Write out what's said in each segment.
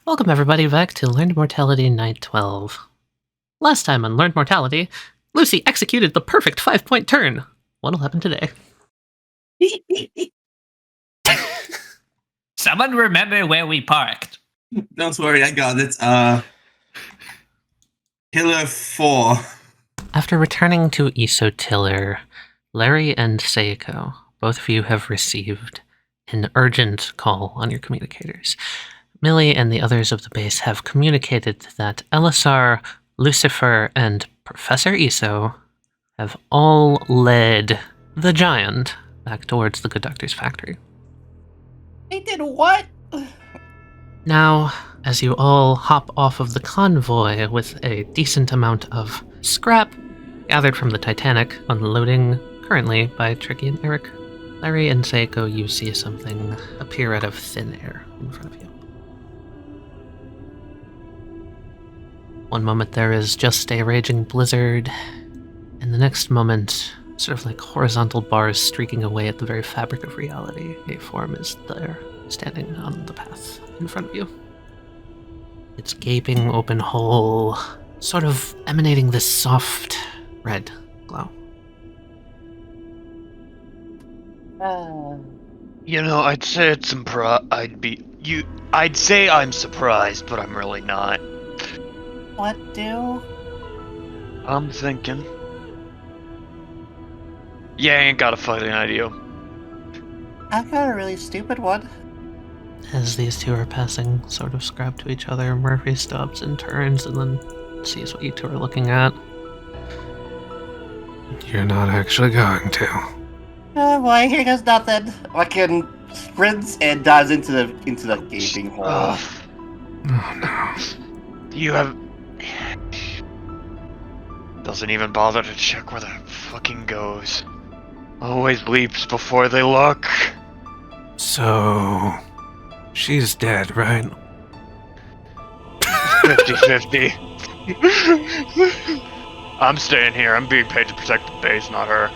Welcome everybody back to Learned Mortality Night 12. Last time on Learned Mortality, Lucy executed the perfect 5-point turn. What'll happen today? Someone remember where we parked. Don't worry, I got it. Pillar 4. After returning to Esotiller, Larry and Seiko, both of you have received an urgent call on your communicators. Millie and the others of the base have communicated that Elisar, Lucifer, and Professor Eso have all led the giant back towards the Good Doctor's factory. They did what? Now, as you all hop off of the convoy with a decent amount of scrap gathered from the Titanic, unloading currently by Tricky and Eric, Larry and Seiko, you see something appear out of thin air in front of you. One moment there is just a raging blizzard, and the next moment, sort of like horizontal bars streaking away at the very fabric of reality, a form is there, standing on the path in front of you. Its gaping open hole, sort of emanating this soft red glow. I'd say I'd say I'm surprised, but I'm really not. What do? I'm thinking. Yeah, I ain't got a fucking idea. I've got a really stupid one. As these two are passing sort of scrap to each other, Murphy stops and turns and then sees what you two are looking at. You're not actually going to. Oh boy, here goes nothing. Fucking sprints and dives into the gaping hole. Oh no. You have... Doesn't even bother to check where the fucking goes. Always leaps before they look. So... she's dead, right? 50-50. I'm staying here. I'm being paid to protect the base, not her.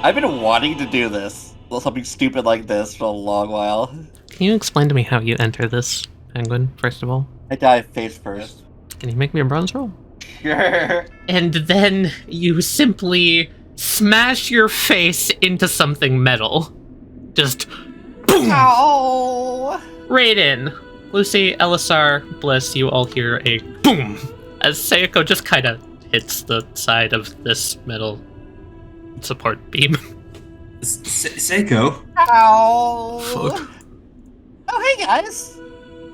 I've been wanting to do this. Something stupid like this for a long while. Can you explain to me how you enter this penguin, first of all? I dive face first. Can you make me a bronze roll? Sure. And then you simply smash your face into something metal. Just boom! Ow! Right in. Lucy, Elisar, Bliss, you all hear a boom as Seiko just kind of hits the side of this metal support beam. Seiko, Ow! Fuck. Oh, hey guys!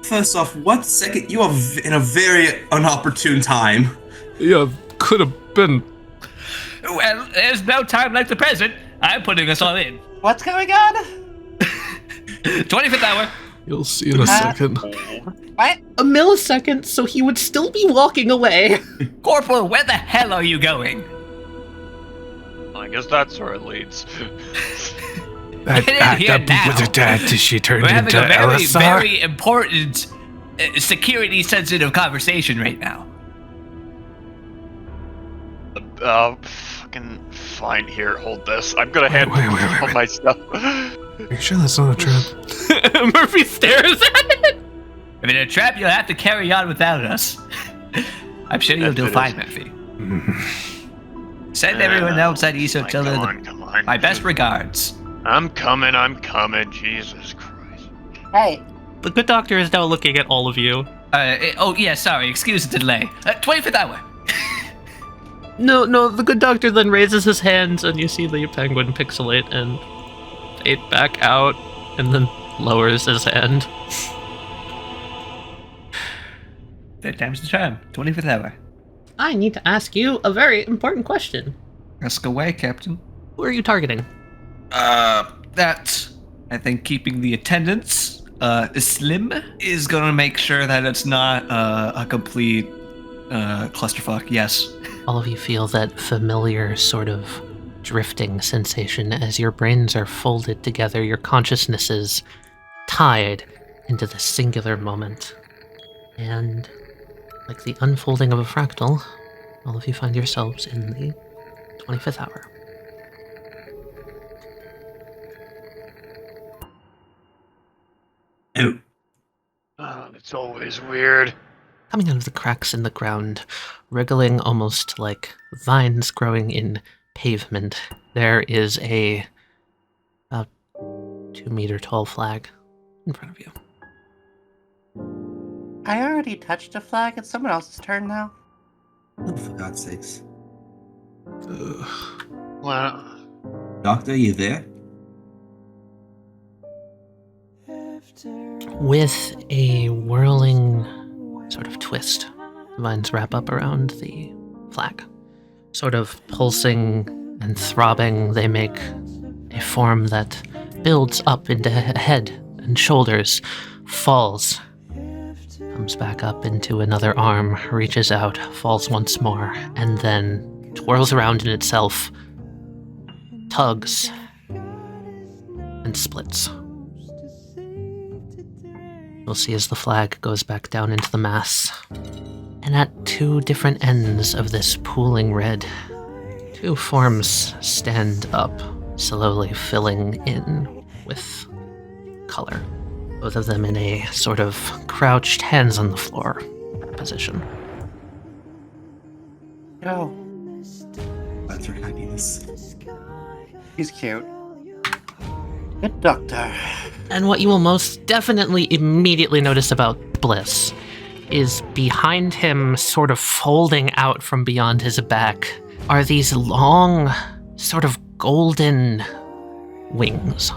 first off, what second? You are in a very inopportune time. Yeah, could have been. Well, there's no time like the present. I'm putting us all in. What's going on? 25th hour. You'll see in a second. What? A millisecond, so he would still be walking away. Corporal, where the hell are you going? I guess that's where it leads. That Get in act here up now. with her dad till she turned We're having into a very, Elisar. very important, security-sensitive conversation right now. Fucking fine. Here, hold this. I'm gonna hand Wait. all my stuff. Are you sure that's not a trap? Murphy stares at it. If it's a trap, you'll have to carry on without us. I'm sure you'll do It fine, is. Murphy. Send everyone else at Esotiller Come on. my best regards. I'm coming. Jesus Christ. Hey, The Good Doctor is now looking at all of you. Sorry, excuse the delay. 25th hour. No, the Good Doctor then raises his hands and you see the penguin pixelate and fade back out and then lowers his hand. Third time's the charm. 25th hour. I need to ask you a very important question. Ask away, Captain. Who are you targeting? That, I think keeping the attendance slim is gonna make sure that it's not a complete clusterfuck, yes. All of you feel that familiar sort of drifting sensation as your brains are folded together, your consciousnesses tied into this singular moment. And like the unfolding of a fractal, all of you find yourselves in the 25th hour. Oh, God, it's always weird. Coming out of the cracks in the ground, wriggling almost like vines growing in pavement, there is a about 2-meter tall flag in front of you. I already touched a flag. It's someone else's turn now. Oh, for God's sakes. Well, Doctor, you there? With a whirling sort of twist, vines wrap up around the flag. Sort of pulsing and throbbing, they make a form that builds up into head and shoulders, falls, comes back up into another arm, reaches out, falls once more, and then twirls around in itself, tugs, and splits. You'll see as the flag goes back down into the mass. And at 2 different ends of this pooling red, 2 forms stand up, slowly filling in with color. Both of them in a sort of crouched, hands on the floor position. Oh, That's her happiness. he's cute. Good doctor. And what you will most definitely immediately notice about Bliss is behind him, sort of folding out from beyond his back, are these long, sort of golden wings.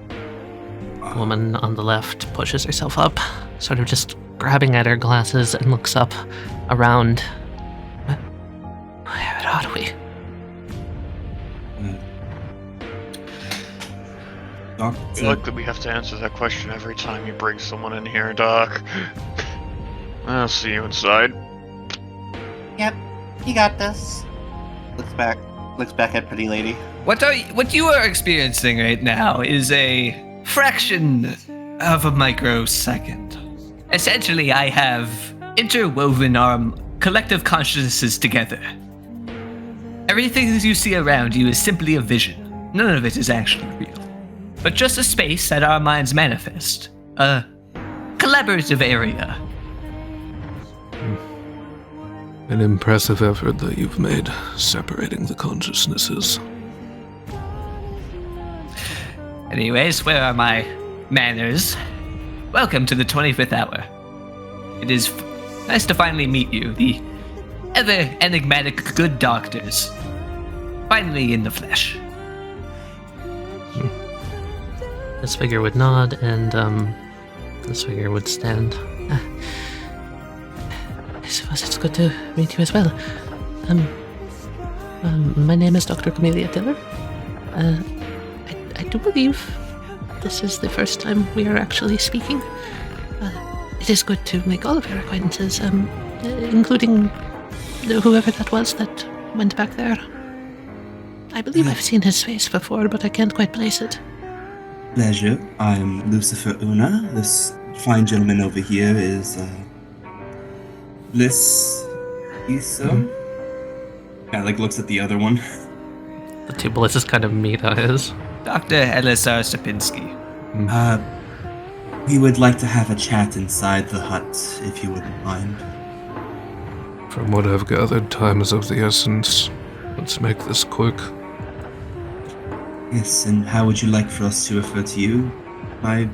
The woman on the left pushes herself up, sort of just grabbing at her glasses and looks up around. Where are we? I Doctor, feel like that we have to answer that question every time you bring someone in here, Doc. I'll see you inside. Yep, you got this. Looks back at Pretty Lady. What you are experiencing right now is a fraction of a microsecond. Essentially, I have interwoven our collective consciousnesses together. Everything that you see around you is simply a vision. None of it is actually real. But just a space that our minds manifest. A collaborative area. An impressive effort that you've made, separating the consciousnesses. Anyways, where are my manners? Welcome to the 25th hour. It is nice to finally meet you, the ever enigmatic good doctors. Finally in the flesh. This figure would nod, and this figure would stand. I suppose it's good to meet you as well. My name is Dr. Camellia Tiller. I do believe this is the first time we are actually speaking. It is good to make all of your acquaintances, including whoever that was that went back there. I believe I've seen his face before, but I can't quite place it. pleasure. I'm Lucifer Una. This fine gentleman over here is Bliss Issa. Kind of like looks at the other one. The 2 blisses kind of meet eyes. Dr. Elisar Sapinski. We would like to have a chat inside the hut, if you wouldn't mind. From what I've gathered, time is of the essence. Let's make this quick. Yes, and how would you like for us to refer to you, my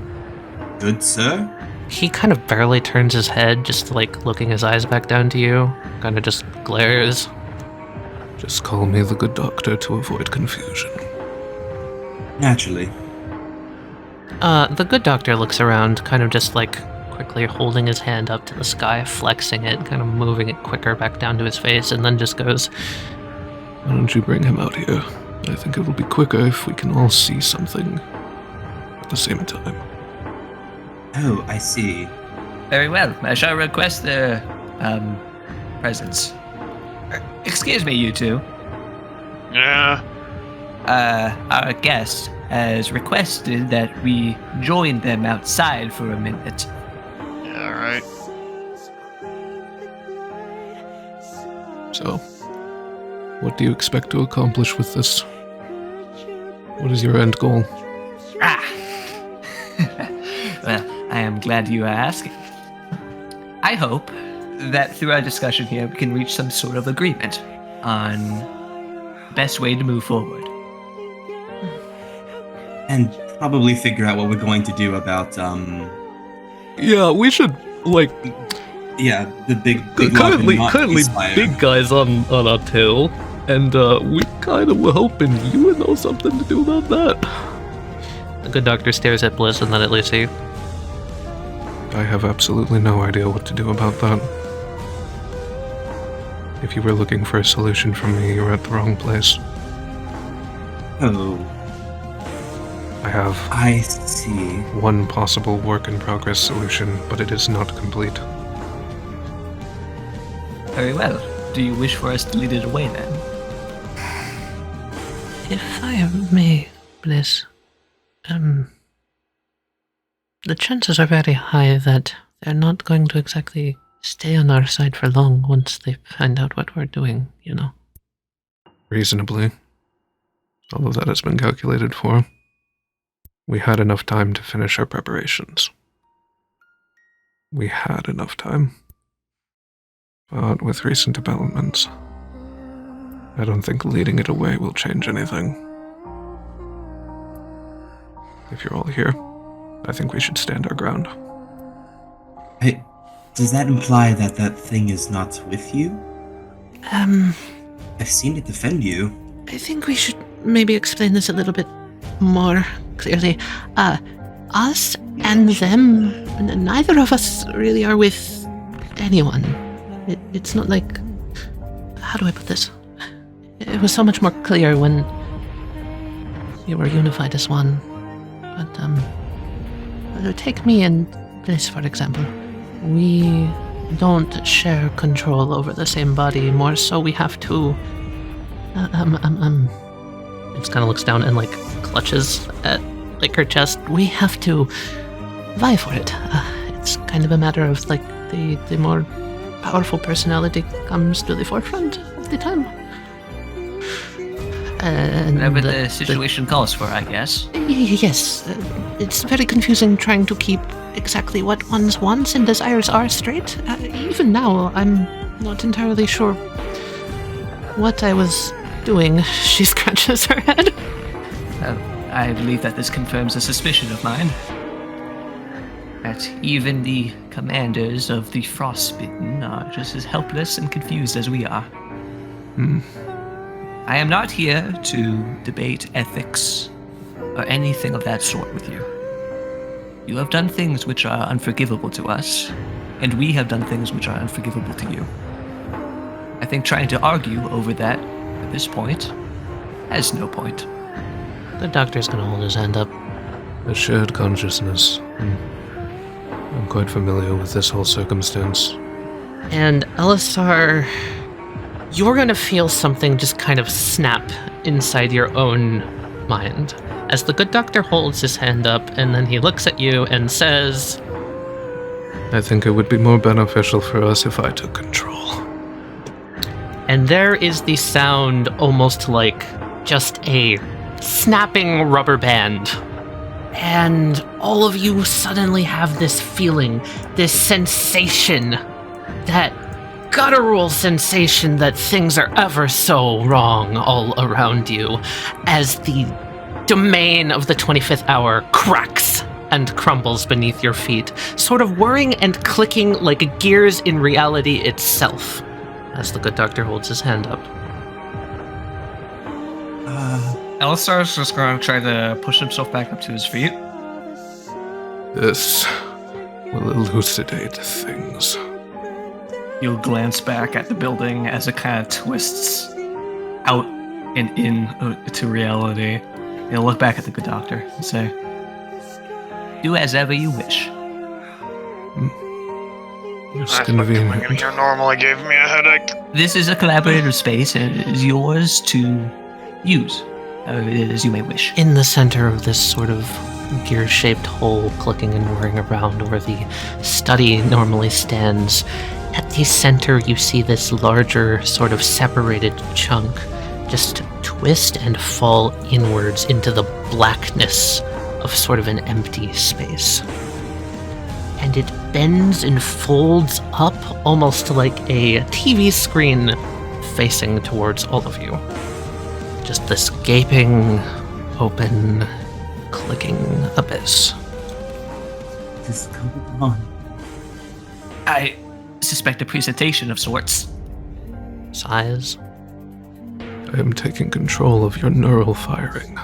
good sir? He kind of barely turns his head, just like looking his eyes back down to you. Kind of just glares. Just call me the good doctor to avoid confusion. Naturally. The good doctor looks around, kind of just like quickly holding his hand up to the sky, flexing it, kind of moving it quicker back down to his face, and then just goes, Why don't you bring him out here? I think it'll be quicker if we can all see something at the same time. Oh, I see. Very well. I shall request their presence. Excuse me, you two. Yeah. Our guest has requested that we join them outside for a minute. Yeah, right. So, what do you expect to accomplish with this? What is your end goal? Well, I am glad you are asking. I hope that through our discussion here, we can reach some sort of agreement on the best way to move forward. And probably figure out what we're going to do about, Yeah, we should, like, yeah, the big currently spire. big guys on our tail, and we kind of were hoping you would know something to do about that. The good doctor stares at Bliss and then at Lucy. I have absolutely no idea what to do about that. If you were looking for a solution from me, you're at the wrong place. Oh, I see. One possible work-in-progress solution, but it is not complete. Very well. Do you wish for us to lead it away then? If I may, Bliss, the chances are very high that they're not going to exactly stay on our side for long once they find out what we're doing, you know. Reasonably. All of that has been calculated for. We had enough time to finish our preparations. We had enough time. But with recent developments, I don't think leading it away will change anything. If you're all here, I think we should stand our ground. Hey, does that imply that that thing is not with you? I've seen it defend you. I think we should maybe explain this a little bit more clearly. Us and them, neither of us really are with anyone. It's not like... How do I put this? It was so much more clear when you were unified as one. But, take me and Bliss, for example. We don't share control over the same body, more so we have to... It just kind of looks down and, like, clutches at, like, her chest. We have to vie for it. It's kind of a matter of, like, the more powerful personality comes to the forefront of the time. Whatever the situation calls for, I guess. Yes. It's very confusing trying to keep exactly what one's wants and desires are straight. Even now, I'm not entirely sure what I was doing. She scratches her head. I believe that this confirms a suspicion of mine. That even the commanders of the Frostbitten are just as helpless and confused as we are. I am not here to debate ethics or anything of that sort with you. You have done things which are unforgivable to us, and we have done things which are unforgivable to you. I think trying to argue over that at this point has no point. The doctor's gonna hold his hand up. A shared consciousness. I'm quite familiar with this whole circumstance. And Elisar, you're gonna feel something just kind of snap inside your own mind as the good doctor holds his hand up, and then he looks at you and says, I think it would be more beneficial for us if I took control. And there is the sound almost like just a snapping rubber band. And all of you suddenly have this feeling, this sensation, that guttural sensation that things are ever so wrong all around you as the domain of the 25th hour cracks and crumbles beneath your feet, sort of whirring and clicking like gears in reality itself, as the good doctor holds his hand up. Elisar's just going to try to push himself back up to his feet. This will elucidate things. You'll glance back at the building as it kind of twists out and in to reality. You'll look back at the good doctor and say, do as ever you wish. It's Coming in convenient. here normally gave me a headache. This is a collaborative space and it is yours to use, however it is you may wish. In the center of this sort of gear-shaped hole clicking and whirring around where the study normally stands, at the center you see this larger sort of separated chunk just twist and fall inwards into the blackness of sort of an empty space. and it bends and folds up almost like a TV screen facing towards all of you. Just this gaping, open, clicking abyss. What is going on? I suspect a presentation of sorts. Sighs. I am taking control of your neural firing,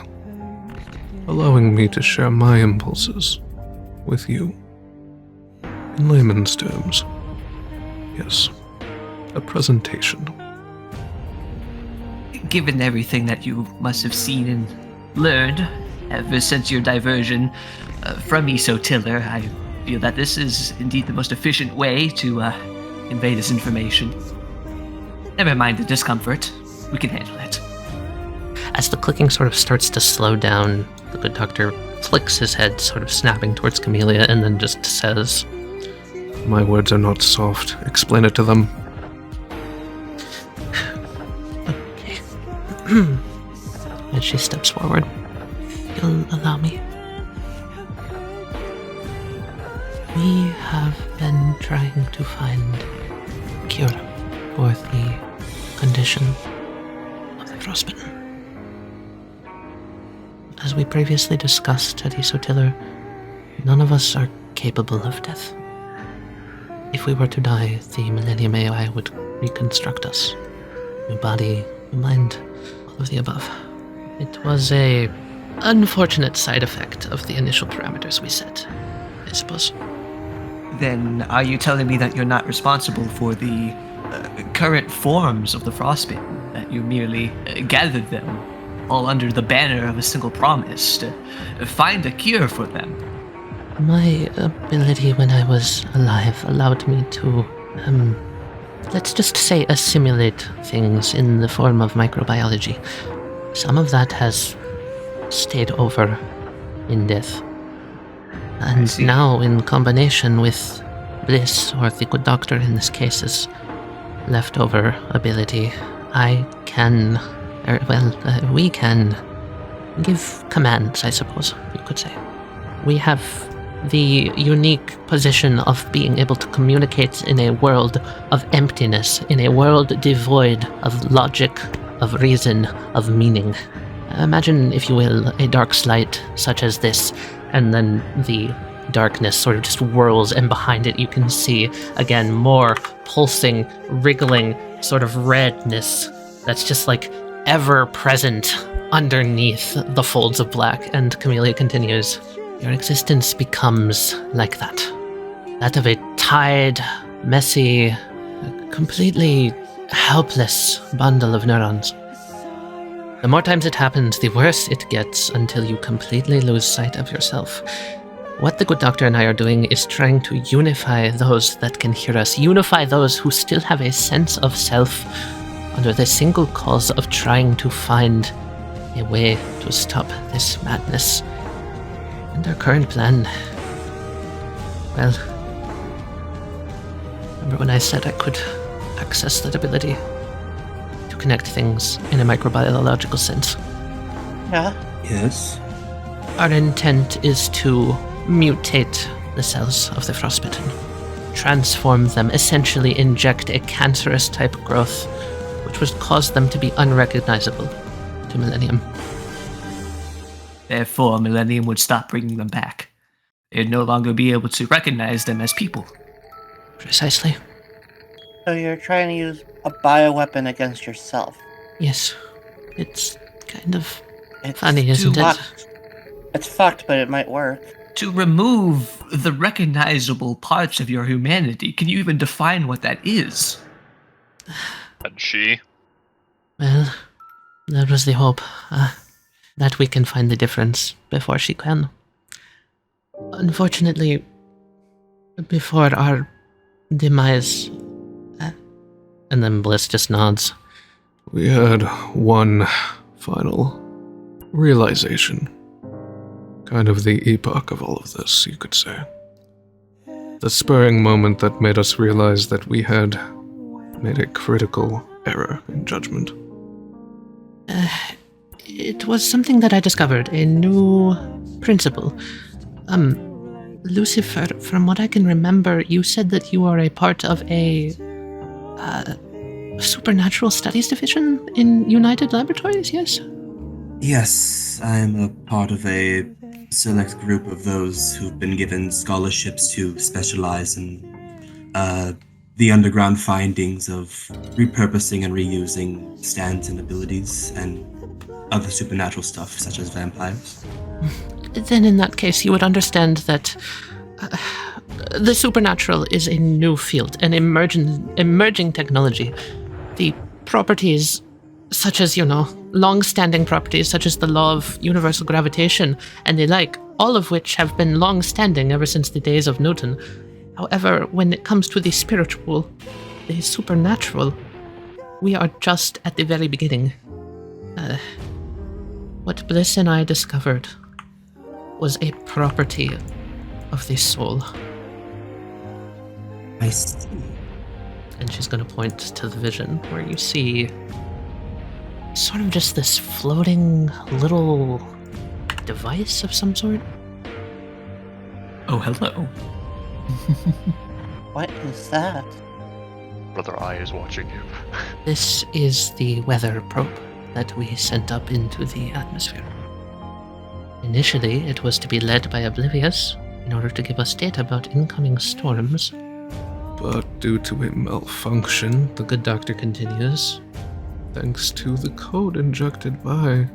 allowing me to share my impulses with you. In layman's terms, yes, a presentation. Given everything that you must have seen and learned ever since your diversion from Esotiller, I feel that this is indeed the most efficient way to convey this information. Never mind the discomfort. We can handle it. As the clicking sort of starts to slow down, the good doctor flicks his head, sort of snapping towards Camellia, and then just says, My words are not soft. Explain it to them. Okay. And she steps forward. You'll allow me. We have been trying to find a cure for the condition of the frostbitten. As we previously discussed at Esotiller, none of us are capable of death. If we were to die, the Millennium AI would reconstruct us. New body, new mind, all of the above. It was a unfortunate side effect of the initial parameters we set, I suppose. Then are you telling me that you're not responsible for the current forms of the frostbitten, that you merely gathered them all under the banner of a single promise to find a cure for them? My ability when I was alive allowed me to, let's just say, assimilate things in the form of microbiology. Some of that has stayed over in death. And now, in combination with Bliss, or the good doctor in this case's leftover ability, I can, we can give commands, I suppose you could say. We have the unique position of being able to communicate in a world of emptiness, in a world devoid of logic, of reason, of meaning. Imagine, if you will, a dark light such as this, and then the darkness sort of just whirls, and behind it you can see, again, more pulsing, wriggling sort of redness that's just like ever present underneath the folds of black. And Camellia continues, your existence becomes like that. That of a tired, messy, completely helpless bundle of neurons. The more times it happens, the worse it gets, until you completely lose sight of yourself. What the good doctor and I are doing is trying to unify those that can hear us, unify those who still have a sense of self, under the single cause of trying to find a way to stop this madness. And our current plan, well, remember when I said I could access that ability to connect things in a microbiological sense? Yeah. Yes. Our intent is to mutate the cells of the frostbitten, transform them, essentially inject a cancerous type growth, which would cause them to be unrecognizable to Millennium. Therefore, Millennium would stop bringing them back. They'd no longer be able to recognize them as people. Precisely. So you're trying to use a bioweapon against yourself. Yes. It's kind of It's funny, isn't it? fucked. It's fucked, but it might work. To remove the recognizable parts of your humanity, can you even define what that is? And she? Well, that was the hope. That we can find the difference before she can. Unfortunately, before our demise... and then Bliss just nods. We had one final realization. Kind of the epoch of all of this, you could say. The spurring moment that made us realize that we had made a critical error in judgment. It was something that I discovered, a new principle. Lucifer, from what I can remember, you said that you are a part of a supernatural studies division in United Laboratories, yes? Yes, I'm a part of a select group of those who've been given scholarships to specialize in the underground findings of repurposing and reusing stands and abilities and other supernatural stuff, such as vampires. Then in that case, you would understand that the supernatural is a new field, an emerging technology. The properties, such as, long-standing properties, such as the law of universal gravitation and the like, all of which have been long-standing ever since the days of Newton. However, when it comes to the spiritual, the supernatural, we are just at the very beginning. What Bliss and I discovered was a property of the soul. I see. And she's going to point to the vision where you see sort of just this floating little device of some sort. Oh, hello. What is that? Brother Eye is watching you. This is the weather probe that we sent up into the atmosphere. Initially, it was to be led by Oblivious in order to give us data about incoming storms. But due to a malfunction, the good doctor continues, thanks to the code injected by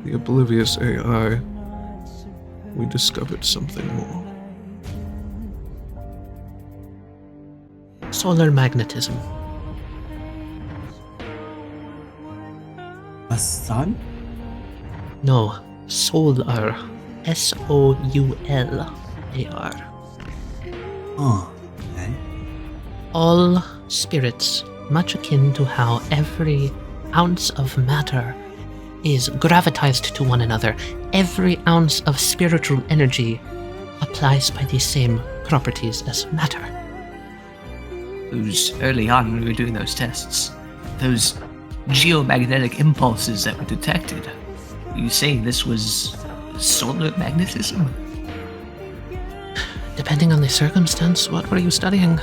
the Oblivious AI, we discovered something more. Solar magnetism. A sun? No, solar. S-O-U-L-A-R. Oh, okay. All spirits, much akin to how every ounce of matter is gravitized to one another. Every ounce of spiritual energy applies by the same properties as matter. Those early on when we were doing those tests, those geomagnetic impulses that were detected, were you saying this was solar magnetism? Depending on the circumstance, what were you studying?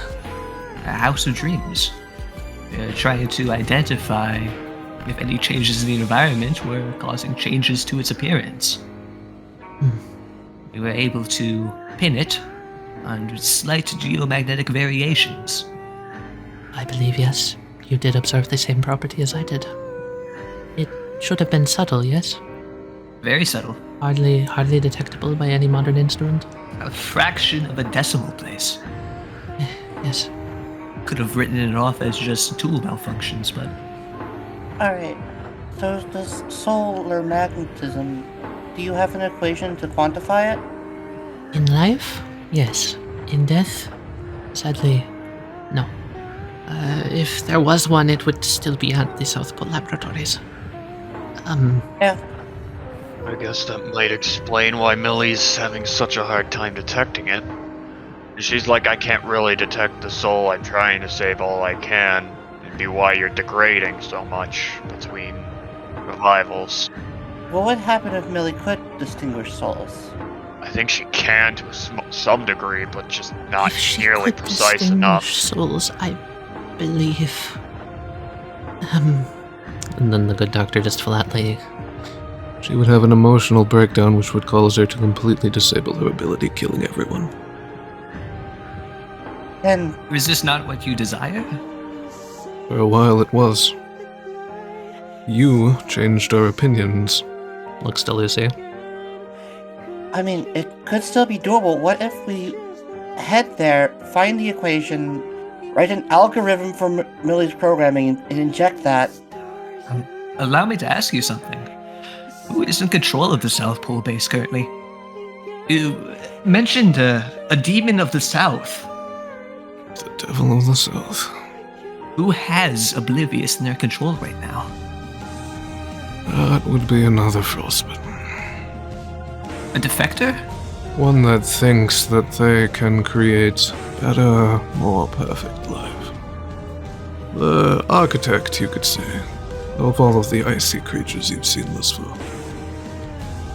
A house of dreams. Trying to identify if any changes in the environment were causing changes to its appearance. We were able to pin it on slight geomagnetic variations. I believe, yes. You did observe the same property as I did. It should have been subtle, yes? Very subtle. Hardly detectable by any modern instrument. A fraction of a decimal place. Yes. Could have written it off as just tool malfunctions, but Alright, so this solar magnetism, do you have an equation to quantify it? In life, yes. In death, sadly, no. If there was one, it would still be at the South Pole Laboratories. Yeah. I guess that might explain why Millie's having such a hard time detecting it. She's like, I can't really detect the soul, I'm trying to save all I can. It'd be why you're degrading so much between revivals. What would happen if Millie could distinguish souls? I think she can to some degree, but just not If she nearly could precise distinguish enough. souls, I believe. And then the good doctor just flatly. She would have an emotional breakdown which would cause her to completely disable her ability, killing everyone. Then, is this not what you desire? For a while it was. You changed our opinions. Looks to Lucy. I mean, it could still be doable. What if we head there, find the equation, write an algorithm for Millie's programming, and inject that? Allow me to ask you something. Who is in control of the South Pole base currently? You mentioned a demon of the South. The devil of the South. Who has Oblivious in their control right now? That would be another frostbite. A defector? One that thinks that they can create better, more perfect life. The architect, you could say, of all of the icy creatures you've seen thus far.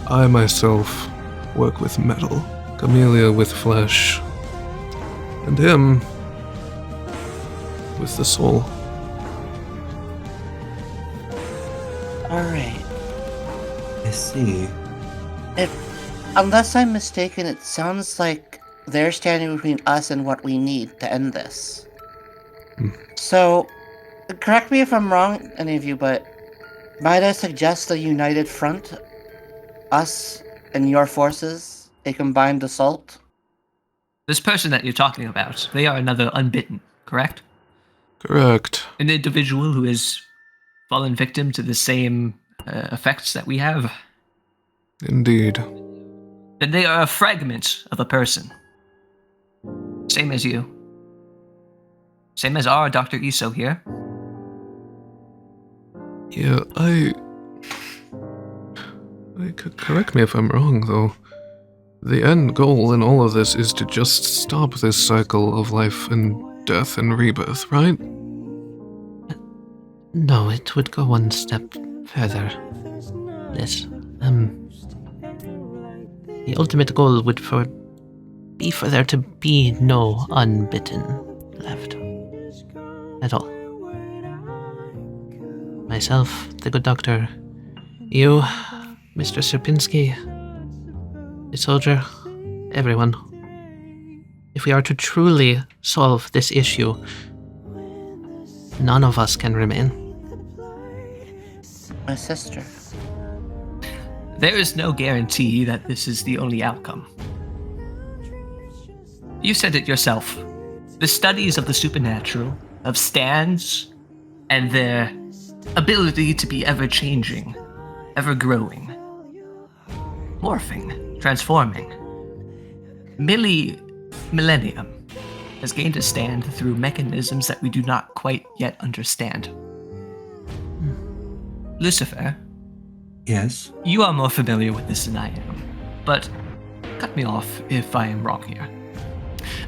I myself work with metal, Camellia with flesh, and him with the soul. Alright. I see. Unless I'm mistaken, it sounds like they're standing between us and what we need to end this. So, correct me if I'm wrong, any of you, but might I suggest a united front? Us and your forces? A combined assault? This person that you're talking about, they are another unbitten, correct? Correct. An individual who has fallen victim to the same effects that we have. Indeed. Then they are a fragment of a person. Same as you. Same as our Dr. Iso here. Yeah, correct me if I'm wrong, though. The end goal in all of this is to just stop this cycle of life and death and rebirth, right? No, it would go one step further. Yes. The ultimate goal would be for there to be no unbitten left. At all. Myself, the good doctor, you, Mr. Sierpinski, the soldier, everyone. If we are to truly solve this issue, none of us can remain. My sister. There is no guarantee that this is the only outcome. You said it yourself. The studies of the supernatural, of stands, and their ability to be ever-changing, ever-growing, morphing, transforming. Millennium has gained a stand through mechanisms that we do not quite yet understand. Lucifer, Yes. you are more familiar with this than I am, but cut me off if I am wrong here.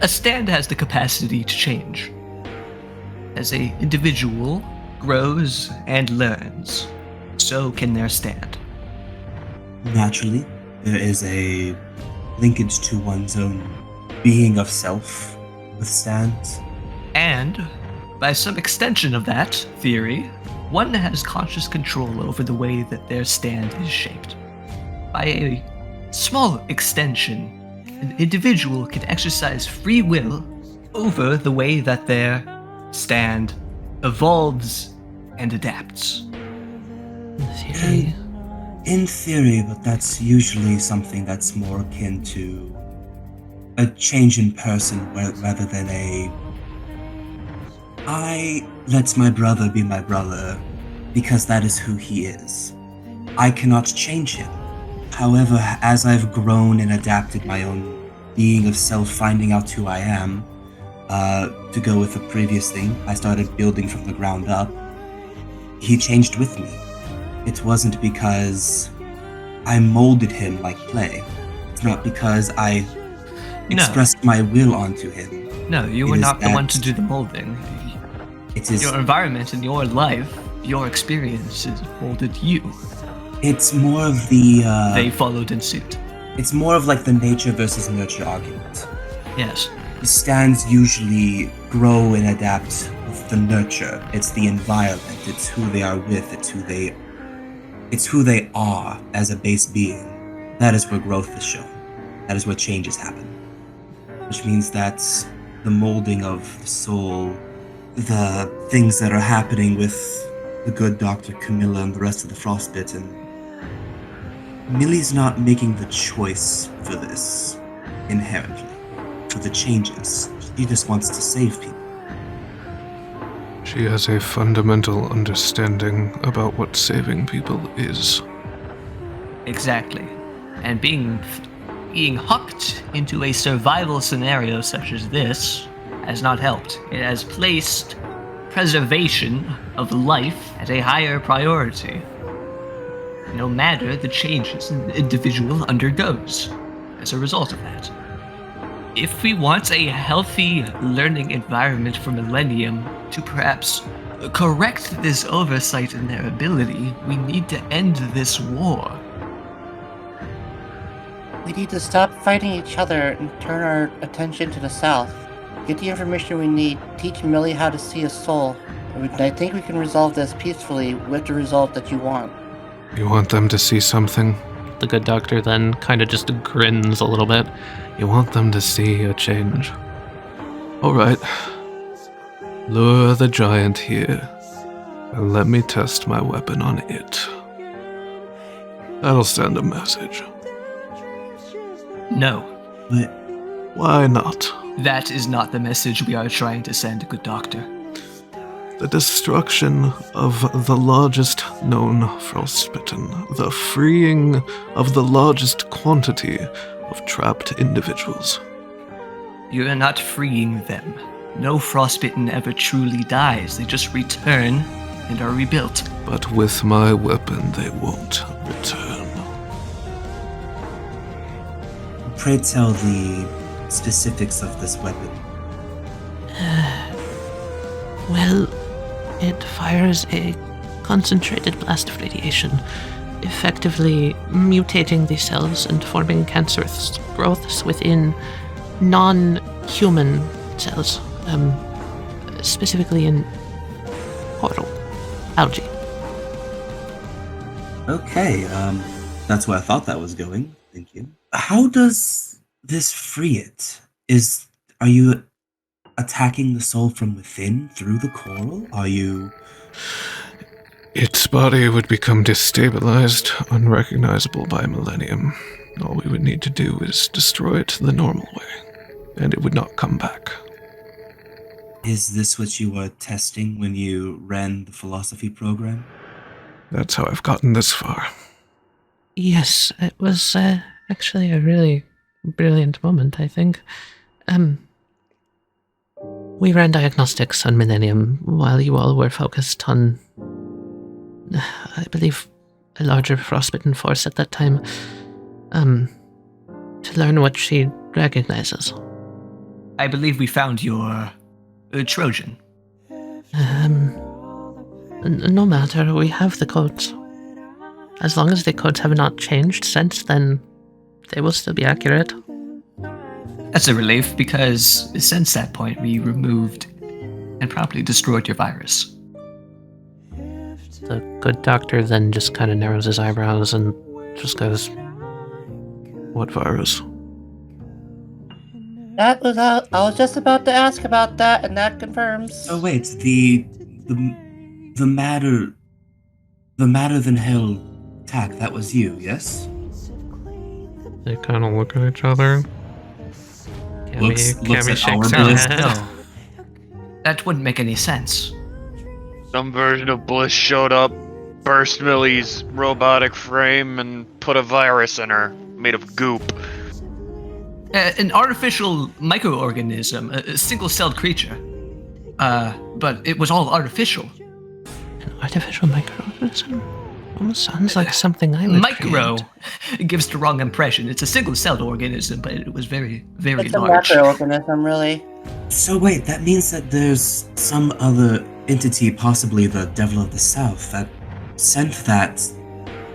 A stand has the capacity to change. As an individual grows and learns, so can their stand. Naturally, there is a linkage to one's own being of self with stands. And, by some extension of that theory, one has conscious control over the way that their stand is shaped. By a small extension, an individual can exercise free will over the way that their stand evolves and adapts. Theory. In theory, but that's usually something that's more akin to a change in person rather than I let my brother be my brother because that is who he is. I cannot change him. However, as I've grown and adapted my own being of self, finding out who I am, to go with the previous thing, I started building from the ground up. He changed with me. It wasn't because I molded him like clay. It's not because I expressed my will onto him. No, you were not the one to do the molding. It is. Your environment and your life, your experiences molded you. It's more of the. They followed in suit. It's more of like the nature versus nurture argument. Yes. The stands usually grow and adapt with the nurture. It's the environment. It's who they are with. It's who they are as a base being. That is where growth is shown. That is where changes happen. Which means that the molding of the soul, the things that are happening with the good Dr. Camilla and the rest of the Frostbitten, Millie's not making the choice for this inherently, for the changes. She just wants to save people. She has a fundamental understanding about what saving people is. Exactly. And being hooked into a survival scenario such as this has not helped. It has placed preservation of life at a higher priority, no matter the changes an individual undergoes as a result of that. If we want a healthy learning environment for Millennium to perhaps correct this oversight in their ability, we need to end this war. We need to stop fighting each other and turn our attention to the south. Get the information we need, teach Millie how to see a soul. And I think we can resolve this peacefully with the result that you want. You want them to see something? The good doctor then kind of just grins a little bit. You want them to see a change? Alright. Lure the giant here, and let me test my weapon on it. That'll send a message. No, But Why not? that is not the message we are trying to send, good doctor. The destruction of the largest known frostbitten, the freeing of the largest quantity of trapped individuals. You are not freeing them. No frostbitten ever truly dies. They just return and are rebuilt. But with my weapon, they won't return. pray tell the specifics of this weapon. Well, it fires a concentrated blast of radiation, effectively mutating the cells and forming cancerous growths within non-human cells, specifically in coral algae. Okay, that's where I thought that was going. Thank you. How does this free it? Are you attacking the soul from within through the coral? Are you... Its body would become destabilized, unrecognizable by Millennium. All we would need to do is destroy it the normal way, and it would not come back. Is this what you were testing when you ran the philosophy program? That's how I've gotten this far. Yes, it was actually a really brilliant moment, I think. We ran diagnostics on Millennium while you all were focused on, I believe, a larger frostbitten force at that time, to learn what she recognizes. I believe we found your Trojan. No matter, we have the codes. As long as the codes have not changed since then, they will still be accurate. That's a relief, because since that point we removed and promptly destroyed your virus. The good doctor then just kind of narrows his eyebrows and just goes, What virus? I was just about to ask about that, and that confirms. Oh wait, the madder than hell attack, that was you, yes? They kind of look at each other. Looks at shakes our her bliss. head. No. That wouldn't make any sense. Some version of Bliss showed up, burst Millie's robotic frame, and put a virus in her, made of goop. An artificial microorganism, a single-celled creature. But it was all artificial. An artificial microorganism? Almost sounds like something I would Micro create. gives the wrong impression. It's a single-celled organism, but it was very, very It's a large. macroorganism, really. So wait, that means that there's some other entity, possibly the Devil of the South, that sent that,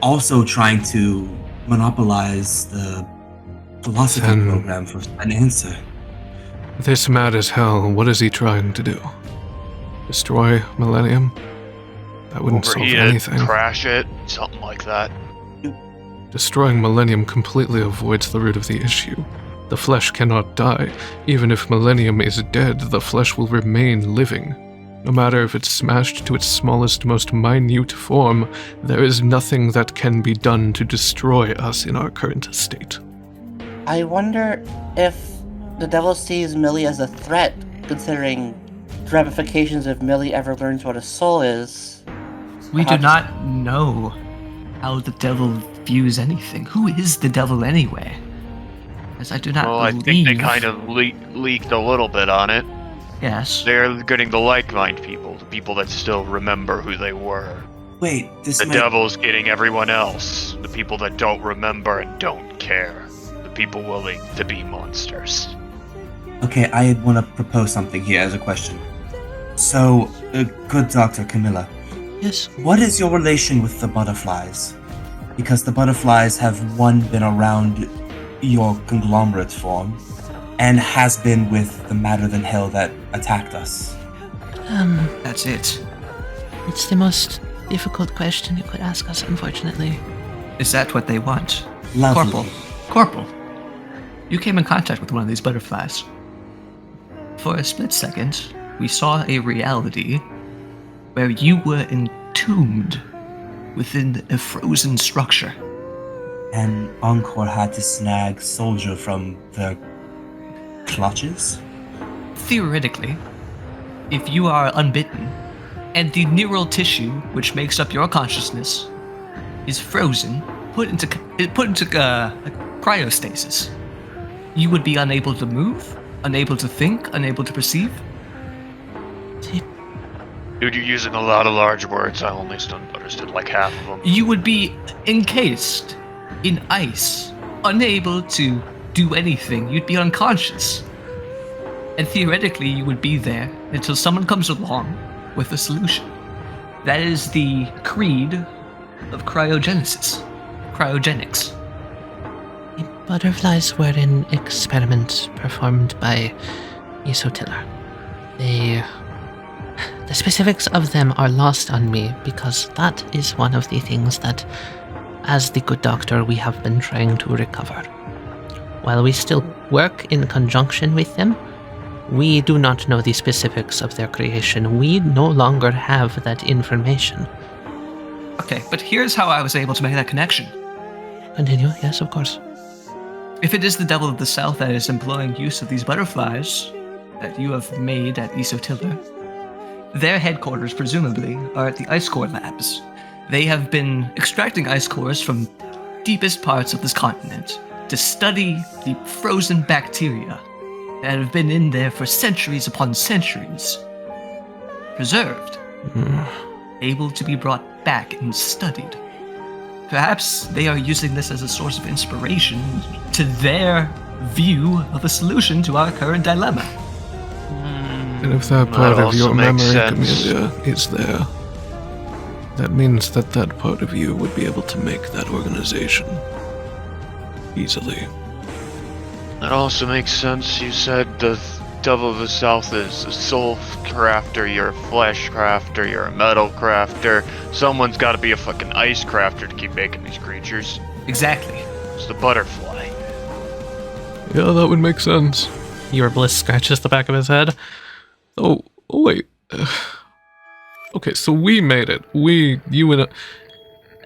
also trying to monopolize the philosophy Then- program for an answer. This mad as hell, what is he trying to do? Destroy Millennium? That wouldn't solve Overheat anything. it, crash it, something like that. Destroying Millennium completely avoids the root of the issue. The flesh cannot die. Even if Millennium is dead, the flesh will remain living. No matter if it's smashed to its smallest, most minute form, there is nothing that can be done to destroy us in our current state. I wonder if the devil sees Millie as a threat, considering the ramifications if Millie ever learns what a soul is. We do Perhaps- not know how the devil views anything. Who is the devil anyway? As I do not Well, I believe... think they kind of leaked a little bit on it. Yes. They're getting the like-mind people, the people that still remember who they were. Wait, this The might... devil's getting everyone else, the people that don't remember and don't care. The people willing to be monsters. Okay, I want to propose something here as a question. So, good Dr. Camilla, Yes. what is your relation with the butterflies? Because the butterflies have, one, been around your conglomerate form, and has been with the Madder Than Hell that attacked us. That's it. It's the most difficult question you could ask us, unfortunately. Is that what they want? Lovely. Corporal, you came in contact with one of these butterflies. For a split second, we saw a reality where you were entombed within a frozen structure. And Encore had to snag Soldier from the clutches? Theoretically, if you are unbitten, and the neural tissue which makes up your consciousness is frozen, put into cryostasis, you would be unable to move, unable to think, unable to perceive. Dude, you're using a lot of large words. I only understood like half of them. You would be encased in ice, unable to do anything. You'd be unconscious. And theoretically, you would be there until someone comes along with a solution. That is the creed of cryogenics. The butterflies were an experiment performed by Esotiller. The specifics of them are lost on me because that is one of the things that, as the good doctor, we have been trying to recover. While we still work in conjunction with them, we do not know the specifics of their creation. We no longer have that information. Okay, but here's how I was able to make that connection. Continue, yes, of course. If it is the Devil of the South that is employing use of these butterflies that you have made at Esotiller, their headquarters, presumably, are at the ice core labs. They have been extracting ice cores from deepest parts of this continent to study the frozen bacteria that have been in there for centuries upon centuries, preserved, able to be brought back and studied. Perhaps they are using this as a source of inspiration to their view of a solution to our current dilemma. And if that part of your also makes memory, sense. Camellia, is there, that means that that part of you would be able to make that organization easily. That also makes sense. You said the Devil of the South is a soul crafter, you're a flesh crafter, you're a metal crafter. Someone's got to be a fucking ice crafter to keep making these creatures. Exactly. It's the butterfly. Yeah, that would make sense. Your Bliss scratches the back of his head. Oh wait. Okay, so we made it. You and...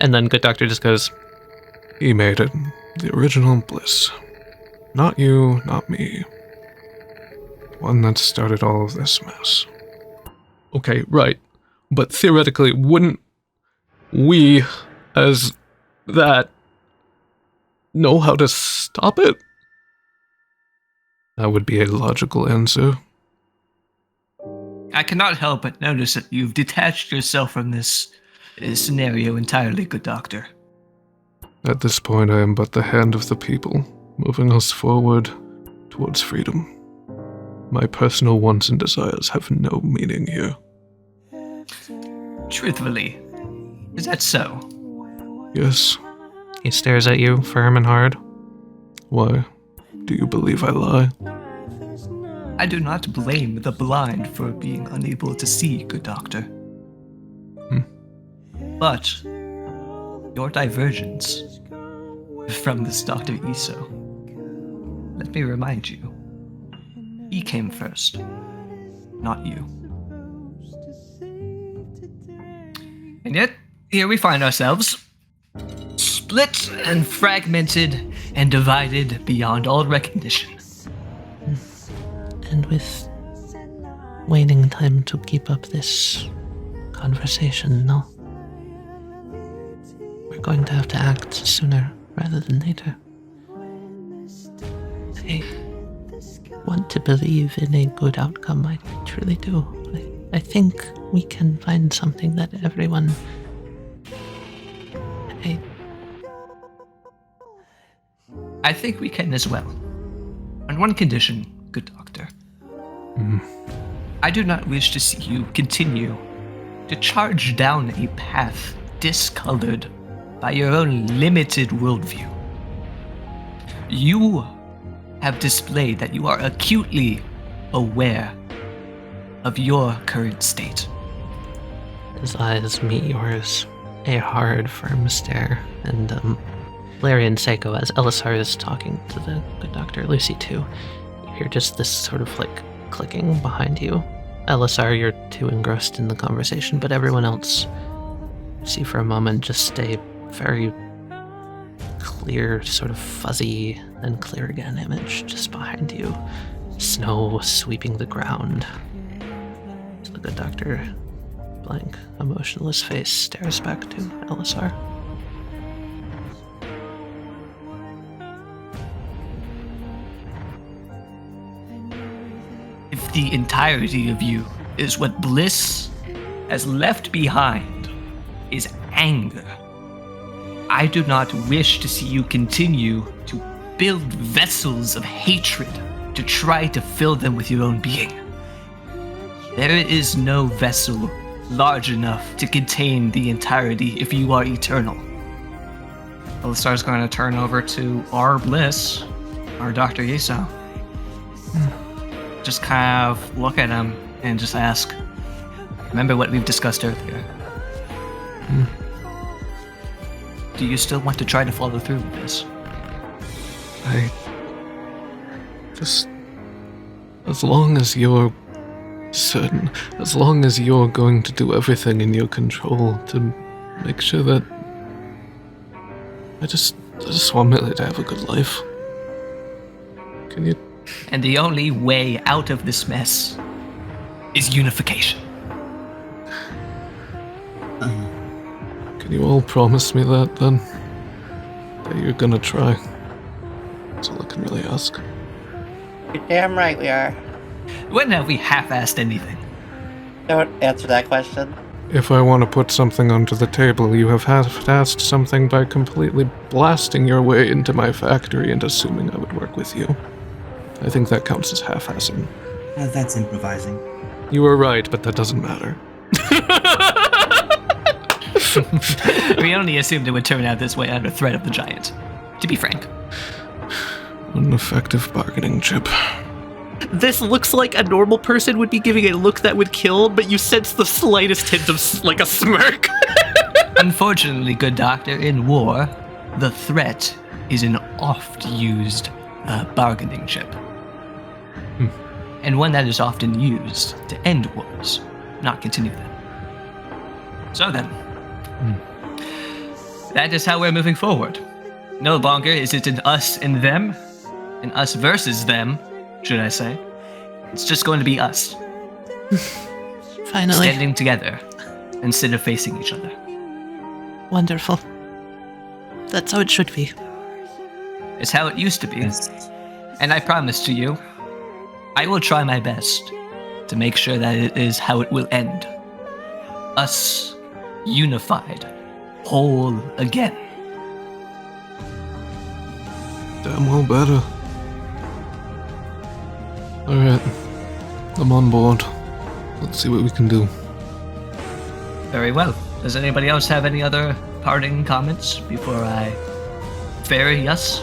And then good doctor just goes, He made it. The original Bliss. Not you, not me. One that started all of this mess. Okay, right. But theoretically, wouldn't we, as that, know how to stop it? That would be a logical answer. I cannot help but notice that you've detached yourself from this scenario entirely, good doctor. At this point, I am but the hand of the people, moving us forward towards freedom. My personal wants and desires have no meaning here. Truthfully, is that so? Yes. he stares at you, firm and hard. Why? Do you believe I lie? I do not blame the blind for being unable to see, good doctor. But your divergence from this Dr. Eso, let me remind you, he came first, not you. And yet, here we find ourselves, split and fragmented and divided beyond all recognition. And with waiting time to keep up this conversation, no? We're going to have to act sooner rather than later. I want to believe in a good outcome, I truly do. I think we can find something that everyone... I think we can as well. On one condition, good doctor. I do not wish to see you continue to charge down a path discolored by your own limited worldview. You have displayed that you are acutely aware of your current state. His eyes meet yours, a hard, firm stare, and Larry and Seiko, as Elisar is talking to the good doctor, Lucy too, you hear just this sort of like clicking behind you. Elisar, you're too engrossed in the conversation, but everyone else, see for a moment, just a very clear, sort of fuzzy, then clear again image just behind you. Snow sweeping the ground. So the good doctor, blank, emotionless face, stares back to Elisar. If the entirety of you is what Bliss has left behind is anger, I do not wish to see you continue to build vessels of hatred to try to fill them with your own being. There is no vessel large enough to contain the entirety if you are eternal. Elisar's going to turn over to our Bliss, our Dr. Yiso. Just kind of look at him and just ask, Remember what we've discussed earlier. Do you still want to try to follow through with this? I just, as long as you're certain, as long as you're going to do everything in your control to make sure that I just want Millie to have a good life. Can you? And the only way out of this mess is unification. Can you all promise me that then? That you're gonna try? That's all I can really ask. You're damn right we are. When have we half-assed anything? Don't answer that question. If I want to put something onto the table, you have half-assed something by completely blasting your way into my factory and assuming I would work with you. I think that counts as half-assing. That's improvising. You were right, but that doesn't matter. We only assumed it would turn out this way under threat of the giant, to be frank. An effective bargaining chip. This looks like a normal person would be giving a look that would kill, but you sense the slightest hint of like a smirk. Unfortunately, good doctor, in war, the threat is an oft-used bargaining chip. And one that is often used to end wars, not continue them. So then, that is how we're moving forward. No longer is it an us and them, an us versus them, should I say. It's just going to be us. Finally. Standing together instead of facing each other. Wonderful. That's how it should be. It's how it used to be. Yes. And I promise to you, I will try my best to make sure that it is how it will end. Us unified, whole again. Damn well better. Alright, I'm on board. Let's see what we can do. Very well. Does anybody else have any other parting comments before I ferry us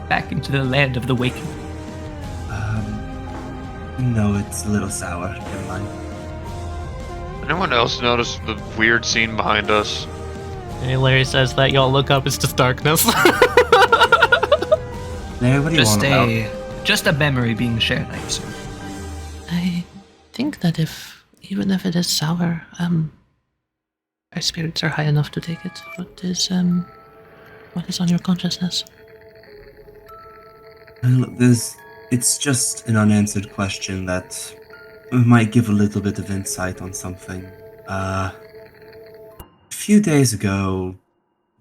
back into the land of the waking? No, it's a little sour. Never mind. Anyone else notice the weird scene behind us? And Larry says that y'all look up, it's just darkness. There, what do you want about? Just a memory being shared, I assume. I think that even if it is sour, our spirits are high enough to take it. What is on your consciousness? Well, it's just an unanswered question that might give a little bit of insight on something. A few days ago,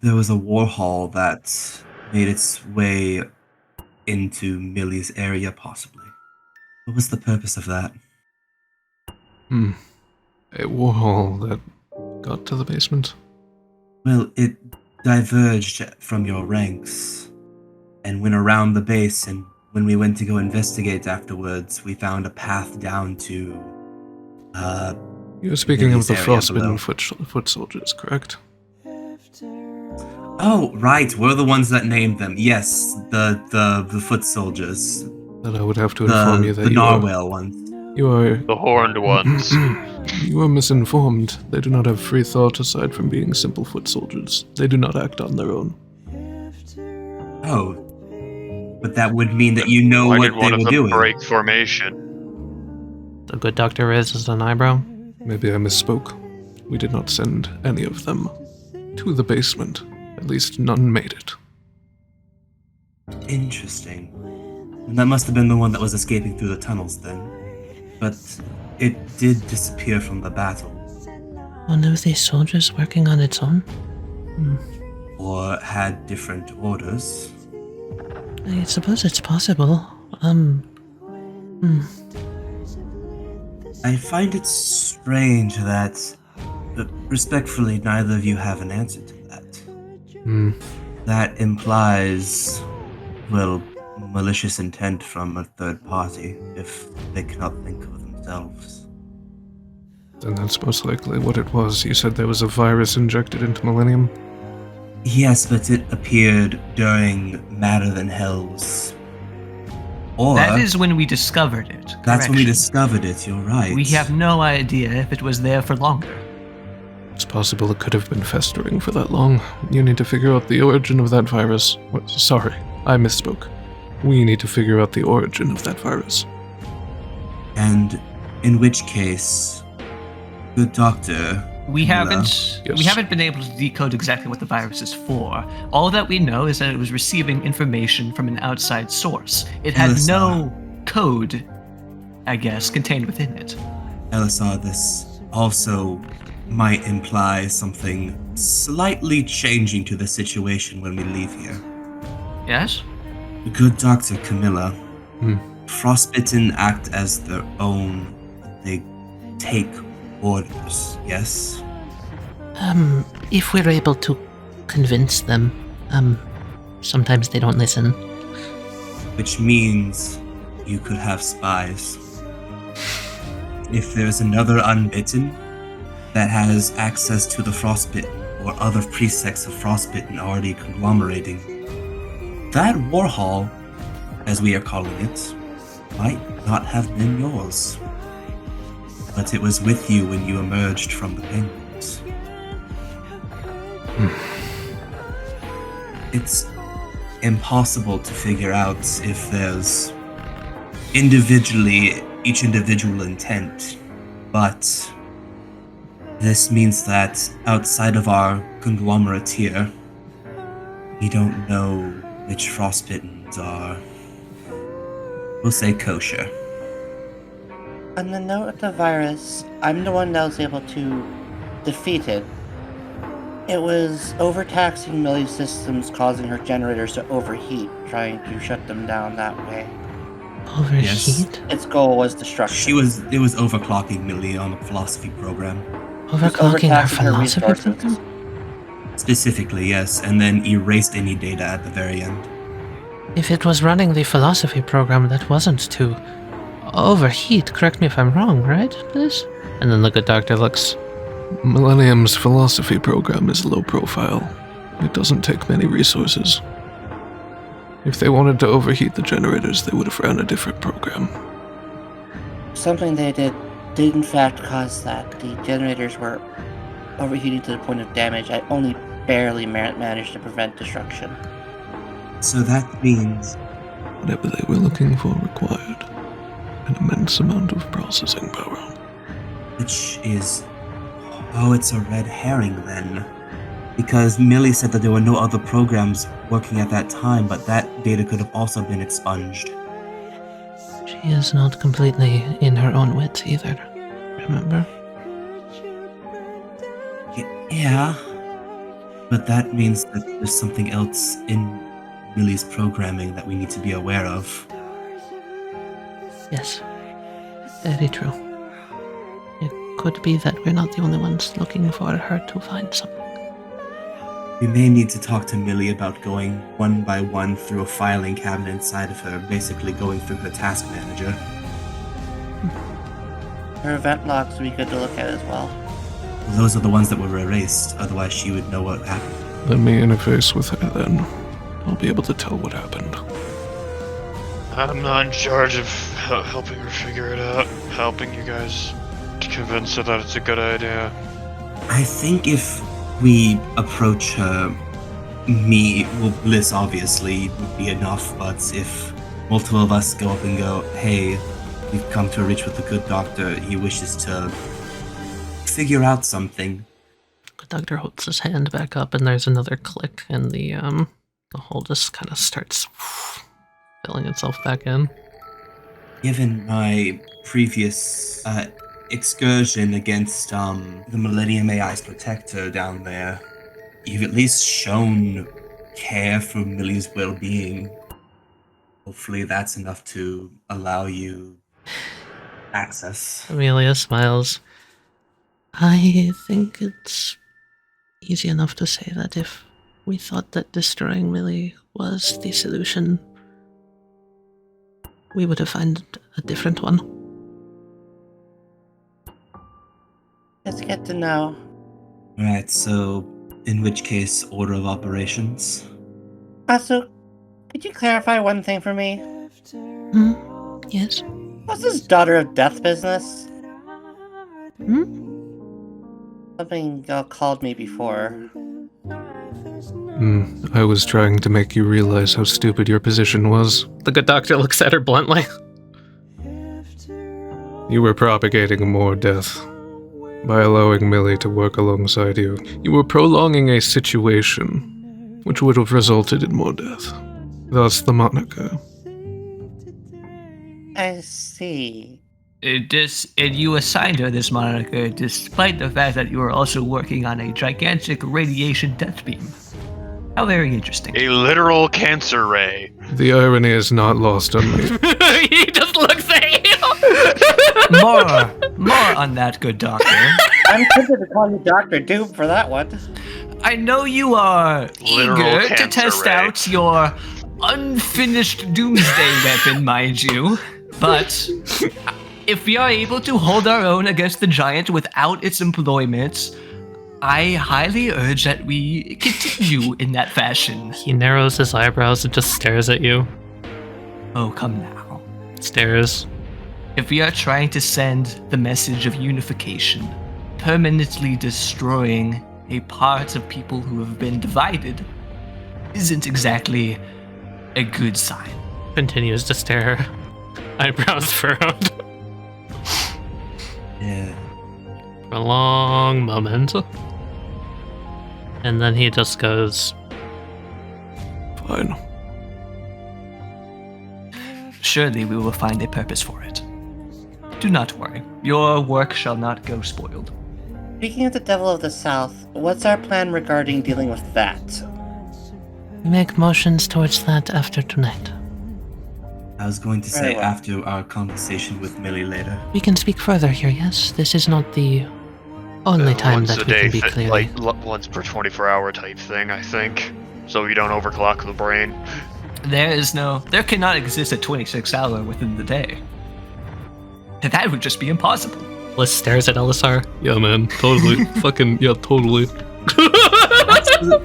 there was a war hall that made its way into Millie's area, possibly. What was the purpose of that? A war hall that got to the basement? Well, it diverged from your ranks and went around the base, and when we went to go investigate afterwards, we found a path down to, You're speaking of Millie's the area below. frostbitten foot soldiers, correct? Oh, right. We're the ones that named them. Yes, the foot soldiers. Then I would have to inform you that the you are narwhal ones. you are The horned ones. you are misinformed. They do not have free thought aside from being simple foot soldiers. They do not act on their own. Oh, but that would mean that you know Why what did they one of were them doing. break formation? The good doctor raises an eyebrow. Maybe I misspoke. We did not send any of them to the basement. At least none made it. Interesting. And that must have been the one that was escaping through the tunnels then. But it did disappear from the battle. One of these soldiers working on its own? Or had different orders. I suppose it's possible. I find it strange that, respectfully, neither of you have an answer to that. That implies, well, malicious intent from a third party if they cannot think of themselves. Then that's most likely what it was. You said there was a virus injected into Millennium? Yes, but it appeared during Matter Than Hell's. Or That is when we discovered it. that's when we Correction. discovered it, you're right. We have no idea if it was there for longer. It's possible it could have been festering for that long. You need to figure out the origin of that virus. Sorry, I misspoke. We need to figure out the origin of that virus. And in which case, good doctor, We Yes. haven't been able to decode exactly what the virus is for. All that we know is that it was receiving information from an outside source. It had Elisa. no code, I guess, contained within it. Elisar, this also might imply something slightly changing to the situation when we leave here. Yes? Good Dr. Camilla, Hmm. Frostbitten act as their own. They take orders, yes? If we're able to convince them, sometimes they don't listen. Which means you could have spies. If there's another Unbitten that has access to the Frostbitten or other presects of Frostbitten already conglomerating, that Warhol, as we are calling it, might not have been yours. But it was with you when you emerged from the penguins. It's impossible to figure out if there's each individual intent, but this means that outside of our conglomerate here, we don't know which Frostbittens are, we'll say, kosher. On the note of the virus, I'm the one that was able to defeat it. It was overtaxing Millie's systems, causing her generators to overheat, trying to shut them down that way. Overheat? Its goal was destruction. It was overclocking Millie on the philosophy program. Overclocking our overtaxing her philosophy resources. program? Specifically, yes, and then erased any data at the very end. If it was running the philosophy program, that wasn't to overheat. Correct me if I'm wrong, right, Liz? And then the good doctor looks. Millennium's philosophy program is low profile. It doesn't take many resources. If they wanted to overheat the generators, they would have ran a different program. Something they did in fact cause that. The generators were overheating to the point of damage. I only barely managed to prevent destruction. So that means Whatever they were looking for required an immense amount of processing power. which is... Oh, it's a red herring then. Because Millie said that there were no other programs working at that time, but that data could have also been expunged. She is not completely in her own wits either. Remember? Yeah. But that means that there's something else in Millie's programming that we need to be aware of. Yes. Very true. It could be that we're not the only ones looking for her to find something. We may need to talk to Millie about going one by one through a filing cabinet inside of her, basically going through her task manager. Her event logs would be good to look at as well. Those are the ones that were erased, otherwise she would know what happened. Let me interface with her then. I'll be able to tell what happened. I'm not in charge of helping her figure it out, helping you guys convince her that it's a good idea. I think if we approach her, Bliss obviously would be enough, but if multiple of us go up and go, hey, we've come to reach with the good doctor, he wishes to figure out something. The doctor holds his hand back up, and there's another click, and the hole just kind of starts filling itself back in. Given my previous excursion against the Millennium AI's protector down there, you've at least shown care for Millie's well-being. Hopefully that's enough to allow you access. Amelia smiles. I think it's easy enough to say that if we thought that destroying Millie was the solution, we would have found a different one. It's good to know. Alright, so in which case, order of operations? Also, could you clarify one thing for me? Yes? What's this Daughter of Death business? Something y'all called me before. I was trying to make you realize how stupid your position was. The good doctor looks at her bluntly. You were propagating more death. By allowing Millie to work alongside you, you were prolonging a situation which would have resulted in more death. Thus the moniker. I see. You assigned her this moniker despite the fact that you were also working on a gigantic radiation death beam. How very interesting. A literal cancer ray. The irony is not lost on me. He just looks at you! More on that, good doctor. I'm tempted to call you Dr. Doom for that one. I know you are Literal eager to cancer test ray. out your unfinished doomsday weapon, mind you, but if we are able to hold our own against the giant without its employment, I highly urge that we continue in that fashion. He narrows his eyebrows and just stares at you. Oh, come now. Stares. If we are trying to send the message of unification, permanently destroying a part of people who have been divided isn't exactly a good sign. Continues to stare. Eyebrows furrowed. Yeah. For a long moment. And then he just goes, Fine. Surely we will find a purpose for it. Do not worry. Your work shall not go spoiled. Speaking of the Devil of the South, what's our plan regarding dealing with that? we make motions towards that after tonight. I was going to Very say well. after our conversation with Millie later. We can speak further here, yes? This is not the only time Once that a we day can be thi- clearly. like once per 24-hour type thing, I think. So you don't overclock the brain. There cannot exist a 26-hour within the day. That would just be impossible. Bliss stares at Elisar. Yeah, man. Totally. Fucking, yeah, totally.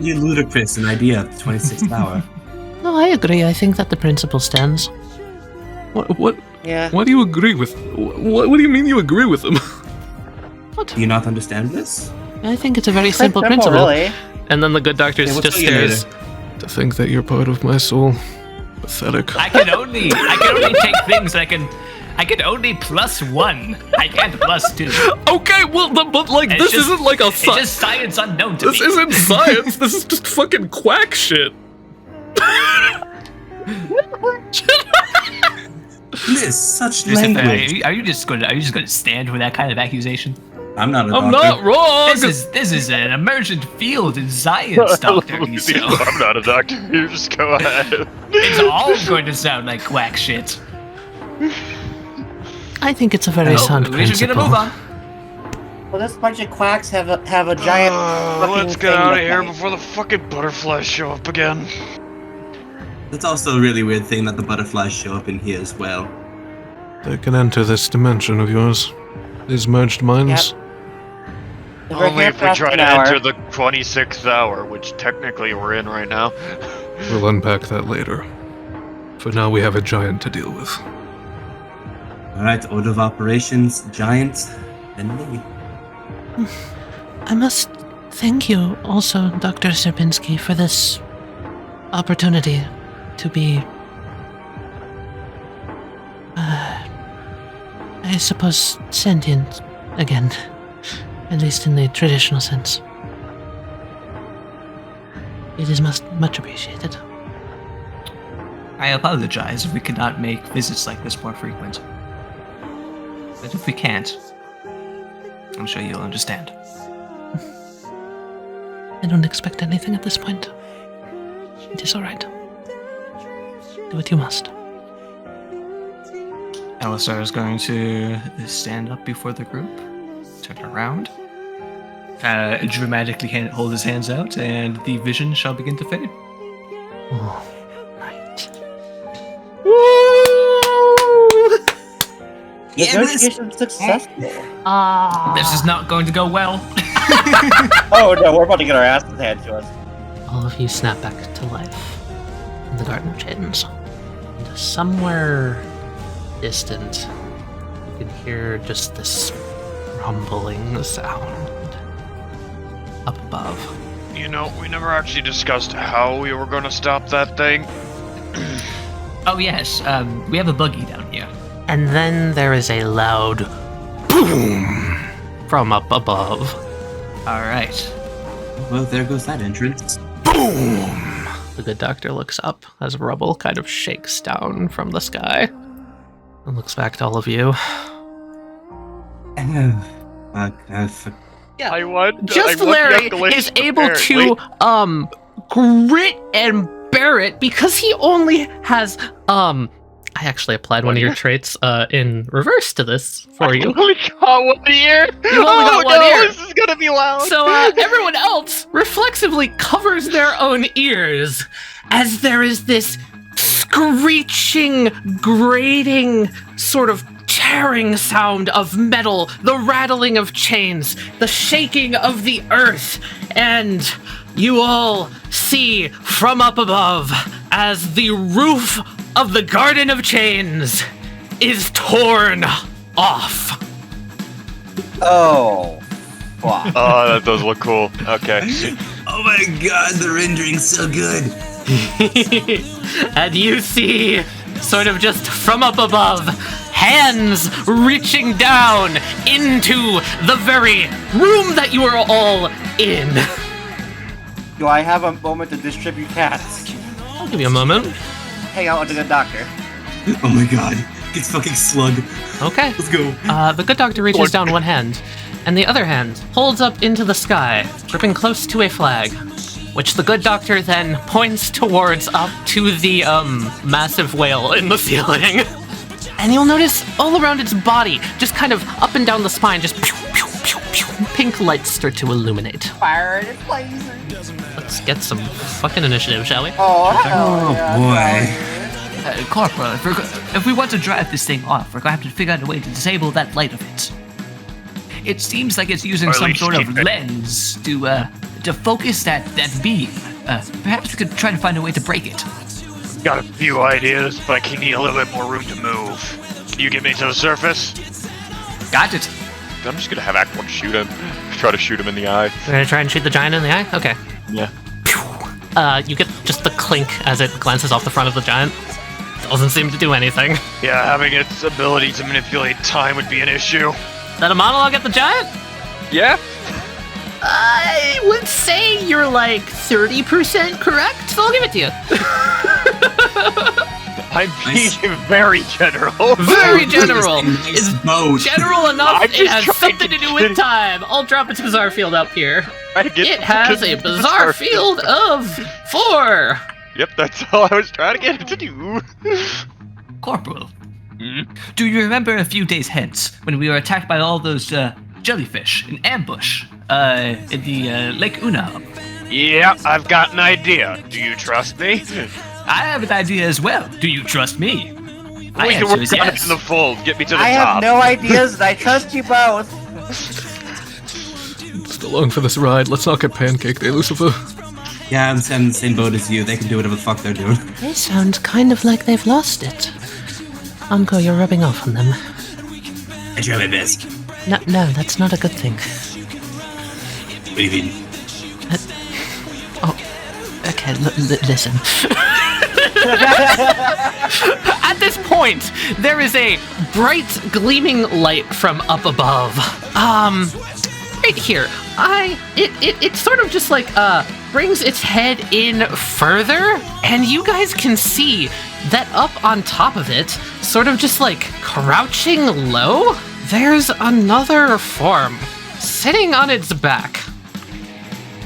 You're ludicrous, an idea of the 26th hour. No, I agree. I think that the principle stands. What Yeah. do you agree with? What do you mean you agree with him? What? Do you not understand this? I think it's a very Quite simple principle. really. And then the good doctor Okay, we'll just tell you stares. To think that you're part of my soul. Pathetic. I can only take things I can only plus one. I can't plus two. Okay, well, but like, It's this just- isn't like a It's just science unknown to This me. isn't science. This is just fucking quack shit. Bliss, such Lucifer, language. are you just going to stand for that kind of accusation? I'm not a I'm doctor. not wrong. This is an emergent field in science, Doctor Iso. I'm not a doctor. You just go ahead. It's all going to sound like quack shit. I think it's a very sound we should get a principle. move on. Well, this bunch of quacks have a giant. fucking Let's get thing out of with here me. before the fucking butterflies show up again. That's also a really weird thing that the butterflies show up in here as well. They can enter this dimension of yours. These merged minds. We're Only here if for we half try an to hour. enter the 26th hour, which technically we're in right now. We'll unpack that later. For now, we have a giant to deal with. All right, order of operations, giant, and me. I must thank you also, Dr. Serpinski, for this opportunity to be, I suppose, sentient again, at least in the traditional sense. It is much appreciated. I apologize if we cannot make visits like this more frequent. But if we can't, I'm sure you'll understand. I don't expect anything at this point. It is alright. Do what you must. Alistar is going to stand up before the group, turn around, dramatically hold his hands out, and the vision shall begin to fade. Oh, right. Negotiation successful. This is not going to go well. Oh no, we're about to get our asses handed to us. All of you snap back to life in the Garden of Chains. And somewhere distant, you can hear just this rumbling sound up above. You know, we never actually discussed how we were going to stop that thing. Oh yes, we have a buggy down here. And then there is a loud boom from up above. All right. Well, there goes that entrance. Boom! The good doctor looks up as rubble kind of shakes down from the sky and looks back to all of you. I want Just I want Larry the escalation, is able apparently. to grit and bear it because he only has I actually applied one of your traits in reverse to this for you. I only got 1 ear. You only got one ear. This is gonna be loud. So everyone else reflexively covers their own ears as there is this screeching, grating, sort of tearing sound of metal, the rattling of chains, the shaking of the earth, and you all see from up above as the roof of the Garden of Chains is torn off. Oh, fuck. Oh, that does look cool. Okay. Oh my god, the rendering's so good. And you see, sort of just from up above, hands reaching down into the very room that you are all in. Do I have a moment to distribute cats? I'll give you a moment. Hang out with the good doctor. Oh my god, it's fucking slug. Okay. Let's go. The good doctor reaches down one hand, and the other hand holds up into the sky, gripping close to a flag, which the good doctor then points towards up to the massive whale in the ceiling. And you'll notice all around its body, just kind of up and down the spine, just pew, pew, pew, pew, pink lights start to illuminate. Fire and it's blazing. Let's get some fucking initiative, shall we? Oh, boy. Corporal, if we want to drive this thing off, we're going to have to figure out a way to disable that light of it. It seems like it's using Or at some least sort of keep it. lens to focus that beam. Perhaps we could try to find a way to break it. Got a few ideas, but I need a little bit more room to move. Can you get me to the surface? Got it. I'm just gonna have Act 1 shoot him. Try to shoot him in the eye. We're gonna try and shoot the giant in the eye? Okay. Yeah. You get just the clink as it glances off the front of the giant. Doesn't seem to do anything. Yeah, having its ability to manipulate time would be an issue. Is that a monologue at the giant? Yeah? I would say you're like 30% correct, so I'll give it to you. I'm being very general. Very general. Nice It's boat. general enough, I'm it just has trying something to to do with get- time. I'll drop its bizarre field up here. It has a bizarre bizarre field of 4. Yep, that's all I was trying to get it to do. Corporal, Hmm? do you remember a few days hence when we were attacked by all those jellyfish in ambush in the Lake Una? Yeah, I've got an idea. Do you trust me? I have an idea as well. Do you trust me? My We can answer work is on it yes. in the fold. Get me to the I top. have no ideas and I trust you both. just along for this ride. Let's not get pancaked, eh, Lucifer? Yeah, I'm in the same boat as you. They can do whatever the fuck they're doing. They sound kind of like they've lost it. Uncle, you're rubbing off on them. I try my best. No, that's not a good thing. What do you mean? Okay, listen. At this point, there is a bright, gleaming light from up above. Right here. It sort of just like brings its head in further, and you guys can see that up on top of it, sort of just like crouching low, there's another form sitting on its back.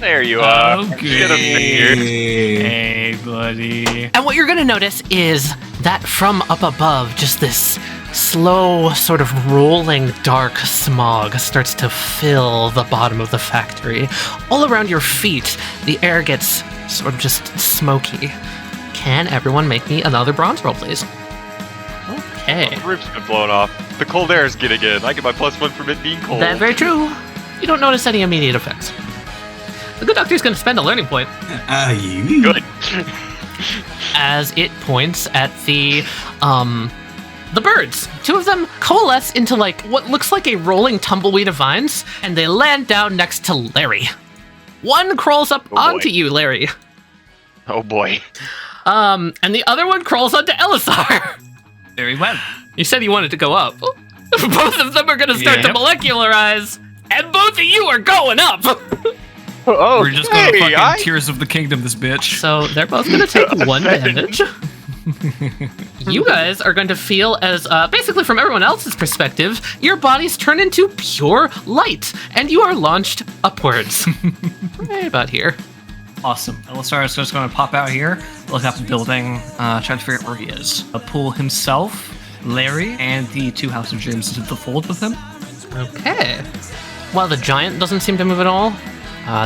There you are. Okay. Get him here. Hey, buddy. And what you're gonna notice is that from up above, just this slow, sort of rolling dark smog starts to fill the bottom of the factory. All around your feet, the air gets sort of just smoky. Can everyone make me another bronze roll, please? Okay. The roof's been blown off. The cold air is getting in. I get my +1 from it being cold. That's very true. You don't notice any immediate effects. The good doctor's gonna spend a learning point You. Good. as it points at the birds. Two of them coalesce into like what looks like a rolling tumbleweed of vines, and they land down next to Larry. One crawls up onto you, Larry. Oh boy. And the other one crawls onto Elisar. Very well. You said you wanted to go up. Both of them are gonna start to Yep. molecularize, and both of you are going up. Oh, We're just gonna fucking Tears of the Kingdom this bitch. So they're both gonna take 1 damage. You guys are going to feel as, basically from everyone else's perspective, your bodies turn into pure light, and you are launched upwards. Right about here. Awesome. Elisar is just going to pop out here, look up the building, try to figure out where he is. Pull himself, Larry, and the two House of Dreams into the fold with him. Okay. While the giant doesn't seem to move at all,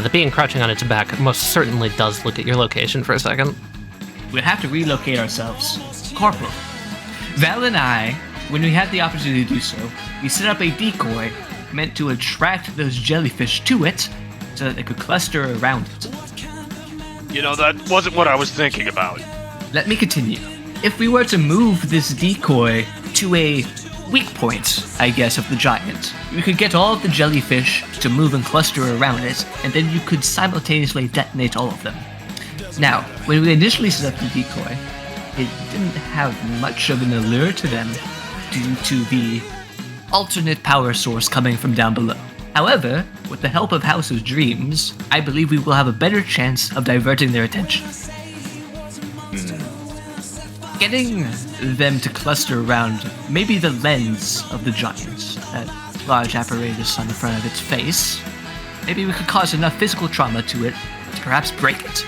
the being crouching on its back most certainly does look at your location for a second. We'll have to relocate ourselves. Corporal, Val and I, when we had the opportunity to do so, we set up a decoy meant to attract those jellyfish to it so that they could cluster around it. You know, that wasn't what I was thinking about. Let me continue. If we were to move this decoy to a weak point, I guess, of the giant, we could get all of the jellyfish to move and cluster around it, and then you could simultaneously detonate all of them. Now, when we initially set up the decoy, it didn't have much of an allure to them due to the alternate power source coming from down below. However, with the help of House of Dreams, I believe we will have a better chance of diverting their attention. Getting them to cluster around maybe the lens of the giant, that large apparatus on the front of its face. Maybe we could cause enough physical trauma to it to perhaps break it.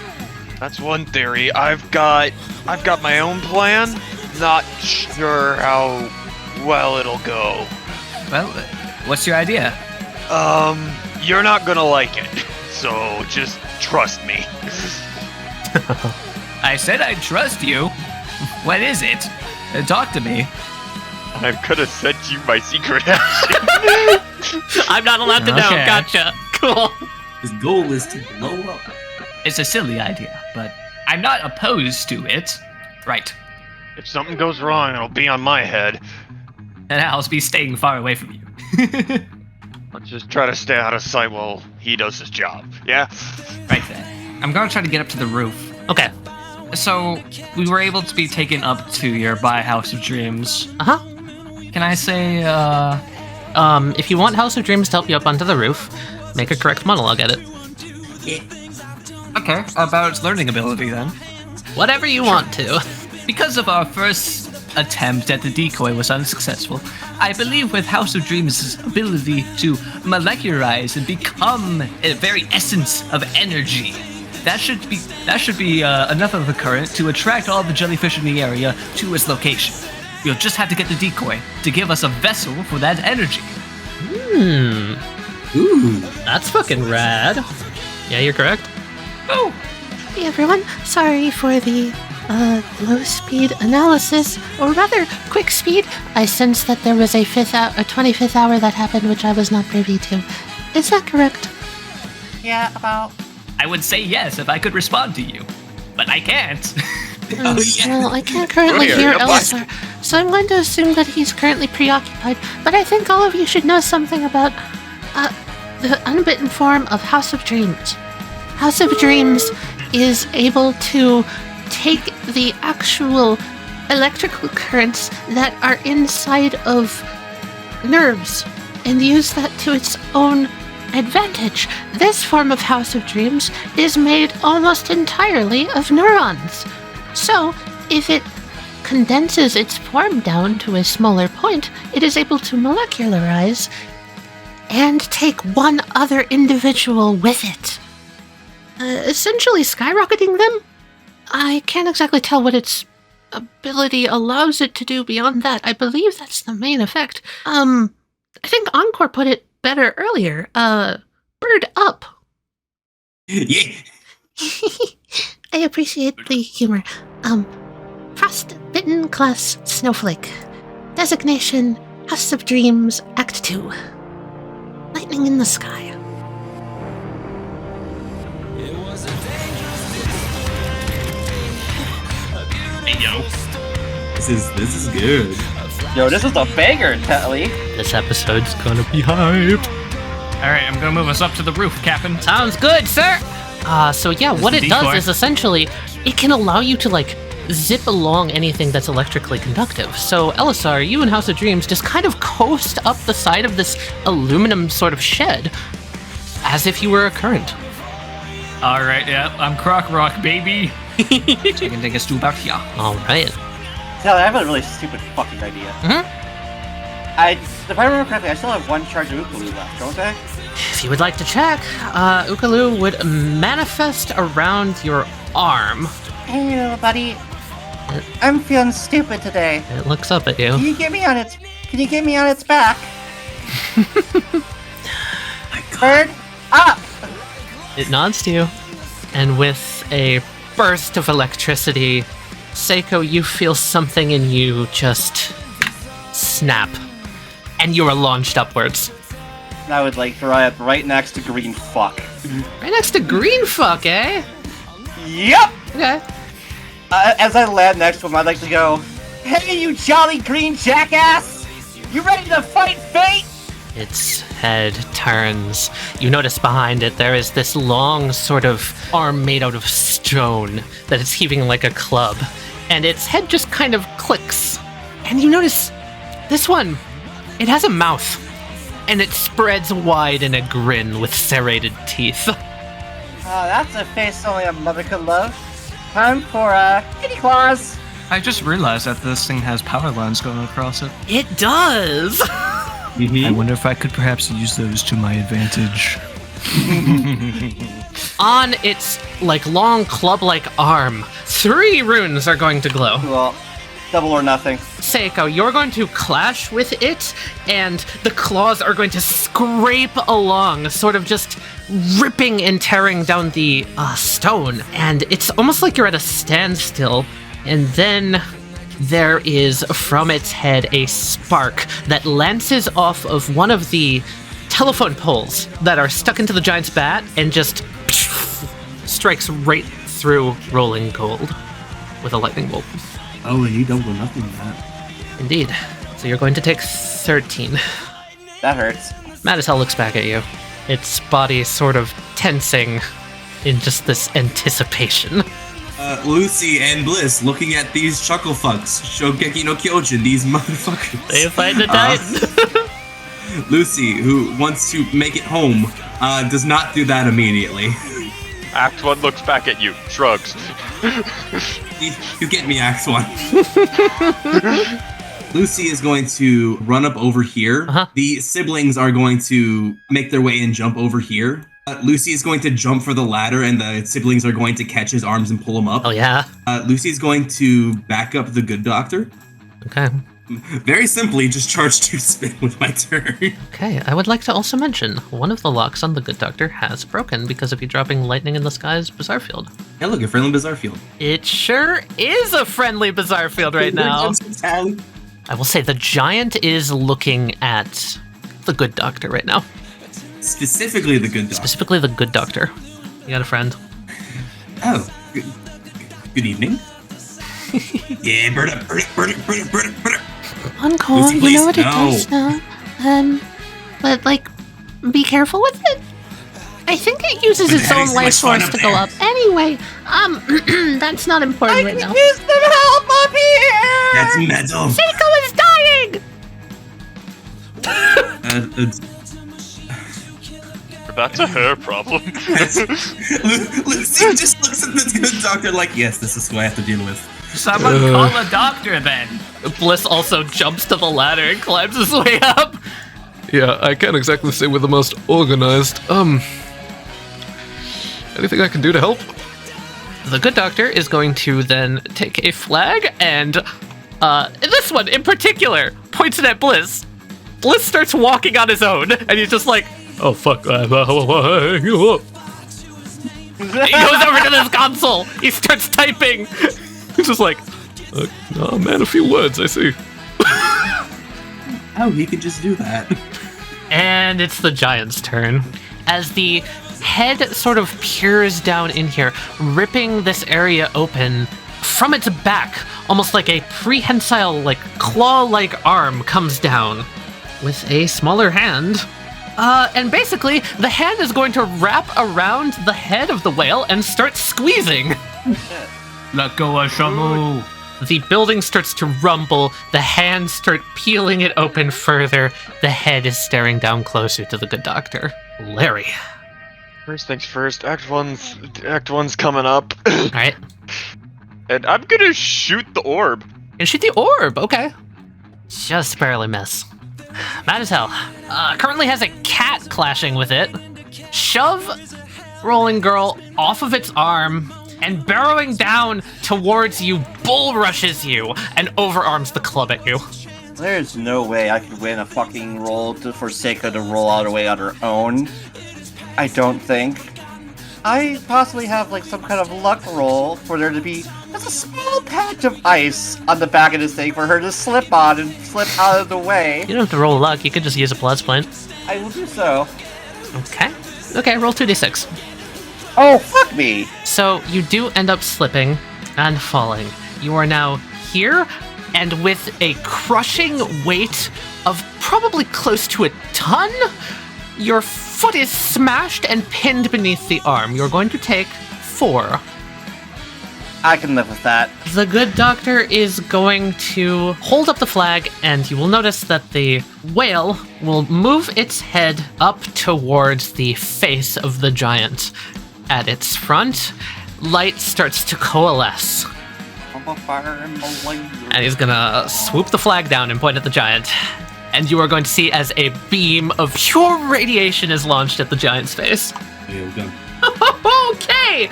That's one theory. I've got my own plan. Not sure how well it'll go. Well, what's your idea? You're not gonna like it. So just trust me. I said I'd trust you. What is it? Talk to me. I'm gonna send you my secret action. I'm not allowed to know. Okay. Gotcha. Cool. His goal is to blow up. It's a silly idea, but I'm not opposed to it. Right. If something goes wrong, it'll be on my head. And I'll be staying far away from you. Let's just try to stay out of sight while he does his job. Yeah? Right then. I'm gonna try to get up to the roof. Okay. So, we were able to be taken up to your by House of Dreams. Uh-huh. Can I say, If you want House of Dreams to help you up onto the roof, make a correct monologue at it. okay, about its learning ability then. Whatever you want to. Because of our first attempt at the decoy was unsuccessful, I believe with House of Dreams' ability to molecularize and become a very essence of energy, that should be enough of a current to attract all the jellyfish in the area to its location. You'll just have to get the decoy to give us a vessel for that energy. Ooh. That's fucking rad. Yeah, you're correct. Oh, Hey everyone, sorry for the low speed analysis, or rather quick speed. I sensed that there was a 25th hour that happened which I was not privy to. Is that correct? Yeah, about. I would say yes if I could respond to you, but I can't. Well, I can't currently Right, hear yeah, Elisar, so I'm going to assume that he's currently preoccupied. But I think all of you should know something about the unbitten form of House of Dreams. House of Dreams is able to take the actual electrical currents that are inside of nerves and use that to its own advantage. This form of House of Dreams is made almost entirely of neurons. So, if it condenses its form down to a smaller point, it is able to molecularize and take one other individual with it, essentially skyrocketing them. I can't exactly tell what its ability allows it to do beyond that. I believe that's the main effect. I think Encore put it better earlier. Bird up. Yeah. I appreciate the humor. Frostbitten class snowflake. Designation House of Dreams Act 2. Lightning in the sky. Hey, yo. This is good. Yo, this is a banger, Tali. This episode's gonna be hype. All right, I'm gonna move us up to the roof, Captain. Sounds good, sir. So yeah, what the it does decoy. is essentially it can allow you to like zip along anything that's electrically conductive. So Elisar, you and House of Dreams just kind of coast up the side of this aluminum sort of shed as if you were a current. All right, yeah, I'm Croc Rock, baby. I can take us to about here. All right. Tali, I have a really stupid fucking idea. If I remember correctly, I still have one charge of Ukulele left, don't I? If you would like to check, Ukalu would manifest around your arm. Hey, little buddy. I'm feeling stupid today. It looks up at you. Can you get me on its back? Bird up! It nods to you, and with a burst of electricity, Seiko, you feel something in you just snap, and you are launched upwards. And I would like throw it right next to green fuck. Right next to green fuck, eh? Yep! Okay. As I land next to him, I'd like to go, hey, you jolly green jackass! You ready to fight fate? Its head turns. You notice behind it there is this long sort of arm made out of stone that is heaving like a club, and its head just kind of clicks. And you notice this one, it has a mouth, and it spreads wide in a grin with serrated teeth. That's a face only a mother could love. Time for, kitty claws! I just realized that this thing has power lines going across it. It does! I wonder if I could perhaps use those to my advantage. On its like long club-like arm, 3 runes are going to glow. Well, double or nothing. Seiko, you're going to clash with it, and the claws are going to scrape along, sort of just ripping and tearing down the stone. And it's almost like you're at a standstill, and then there is from its head a spark that lances off of one of the telephone poles that are stuck into the giant's bat and just strikes right through Rolling Gold with a lightning bolt. Oh, and you double or nothing with that. Indeed. So you're going to take 13. That hurts. Mad as hell looks back at you, its body sort of tensing in just this anticipation. Lucy and Bliss looking at these chuckle fucks. Shogeki no Kyojin, these motherfuckers. They fight the Titan. Lucy, who wants to make it home, does not do that immediately. Act 1 looks back at you, shrugs. You get me, Axe 1. Lucy is going to run up over here. The siblings are going to make their way and jump over here. Lucy is going to jump for the ladder, and the siblings are going to catch his arms and pull him up. Oh, yeah? Lucy is going to back up the good doctor. Okay. Very simply, just charge 2 spin with my turn. Okay, I would like to also mention, one of the locks on the Good Doctor has broken because of you dropping Lightning in the Sky's Bizarre Field. Hey, look, a friendly Bizarre Field. It sure is a friendly Bizarre Field right now. I will say the giant is looking at the Good Doctor right now. Specifically the good doctor. Specifically the good doctor. You got a friend. Oh, good evening. Yeah, bird up. On call, Lucy, you please, know what it no. does now. But like, be careful with it. I think it uses But its having own so life much fun force up to go there. up. Anyway, that's not important right now. Use some help up here! That's mental. Seiko is dying! That's a her problem. Lucy just looks at the good doctor like, yes, this is who I have to deal with. Someone call a doctor then. Bliss also jumps to the ladder and climbs his way up. Yeah, I can't exactly say we're the most organized. Anything I can do to help? The good doctor is going to then take a flag and, this one in particular, points it at Bliss. Bliss starts walking on his own, and he's just like, oh fuck, he goes over to this console. He starts typing. He's just like, oh man, a few words, I see. Oh, he could just do that. And it's the giant's turn. As the head sort of peers down in here, ripping this area open from its back, almost like a prehensile, like claw-like arm comes down with a smaller hand. And basically, the hand is going to wrap around the head of the whale and start squeezing. Let go of Shamu. The building starts to rumble, the hands start peeling it open further, the head is staring down closer to the good doctor. Larry. First things first, Act 1's coming up. Alright. And I'm gonna shoot the orb. And shoot the orb, okay. Just barely miss. Mad as hell. Currently has a cat clashing with it. Shove Rolling Girl off of its arm, and burrowing down towards you, bull rushes you, and overarms the club at you. There's no way I could win a fucking roll for Seiko to roll out away on her own. I don't think. I possibly have like some kind of luck roll for there to be just a small patch of ice on the back of this thing for her to slip on and slip out of the way. You don't have to roll luck, you could just use a plus point. I will do so. Okay. Okay, roll 2d6. Oh, fuck me! So you do end up slipping and falling. You are now here, and with a crushing weight of probably close to a ton, your foot is smashed and pinned beneath the arm. You're going to take 4. I can live with that. The good doctor is going to hold up the flag, and you will notice that the whale will move its head up towards the face of the giant. At its front, light starts to coalesce. And he's gonna swoop the flag down and point at the giant. And you are going to see as a beam of pure radiation is launched at the giant's face. Okay!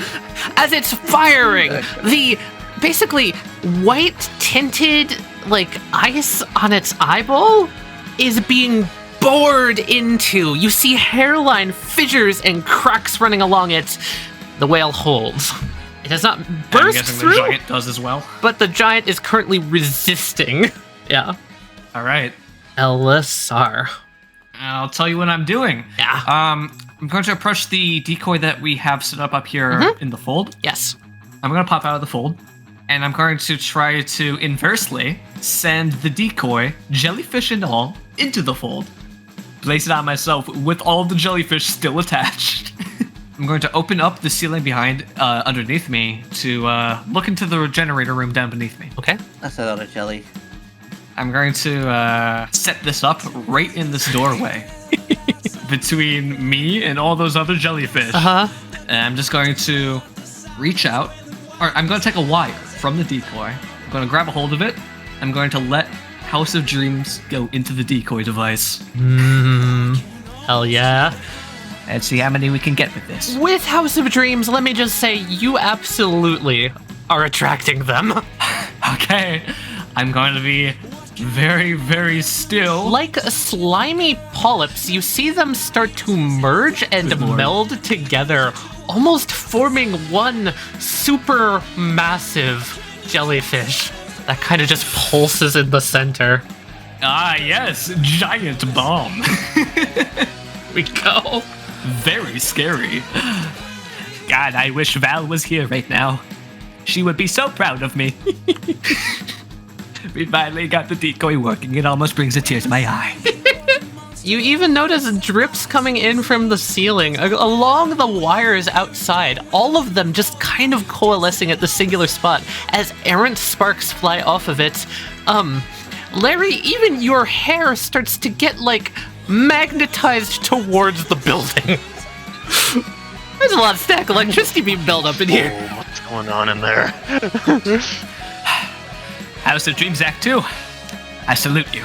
As it's firing, the basically white tinted like ice on its eyeball is being bored into. You see hairline fissures and cracks running along it. The whale holds. It does not burst I'm guessing through, the giant does as well. but the giant is currently resisting. Yeah. All right. Elisar. I'll tell you what I'm doing. Yeah. I'm going to approach the decoy that we have set up here in the fold. Yes. I'm going to pop out of the fold, and I'm going to try to inversely send the decoy, jellyfish and all, into the fold. Place it on myself with all the jellyfish still attached. I'm going to open up the ceiling behind, underneath me, to look into the generator room down beneath me. Okay. That's another jelly. I'm going to set this up right in this doorway between me and all those other jellyfish. Uh-huh. And I'm just going to reach out, or I'm going to take a wire from the decoy. I'm going to grab a hold of it. I'm going to let House of Dreams go into the decoy device. Hell yeah. And see how many we can get with this. With House of Dreams, let me just say, you absolutely are attracting them. Okay. I'm going to be very, very still. Like slimy polyps, you see them start to merge and Good Lord. meld together, almost forming one super massive jellyfish that kind of just pulses in the center. Ah, yes. Giant bomb. we go. Very scary. God, I wish Val was here right now. She would be so proud of me. We finally got the decoy working. It almost brings a tear to my eye. You even notice drips coming in from the ceiling along the wires outside, all of them just kind of coalescing at the singular spot as errant sparks fly off of it. Larry, even your hair starts to get, like, magnetized towards the building. There's a lot of static electricity being built up in here. Oh, what's going on in there? House of Dreams Act 2. I salute you.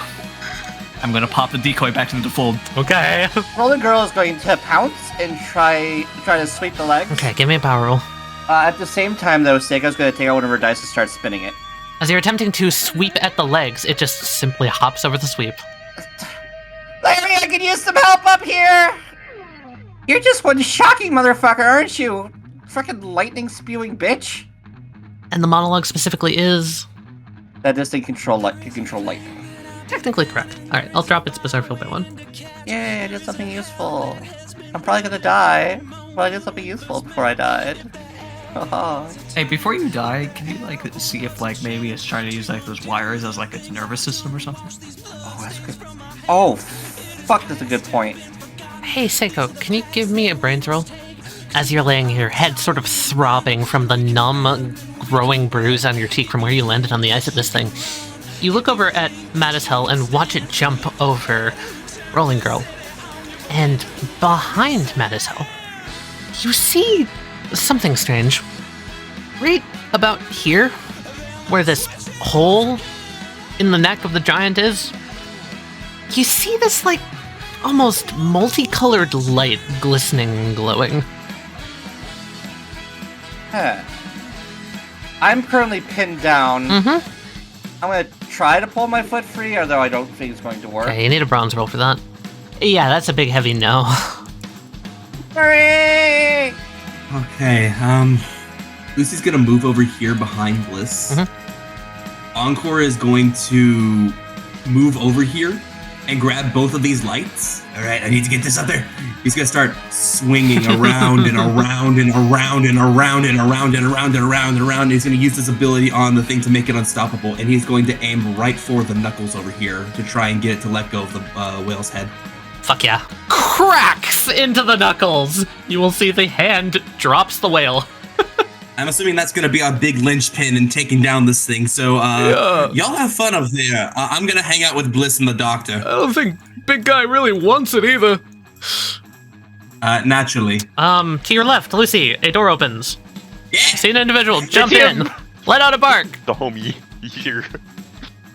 I'm gonna pop the decoy back into the fold. Okay. Rolling Girl is going to pounce and try to sweep the legs. Okay, give me a power roll. At the same time, though, Seiko's going to take out one of her dice and start spinning it. As you're attempting to sweep at the legs, it just simply hops over the sweep. Larry, I could use some help up here! You're just one shocking motherfucker, aren't you? Frickin' lightning spewing bitch. And the monologue specifically is... That this thing can control lightning. Technically correct. Alright, I'll drop its bizarre field by 1. Yay, I did something useful. I'm probably gonna die, but I did something useful before I died. Hey, before you die, can you, like, see if, like, maybe it's trying to use, like, those wires as, like, its nervous system or something? Oh, that's good. Oh, fuck, that's a good point. Hey, Seiko, can you give me a brains roll? As you're laying here, head sort of throbbing from the numb, growing bruise on your cheek from where you landed on the ice at this thing, you look over at Mad as Hell and watch it jump over Rolling Girl. And behind Mad as Hell, you see something strange. Right about here, where this hole in the neck of the giant is, you see this, like, almost multicolored light glistening and glowing. Huh. I'm currently pinned down. Mm-hmm. I'm gonna try to pull my foot free, although I don't think it's going to work. Okay, you need a bronze roll for that. Yeah, that's a big heavy no. Hurry! Okay, Lucy's gonna move over here behind Bliss. Encore is going to move over here and grab both of these lights. All right, I need to get this up there. He's gonna start swinging around and around and around and around and around and around and around and around. He's gonna use his ability on the thing to make it unstoppable, and he's going to aim right for the knuckles over here to try and get it to let go of the whale's head. Fuck yeah. Cracks into the knuckles! You will see the hand drops the whale. I'm assuming that's gonna be our big linchpin in taking down this thing, so y'all have fun up there. I'm gonna hang out with Bliss and the doctor. I don't think Big Guy really wants it either. Naturally. To your left, Lucy, a door opens. Yeah! See an individual, jump in, let out a bark. The homie here.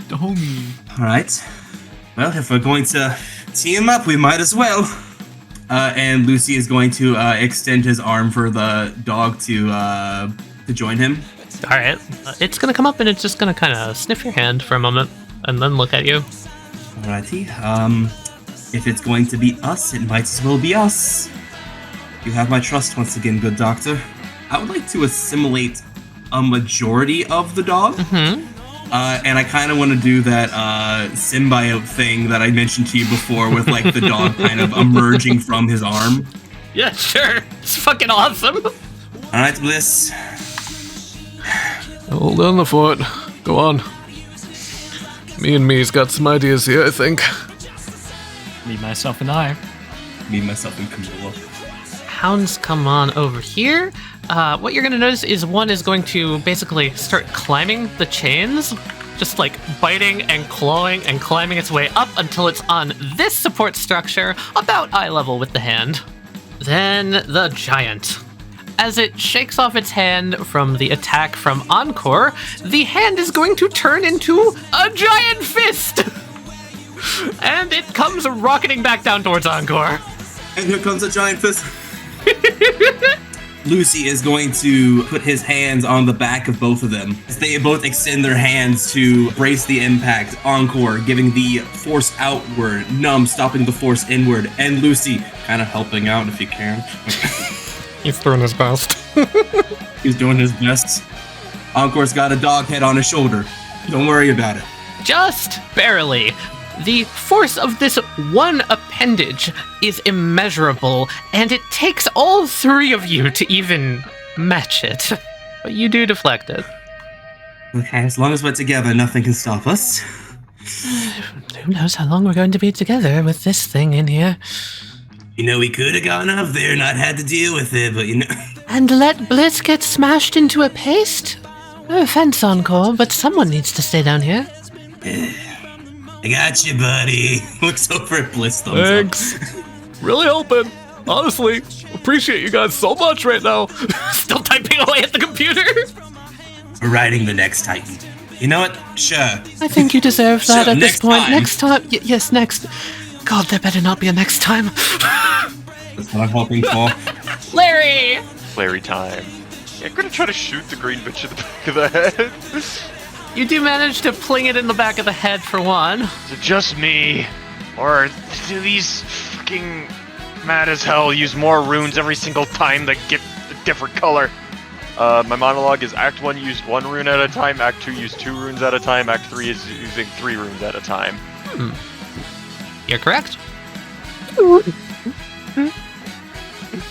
The homie. Alright. Well, if we're going to team up, we might as well. And Lucy is going to extend his arm for the dog to join him. Alright, it's gonna come up and it's just gonna kind of sniff your hand for a moment and then look at you. Alrighty. If it's going to be us, it might as well be us. You have my trust once again, good doctor. I would like to assimilate a majority of the dog. And I kind of want to do that symbiote thing that I mentioned to you before with, like, the dog kind of emerging from his arm. Yeah, sure. It's fucking awesome. Alright, Bliss. Hold on the fort. Go on. Me and me's got some ideas here, I think. Me, myself, and I. Me, myself, and Camilla. Hounds come on over here. What you're gonna notice is one is going to basically start climbing the chains, just like biting and clawing and climbing its way up until it's on this support structure about eye level with the hand. Then the giant. As it shakes off its hand from the attack from Encore, the hand is going to turn into a giant fist! And it comes rocketing back down towards Encore. And here comes a giant fist. Lucy is going to put his hands on the back of both of them. They both extend their hands to brace the impact. Encore giving the force outward, Numb stopping the force inward, and Lucy kind of helping out if he can. He's doing his best. He's doing his best. Encore's got a dog head on his shoulder. Don't worry about it. Just barely. The force of this one appendage is immeasurable, and it takes all three of you to even match it. But you do deflect it. Okay, as long as we're together, nothing can stop us. Who knows how long we're going to be together with this thing in here. You know, we could have gone up there and not had to deal with it, but you know... And let Bliss get smashed into a paste? No offense, Encore, but someone needs to stay down here. I got you, buddy. Looks over at Bliss, thumbs Thanks. Really helping. Honestly, appreciate you guys so much right now. Still typing away at the computer? up. We're riding the next Titan. You know what? Sure. I think you deserve that Sure, at this next point. time. Next time. Yes, next. God, there better not be a next time. That's what I'm hoping for. Larry! Larry time. Yeah, I'm gonna try to shoot the green bitch in the back of the head. You do manage to fling it in the back of the head for one. Is it just me? Or do these fucking mad as hell use more runes every single time that get a different color? My monologue is Act 1 used 1 rune at a time, Act 2 used 2 runes at a time, Act 3 is using 3 runes at a time. You're correct.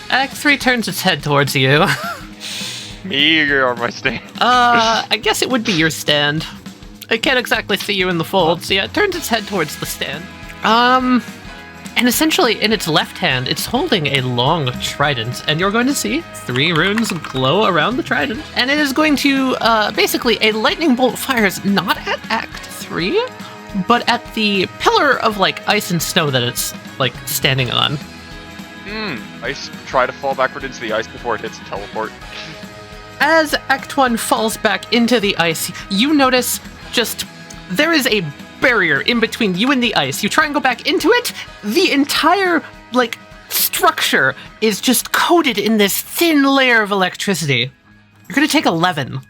Act 3 turns its head towards you. Me or my stand? I guess it would be your stand. I can't exactly see you in the fold, so yeah, it turns its head towards the stand. And essentially, in its left hand, it's holding a long trident, and you're going to see 3 runes glow around the trident. And it is going to, basically, a lightning bolt fires not at Act 3, but at the pillar of, like, ice and snow that it's, like, standing on. Ice, try to fall backward into the ice before it hits and teleport. As Act 1 falls back into the ice, you notice just there is a barrier in between you and the ice. You try and go back into it, the entire, like, structure is just coated in this thin layer of electricity. You're gonna take 11.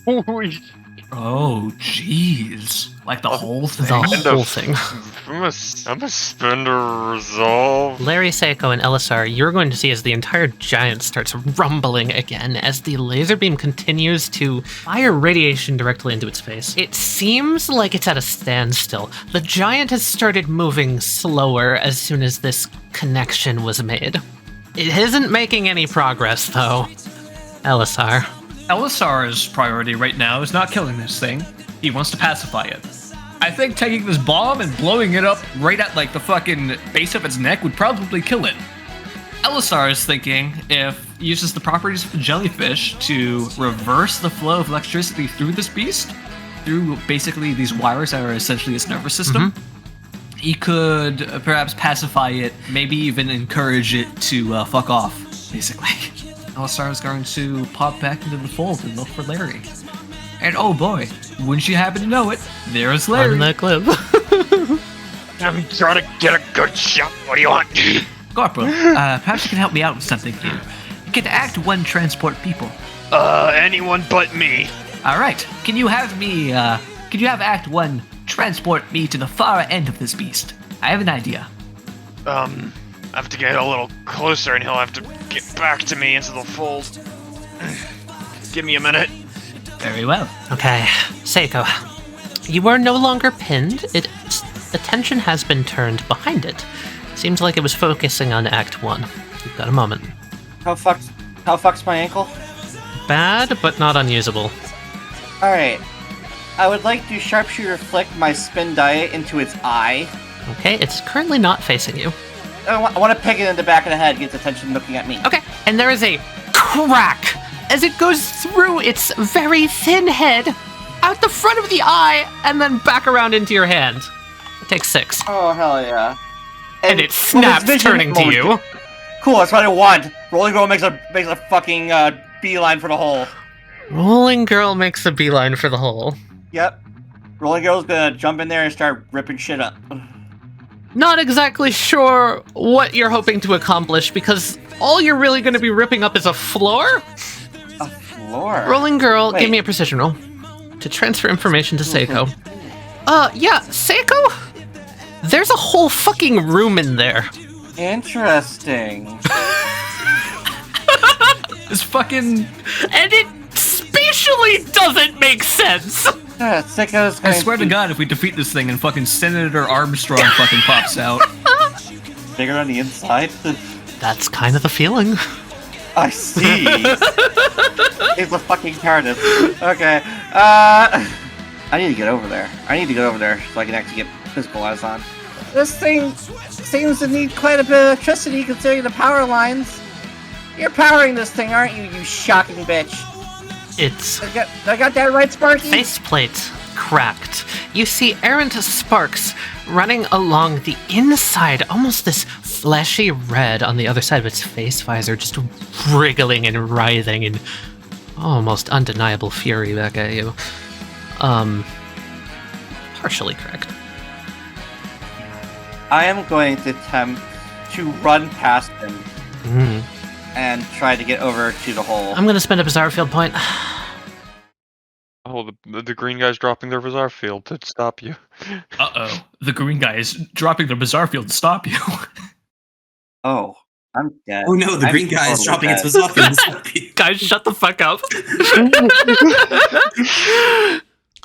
Holy Oh, jeez. Like the whole thing. The whole thing. I'm a spender resolve. Larry, Seiko, and Elisar, you're going to see as the entire giant starts rumbling again as the laser beam continues to fire radiation directly into its face. It seems like it's at a standstill. The giant has started moving slower as soon as this connection was made. It isn't making any progress, though. Elisar. Elisar's priority right now is not killing this thing. He wants to pacify it. I think taking this bomb and blowing it up right at like the fucking base of its neck would probably kill it. Elisar is thinking if he uses the properties of the jellyfish to reverse the flow of electricity through this beast, through basically these wires that are essentially its nervous system, he could perhaps pacify it, maybe even encourage it to fuck off, basically. Elisar is going to pop back into the fold and look for Larry. And oh boy, wouldn't you happen to know it, there's Larry. On that clip. I'm trying to get a good shot. What do you want? Corporal, perhaps you can help me out with something here. You can Act 1 transport people. Anyone but me. Alright, can you have Act 1 transport me to the far end of this beast? I have an idea. I have to get a little closer and he'll have to get back to me into the fold. Give me a minute. Very well. Okay, Seiko. You are no longer pinned. Its attention has been turned behind it. Seems like it was focusing on Act 1. You've got a moment. How fuck's my ankle? Bad, but not unusable. Alright. I would like to sharpshooter flick my spin die into its eye. Okay, it's currently not facing you. I want to peg it in the back of the head, get its attention looking at me. Okay, and there is a crack as it goes through its very thin head, out the front of the eye, and then back around into your hand. It takes 6. Oh, hell yeah. And it snaps, turning to you. Cool, that's what I want. Rolling Girl makes a fucking beeline for the hole. Rolling Girl makes a beeline for the hole. Yep. Rolling Girl's gonna jump in there and start ripping shit up. Not exactly sure what you're hoping to accomplish, because all you're really going to be ripping up is a floor. A floor? Rolling Girl, Wait. give me a precision roll to transfer information to Seiko. Yeah, Seiko? There's a whole fucking room in there. Interesting. This fucking... And it spatially doesn't make sense. Sicko's I going swear to God, if we defeat this thing and fucking Senator Armstrong fucking pops out. Bigger on the inside. That's kind of the feeling. I see. It's a fucking TARDIS. Okay. I need to get over there. I need to get over there so I can actually get physical eyes on. This thing seems to need quite a bit of electricity considering the power lines. You're powering this thing, aren't you, you shocking bitch? It's I got that right, Sparky? faceplate cracked. You see errant sparks running along the inside, almost this fleshy red on the other side of its face visor, just wriggling and writhing in almost undeniable fury back at you. Partially correct. I am going to attempt to run past him and try to get over to the hole. I'm gonna spend a bizarre field point. Oh, the green guy's dropping their bizarre field to stop you. Uh-oh. The green guy is dropping the bizarre field to stop you. Oh, I'm dead. Oh no, the I'm green guy is totally dropping its dead. bizarre field. Guys, shut the fuck up.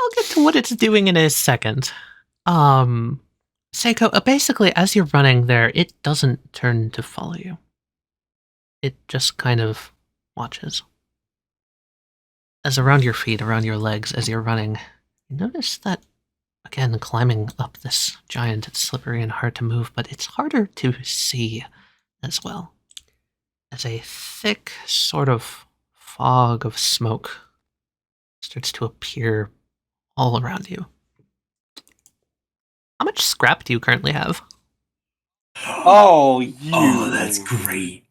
I'll get to what it's doing in a second. Seiko, basically, as you're running there, it doesn't turn to follow you. It just kind of watches. As around your feet, around your legs, as you're running, you notice that, again, climbing up this giant, it's slippery and hard to move, but it's harder to see as well. As a thick sort of fog of smoke starts to appear all around you. How much scrap do you currently have? Oh, you. Oh, that's great.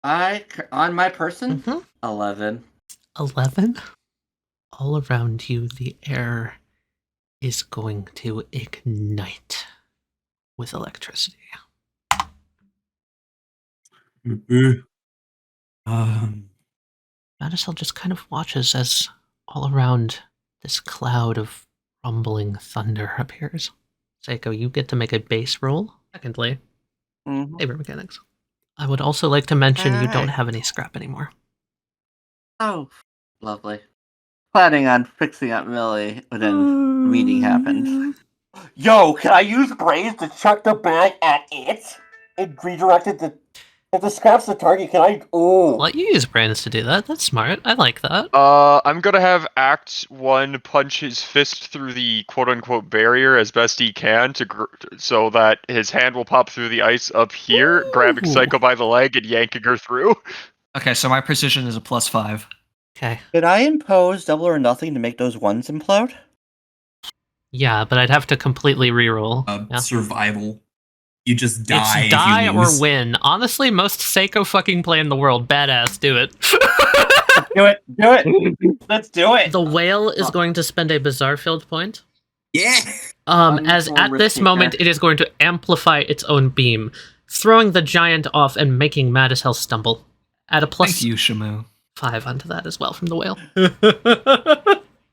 On my person? Mm-hmm. 11. 11? All around you, the air is going to ignite with electricity. Madisel just kind of watches as all around this cloud of rumbling thunder appears. Seiko, you get to make a base roll. Secondly, labor mechanics. I would also like to mention you don't have any scrap anymore. Oh, lovely. Planning on fixing up Millie, but then the meeting happened. Yo, can I use Brains to chuck the bag at it? It redirected the... If the scrap's the target, can I... Oh. Let you use brains to do that. That's smart. I like that. I'm gonna have Act 1 punch his fist through the quote-unquote barrier as best he can so that his hand will pop through the ice up here, grabbing Psycho by the leg and yanking her through. Okay, so my precision is a +5. Okay. Did I impose double or nothing to make those ones implode? Yeah, but I'd have to completely reroll. Yeah. Survival. You just die. It's die if you or lose. win. Honestly, most Seiko fucking play in the world. Badass, do it. Do it. Do it. Let's do it. The whale is going to spend a bizarre field point. Yeah. As at this moment, it is going to amplify its own beam, throwing the giant off and making Madishell stumble. Add a Thank you, Shamu. +5 onto that as well from the whale.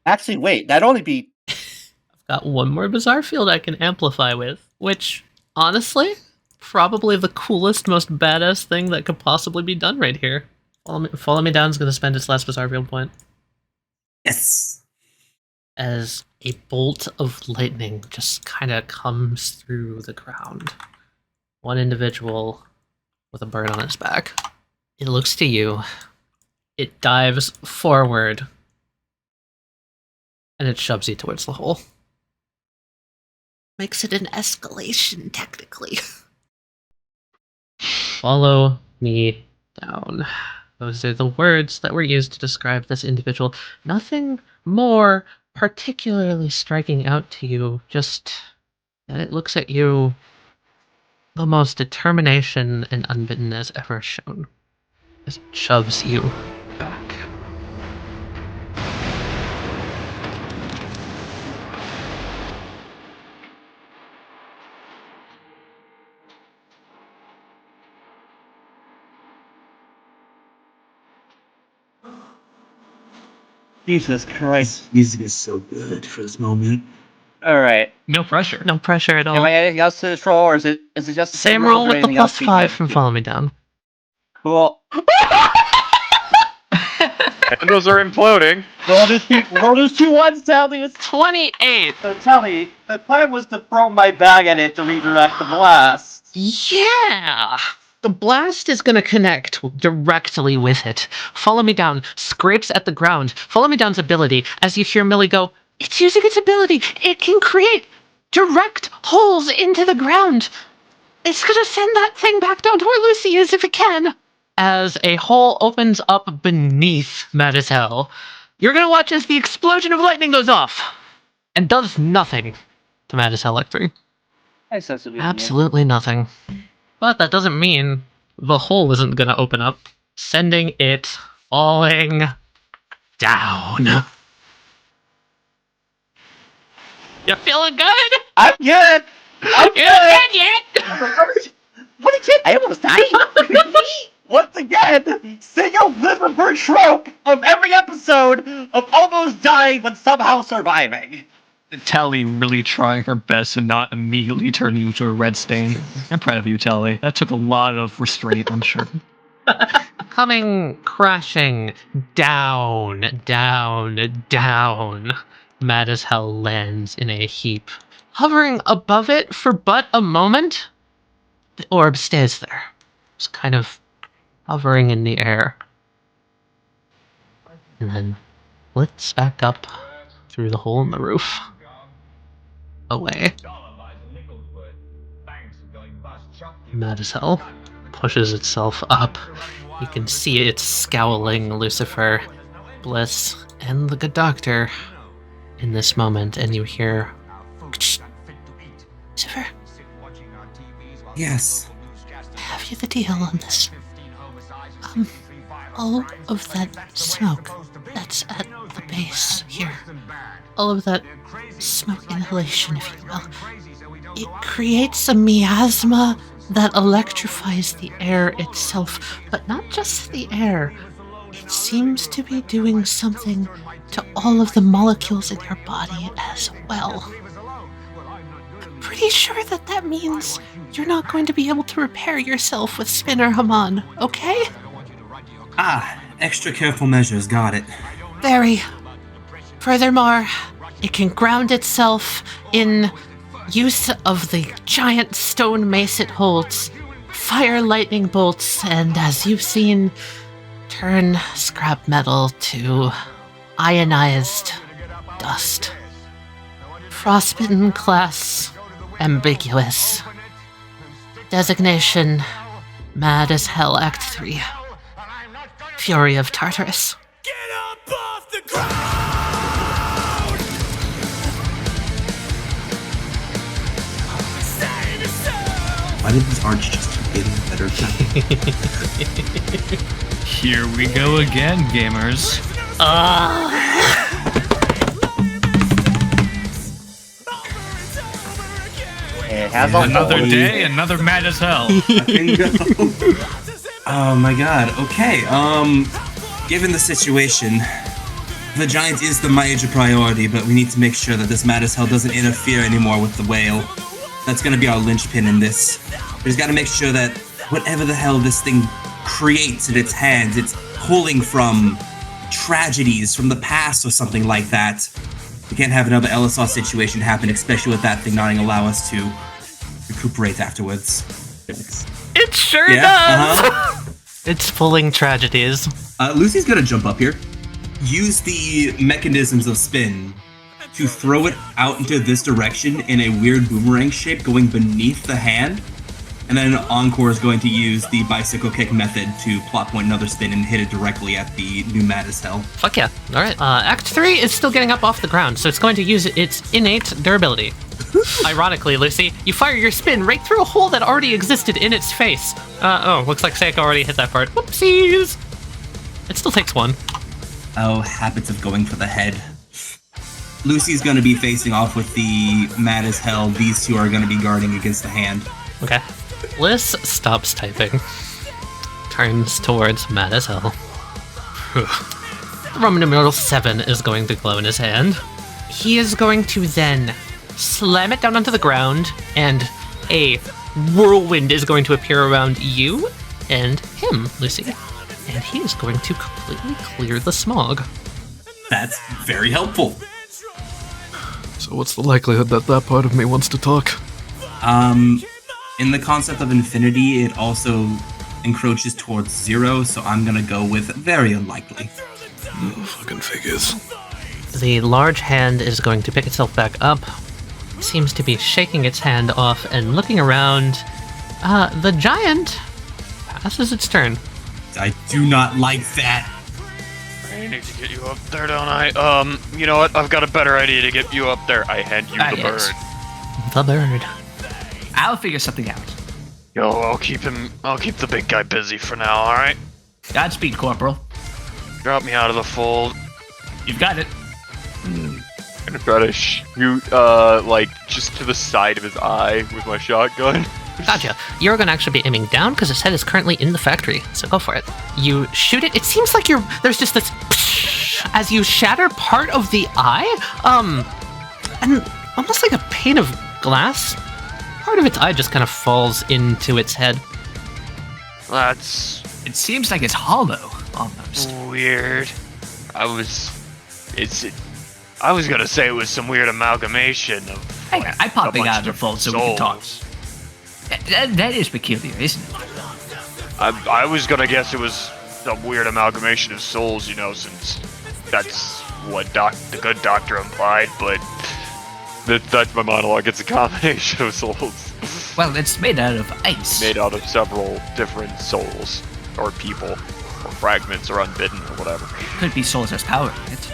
Actually, wait. That'd only be... I've got one more bizarre field I can amplify with, which... honestly, probably the coolest, most badass thing that could possibly be done right here. Follow Me Down is going to spend its last bizarre field point. Yes. As a bolt of lightning just kind of comes through the ground. One individual with a burn on its back. It looks to you. It dives forward. And it shoves you towards the hole. Makes it an escalation, technically. Follow me down. Those are the words that were used to describe this individual. Nothing more particularly striking out to you, just that it looks at you the most determination and unbidden as ever shown. As it shoves you back. Jesus Christ. Music is so good for this moment. Alright. No pressure. No pressure at all. Am I adding else to this roll, or is it just... Same roll with the anything else +5 we from do? Follow Me Down. Cool. Windows are imploding. Roll those 2 ones, Tali. It's 28. so Tali. The plan was to throw my bag at it to redirect the blast. Yeah! The blast is gonna connect directly with it. Follow me down. Scrapes at the ground. Follow me down's ability as you hear Millie go, "It's using its ability. It can create direct holes into the ground. It's gonna send that thing back down to where Lucy is if it can." As a hole opens up beneath Mad as Hell, you're gonna watch as the explosion of lightning goes off and does nothing to Mad as Hell Act 3. Absolutely nothing. But that doesn't mean the hole isn't gonna open up, sending it falling down. You feeling good? I'm good. I'm You good. good yet? What a kid! I almost died. Once again, single Liverpool trope of every episode of almost dying but somehow surviving. Tali really trying her best to not immediately turn you into a red stain. I'm proud of you, Tali. That took a lot of restraint, I'm sure. Coming crashing down, down, down. Mad as Hell lands in a heap. Hovering above it for but a moment, the orb stays there. It's kind of hovering in the air. And then flits back up through the hole in the roof. Away. Mad as Hell pushes itself up. You can see it scowling Lucifer, Bliss, and the good doctor in this moment, and you hear, Lucifer, Yes. I have you the deal on this. All of that smoke that's at the base here, all of that smoke inhalation, if you will, it creates a miasma that electrifies the air itself, but not just the air. It seems to be doing something to all of the molecules in your body as well. I'm pretty sure that means you're not going to be able to repair yourself with Spinner Haman, okay? Extra careful measures, got it. Very. Furthermore, it can ground itself in use of the giant stone mace it holds, fire lightning bolts, and as you've seen, turn scrap metal to ionized dust. Frostbitten class, ambiguous. Designation, Mad as Hell Act 3. Fury of Tartarus. Get up off the ground! Save yourself! Why did this arch just keep getting better? Here we go again, gamers. It has a Another hole. day, another Mad as Hell. Bingo. Oh my god, okay, given the situation, the giant is the major priority, but we need to make sure that this Mad as Hell doesn't interfere anymore with the whale. That's gonna be our linchpin in this. We just gotta make sure that whatever the hell this thing creates in its hands, it's pulling from tragedies from the past or something like that. We can't have another LSR situation happen, especially with that thing not allow us to recuperate afterwards. It sure Yeah, does! It's pulling tragedies. Lucy's gonna jump up here, use the mechanisms of spin to throw it out into this direction in a weird boomerang shape going beneath the hand, and then Encore is going to use the bicycle kick method to plot point another spin and hit it directly at the new Mad as Hell. Fuck yeah. Alright. Act 3 is still getting up off the ground, so it's going to use its innate durability. Ironically, Lucy, you fire your spin right through a hole that already existed in its face. Looks like Seiko already hit that part. Whoopsies! It still takes one. Oh, habits of going for the head. Lucy's gonna be facing off with the Mad as Hell. These two are gonna be guarding against the hand. Okay. Bliss stops typing. Turns towards Mad as Hell. Roman numeral 7 is going to glow in his hand. He is going to then slam it down onto the ground, and a whirlwind is going to appear around you and him, Lucy. and he is going to completely clear the smog. That's very helpful. So what's the likelihood that that part of me wants to talk? In the concept of infinity, it also encroaches towards 0, so I'm gonna go with very unlikely. Fucking figures. The large hand is going to pick itself back up, seems to be shaking its hand off and looking around. The giant passes its turn. I do not like that. I need to get you up there, don't I? You know what? I've got a better idea to get you up there. I hand you the Yes. bird. The bird. I'll figure something out. Yo, I'll keep the big guy busy for now, alright? Godspeed, Corporal. Drop me out of the fold. You've got it. I'm gonna try to shoot, like, just to the side of his eye with my shotgun. Gotcha. You're going to actually be aiming down because his head is currently in the factory, so go for it. You shoot it. It seems like there's just this as you shatter part of the eye, and almost like a pane of glass. Part of its eye just kind of falls into its head. It seems like it's hollow, almost. Weird. I was gonna say it was some weird amalgamation of. Hang on, I'm popping bunch out of the of fold so we can talk. souls. That is peculiar, isn't it? I was gonna guess it was some weird amalgamation of souls, you know, since that's what the good doctor implied, but that's my monologue. It's a combination of souls. Well, it's made out of ice. Made out of several different souls, or people, or fragments, or unbidden, or whatever. Could be souls as power, right?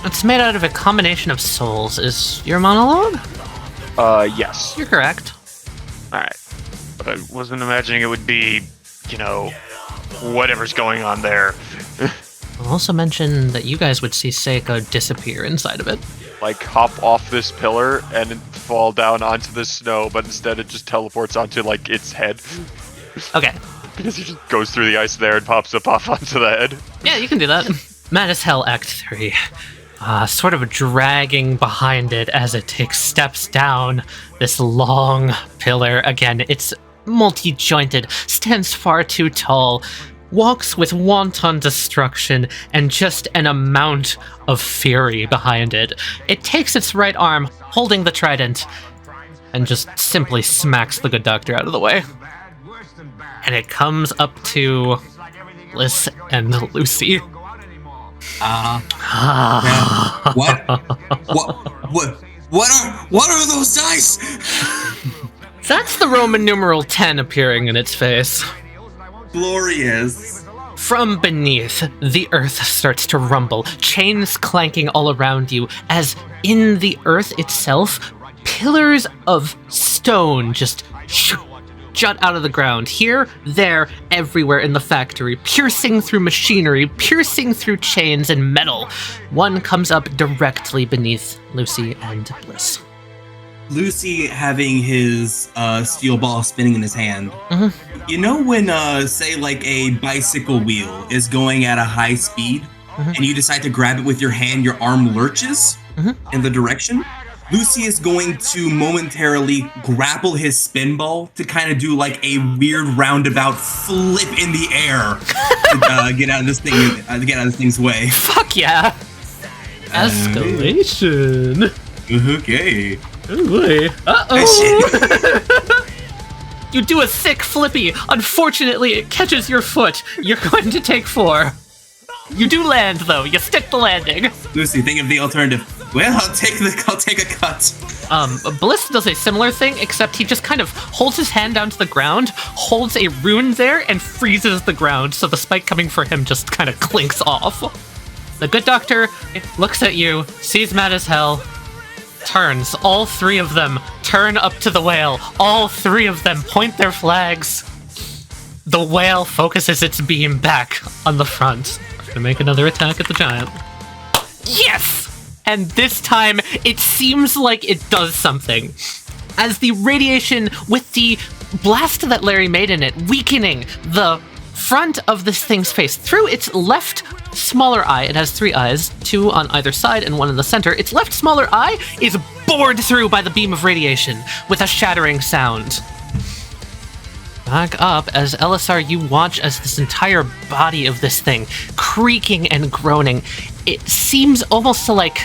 It's made out of a combination of souls. Is your monologue? Yes. You're correct. Alright. But I wasn't imagining it would be, you know, whatever's going on there. I'll also mention that you guys would see Seiko disappear inside of it. Like, hop off this pillar and fall down onto the snow, but instead it just teleports onto, like, its head. Okay. Because it just goes through the ice there and pops up off onto the head. Yeah, you can do that. Mad as Hell Act 3. Sort of dragging behind it as it takes steps down this long pillar. Again, it's multi-jointed, stands far too tall, walks with wanton destruction and just an amount of fury behind it. It takes its right arm, holding the trident, and just simply smacks the good doctor out of the way. And it comes up to Bliss and Lucy. What are those dice? That's the Roman numeral 10 appearing in its face. Glorious. From beneath, the earth starts to rumble, chains clanking all around you, as in the earth itself, pillars of stone just jut out of the ground, here, there, everywhere in the factory, piercing through machinery, piercing through chains and metal. One comes up directly beneath Lucy and Bliss. Lucy having his steel ball spinning in his hand. Mm-hmm. You know when, say, like a bicycle wheel is going at a high speed, and you decide to grab it with your hand, your arm lurches in the direction? Lucy is going to momentarily grapple his spin ball to kind of do like a weird roundabout flip in the air to get out of this thing, get out of this thing's way. Fuck yeah! Escalation. Okay. Oh boy. Uh-oh. You do a sick flippy. Unfortunately, it catches your foot. You're going to take 4. You do land, though. You stick the landing. Lucy, think of the alternative. Well, I'll take a cut. Bliss does a similar thing, except he just kind of holds his hand down to the ground, holds a rune there, and freezes the ground, so the spike coming for him just kind of clinks off. The good doctor looks at you, sees Mad as Hell, turns. All 3 of them turn up to the whale. All 3 of them point their flags. The whale focuses its beam back on the front. To make another attack at the giant. Yes! And this time, it seems like it does something. As the radiation with the blast that Larry made in it, weakening the front of this thing's face through its left smaller eye. It has 3 eyes, 2 on either side and 1 in the center. Its left smaller eye is bored through by the beam of radiation with a shattering sound. Back up as Elisar, you watch as this entire body of this thing creaking and groaning. It seems almost to like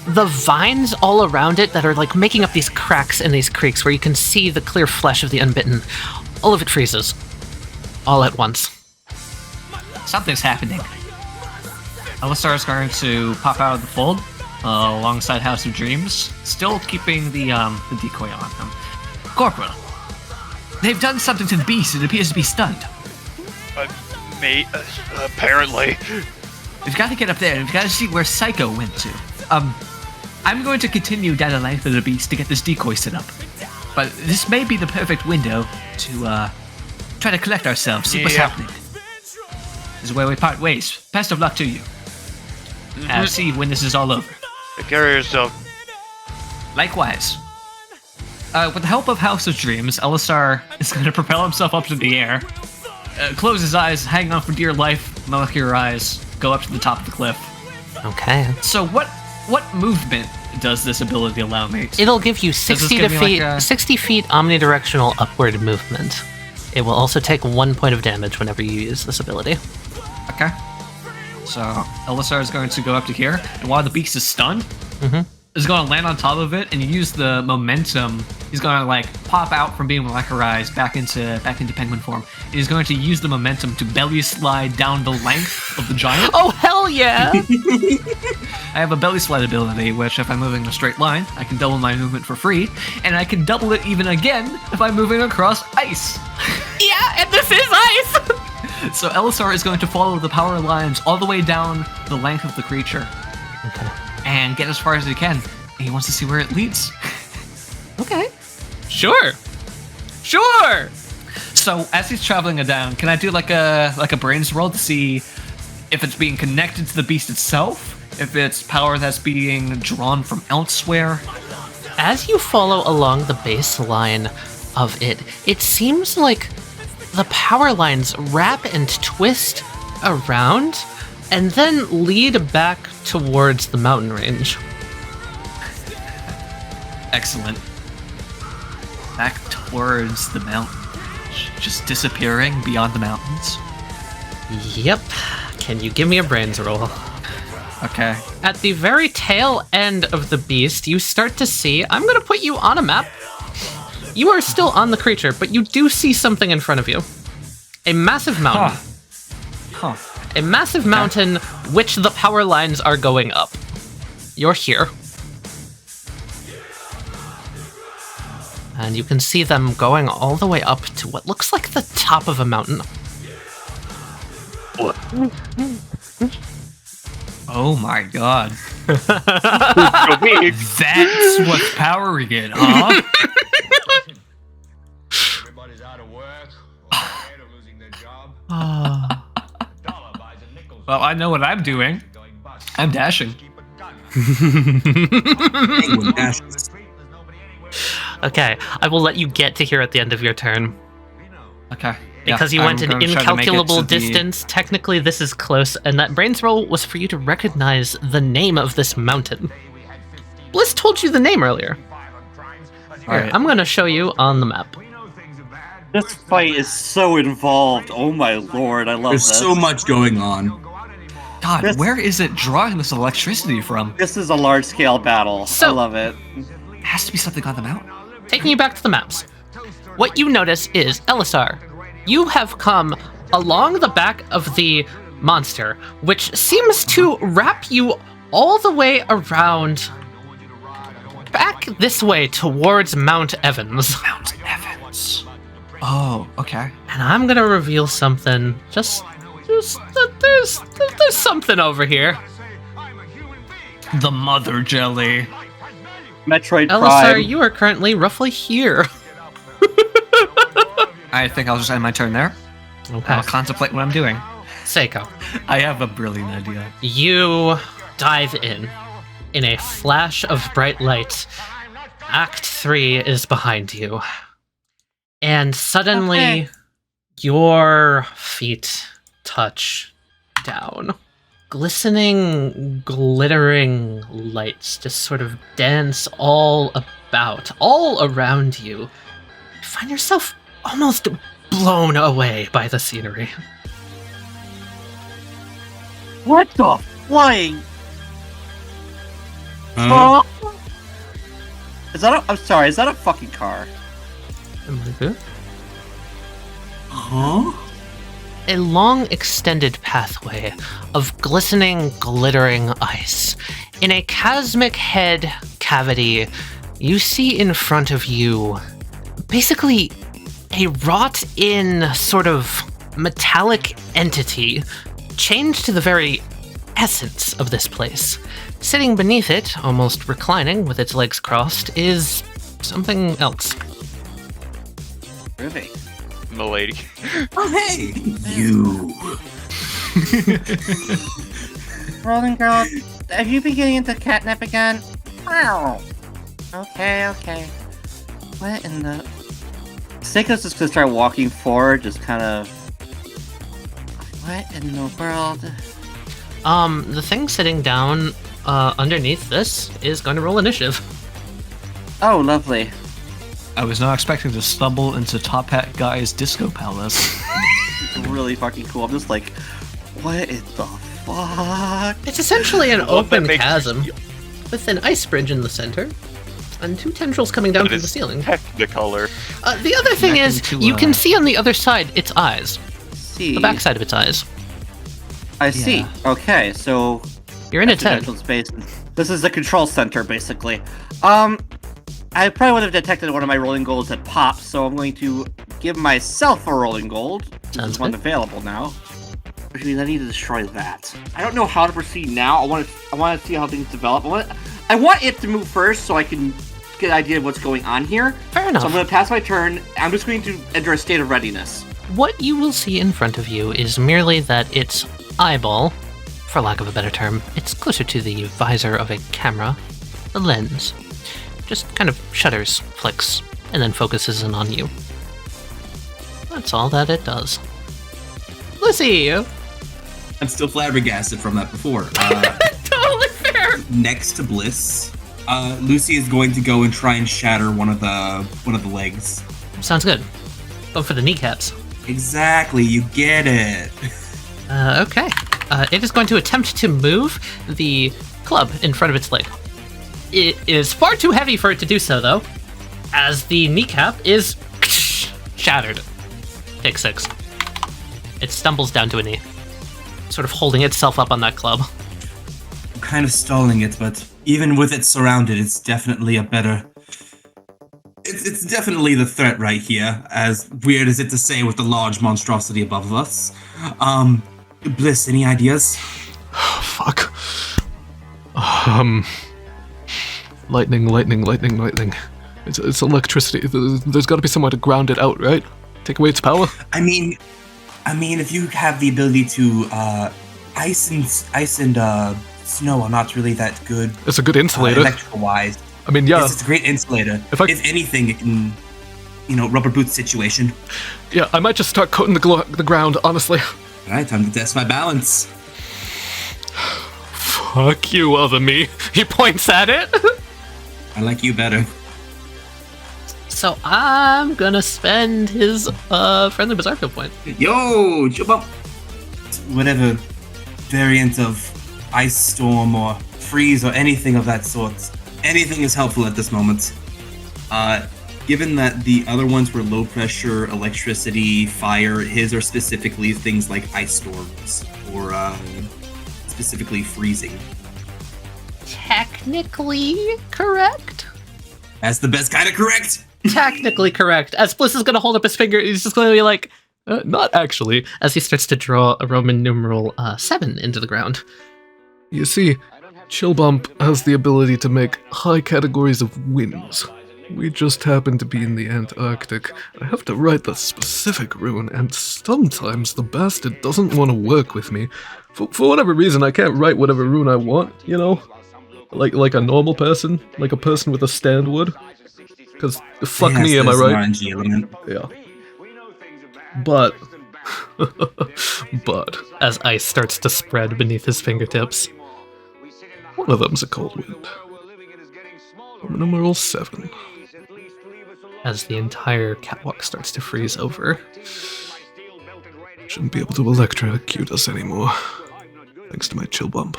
the vines all around it that are like making up these cracks and these creaks where you can see the clear flesh of the unbitten. All of it freezes. All at once. Something's happening. Elisar is going to pop out of the fold alongside House of Dreams, still keeping the decoy on him. Corporal, they've done something to the beast. It appears to be stunned. Mate, apparently. We've got to get up there, and we've got to see where Psycho went to. I'm going to continue down the length of the beast to get this decoy set up. But this may be the perfect window to try to collect ourselves, see what's happening. This is where we part ways. Best of luck to you. See when this is all over. Take care of yourself. Likewise. With the help of House of Dreams, Elisar is going to propel himself up to the air, close his eyes, hang on for dear life, molecular eyes, go up to the top of the cliff. Okay. So what movement does this ability allow me? It'll give you 60 give me, feet, like, 60 feet omnidirectional upward movement. It will also take 1 point of damage whenever you use this ability. Okay. So Elisar is going to go up to here, and while the beast is stunned, is going to land on top of it and use the momentum. He's going to like pop out from being molecularized back into penguin form. And he's going to use the momentum to belly slide down the length of the giant. Oh hell yeah! I have a belly slide ability, which if I'm moving in a straight line, I can double my movement for free, and I can double it even again if I'm moving across ice. Yeah, and this is ice! So Elisar is going to follow the power lines all the way down the length of the creature. Okay. And get as far as he can. He wants to see where it leads. Okay. Sure. So as he's traveling it down, can I do like a brains roll to see if it's being connected to the beast itself? If it's power that's being drawn from elsewhere? As you follow along the baseline of it, it seems like the power lines wrap and twist around and then lead back towards the mountain range. Excellent. Back towards the mountain range, just disappearing beyond the mountains. Yep. Can you give me a brains roll? Okay. At the very tail end of the beast, you start to see, I'm going to put you on a map. You are still on the creature, but you do see something in front of you. A massive mountain. A massive mountain which the power lines are going up. You're here. And you can see them going all the way up to what looks like the top of a mountain. What? Oh my god. So big. That's what power we get, huh? Everybody's out of work, or scared of losing their job. Dollar buys a nickel. Well, I know what I'm doing. Going bust. I'm dashing. Keep a gun. Penguin dashes. There's nobody anywhere. Okay, I will let you get to here at the end of your turn. We know. Okay. Because you went an incalculable distance, technically this is close, and that brains roll was for you to recognize the name of this mountain. Bliss told you the name earlier. Here, I'm going to show you on the map. This fight is so involved. Oh my lord, I love There's this. so much going on. God, This- where is it drawing this electricity from? This is a large-scale battle. So- I love it. It has to be something on the mountain. Taking you back to the maps. What you notice is, Elisar, you have come along the back of the monster, which seems to wrap you all the way around back this way towards Mount Evans. Mount Evans. Oh, okay. And I'm gonna reveal something. Just there's something over here. The mother jelly. Metroid Elisar, Prime. you are currently roughly here. I think I'll just end my turn there. Okay. I'll contemplate what I'm doing. Seiko, I have a brilliant idea. you dive in a flash of bright light. Act 3 is behind you. And suddenly, Okay. your feet touch down. Glistening, glittering lights just sort of dance all about, all around you. You find yourself almost blown away by the scenery. What the flying? Huh? Oh. Is that I'm sorry, is that a fucking car? Am I good? Huh? A long extended pathway of glistening, glittering ice. In a chasmic head cavity, you see in front of you basically a wrought-in sort of metallic entity chained to the very essence of this place. Sitting beneath it, almost reclining with its legs crossed, is something else. Groovy. Milady. Oh, hey! You. Rolling girl, have you been getting into catnip again? Wow. Okay. What in the... Seiko's just gonna start walking forward, just kind of... What in the world? The thing sitting down underneath this is going to roll initiative. Oh, lovely. I was not expecting to stumble into Top Hat Guy's disco palace. It's really fucking cool. I'm just like, what in the fuck? It's essentially an love that open makes- chasm with an ice bridge in the center and two tendrils coming down That from is the ceiling. Technicolor. The other thing is, Connecting to, you can see on the other side its eyes, See. the backside of its eyes. I see. Yeah. Okay, so You're in its head. dimensional space. This is the control center, basically. I probably would have detected one of my rolling golds had popped, so I'm going to give myself a rolling gold. Sounds There's one good. available now. Which means I need to destroy that. I don't know how to proceed now. I want to see how things develop. I want it to move first so I can get an idea of what's going on here. Fair enough. So I'm going to pass my turn. I'm just going to enter a state of readiness. What you will see in front of you is merely that its eyeball, for lack of a better term, it's closer to the visor of a camera, the lens, just kind of shudders, flicks, and then focuses in on you. That's all that it does. Lucy! I'm still flabbergasted from that before. Totally fair! Next to Bliss, Lucy is going to go and try and shatter one of the legs. Sounds good. Go for the kneecaps. Exactly, you get it. Okay. It is going to attempt to move the club in front of its leg. It is far too heavy for it to do so, though, as the kneecap is shattered. Take 6. It stumbles down to a knee, sort of holding itself up on that club. I'm kind of stalling it, but even with it surrounded, it's definitely a better... It's definitely the threat right here, as weird as it to say with the large monstrosity above us. Bliss, any ideas? Fuck. Lightning. It's electricity. There's got to be somewhere to ground it out, right? Take away its power. I mean, if you have the ability to ice and snow are not really that good. It's a good insulator. Electrical wise. I mean, yeah. Yes, it's a great insulator. If anything, it can, rubber boot situation. Yeah, I might just start coating the ground, honestly. All right, time to test my balance. Fuck you, other me. He points at it. I like you better. So I'm gonna spend his friendly bizarre field point. Yo, jump up. Whatever variant of ice storm or freeze or anything of that sort. Anything is helpful at this moment. Given that the other ones were low pressure, electricity, fire, his are specifically things like ice storms or specifically freezing. Technically correct. That's the best kind of correct. Technically correct. As Bliss is gonna hold up his finger, he's just gonna be like, Not actually. as he starts to draw a Roman numeral 7 into the ground. You see, Chill Bump has the ability to make high categories of winds. We just happen to be in the Antarctic. I have to write the specific rune, and sometimes the bastard doesn't want to work with me. For whatever reason, I can't write whatever rune I want, you know? Like a normal person, like a person with a stand would. Because, fuck Yes, me, am I there's an right? RNG element. Yeah. But... As ice starts to spread beneath his fingertips. one of them's a cold wind. Numeral 7. as the entire catwalk starts to freeze over. Shouldn't be able to electrocute us anymore, thanks to my chill bump.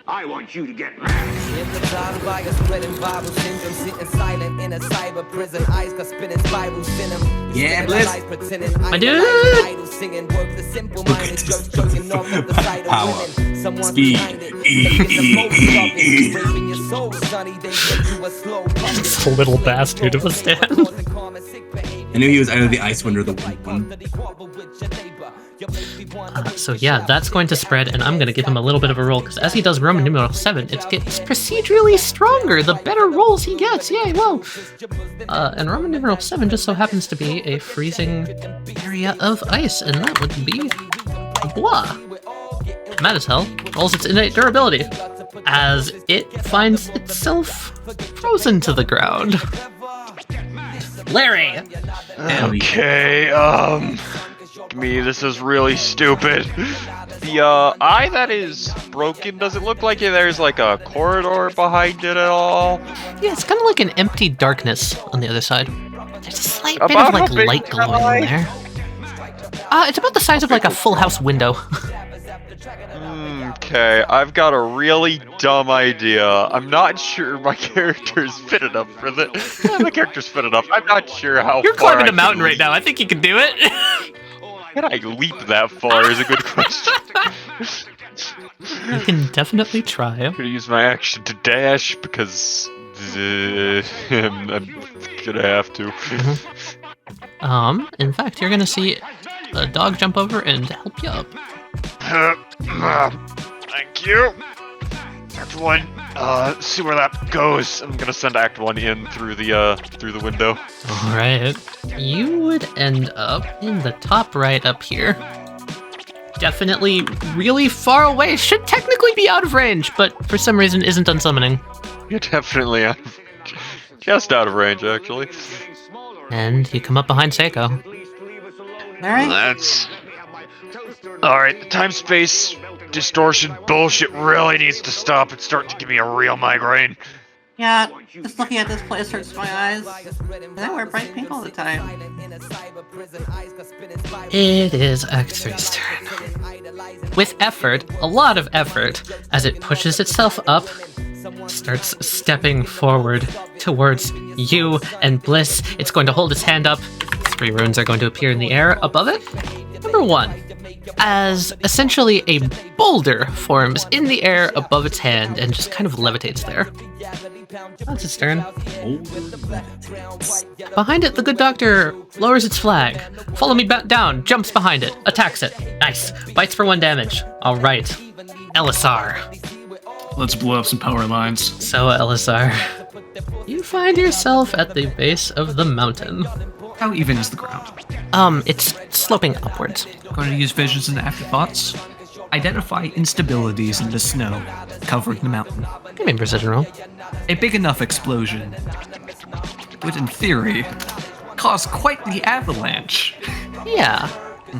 I want you to get mad. Hypnotized by a spreading viral syndrome, sitting silent in a cyber prison. Eyes got spinning spirals in them. Yeah, Bliss. My dude! Power. Speed. It's a little bastard of a stand. I knew he was either the ice one or the wind one. So yeah, that's going to spread, and I'm going to give him a little bit of a roll, because as he does Roman numeral 7, it gets procedurally stronger the better rolls he gets. Yay, whoa! And Roman numeral 7 just so happens to be a freezing area of ice, and that would be blah. Mad as hell rolls its innate durability, as it finds itself frozen to the ground. Larry! Okay, to me, this is really stupid. The eye that is broken, does it look like there's like a corridor behind it at all? Yeah, it's kind of like an empty darkness on the other side. There's a slight bit of About like how big light is that glowing eye? in there. It's about the size of like a full house window. Okay, I've got a really dumb idea. I'm not sure my character's fit enough for this. My character's fit enough. I'm not sure how You're far climbing I a mountain can right now. I think you can do it. Can I leap that far is a good question. You can definitely try. I'm gonna use my action to dash because I'm gonna have to. In fact, you're gonna see a dog jump over and help you up. Thank you. Act 1. See where that goes. I'm gonna send Act 1 in through the window. All right. You would end up in the top right up here. Definitely really far away. Should technically be out of range, but for some reason isn't unsummoning. You're definitely out of range. Just out of range, actually. And you come up behind Seiko. Larry? That's... Alright, the time-space distortion bullshit really needs to stop. It's starting to give me a real migraine. Yeah, just looking at this place hurts my eyes. And I wear bright pink all the time. It is Act 3's turn. With effort, a lot of effort, as it pushes itself up, starts stepping forward towards you and Bliss. It's going to hold its hand up. 3 runes are going to appear in the air above it. Number 1, as essentially a boulder forms in the air above its hand and just kind of levitates there. That's its turn. Behind it, the good doctor lowers its flag. Follow me back down, jumps behind it, attacks it. Nice. Bites for 1 damage. All right. Elisar. Let's blow up some power lines. So, Elisar, you find yourself at the base of the mountain. How even is the ground? It's sloping upwards. Going to use visions and afterthoughts. Identify instabilities in the snow covering the mountain. Give me a precision roll. A big enough explosion would, in theory, cause quite the avalanche. Yeah.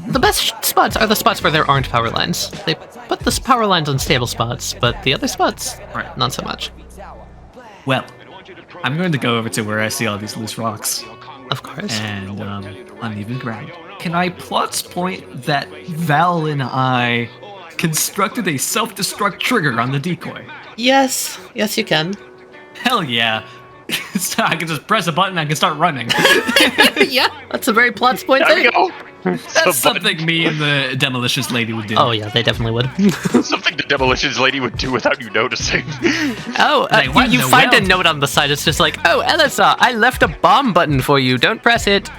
The best spots are the spots where there aren't power lines. They put the power lines on stable spots, but the other spots, Right. not so much. Well, I'm going to go over to where I see all these loose rocks Of course. and uneven ground. Can I plus point that Val and I constructed a self-destruct trigger on the decoy? Yes. Yes, you can. Hell yeah. So I can just press a button and I can start running. Yeah, that's a very plot point There we thing. go. That's something me and the demolitions lady would do. Oh, yeah, they definitely would. Something the demolitions lady would do without you noticing. Oh, Like, what in you the find a world? note on the side. It's just like, oh, Elisar, I left a bomb button for you. Don't press it.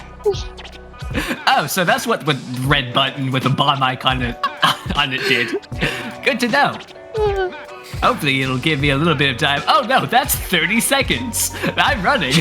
Oh, so that's what the red button with a bomb icon on it did. Good to know. Hopefully it'll give me a little bit of time. Oh no, that's 30 seconds. I'm running.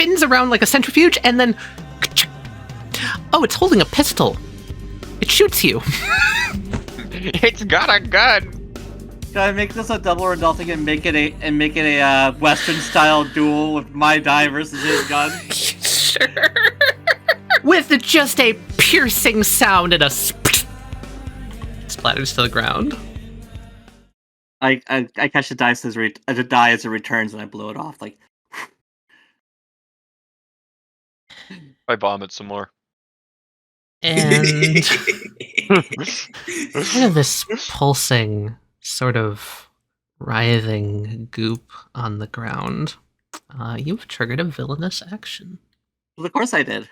spins around like a centrifuge, and then... Oh, it's holding a pistol. It shoots you. It's got a gun. Can I make this a double or nothing and make it a Western style duel with my die versus his gun? Sure. With just a piercing sound and a splatters to the ground. I catch the die as it returns and I blow it off. Like, I bomb it some more. And kind of this pulsing, sort of writhing goop on the ground. You've triggered a villainous action. well, of course I did.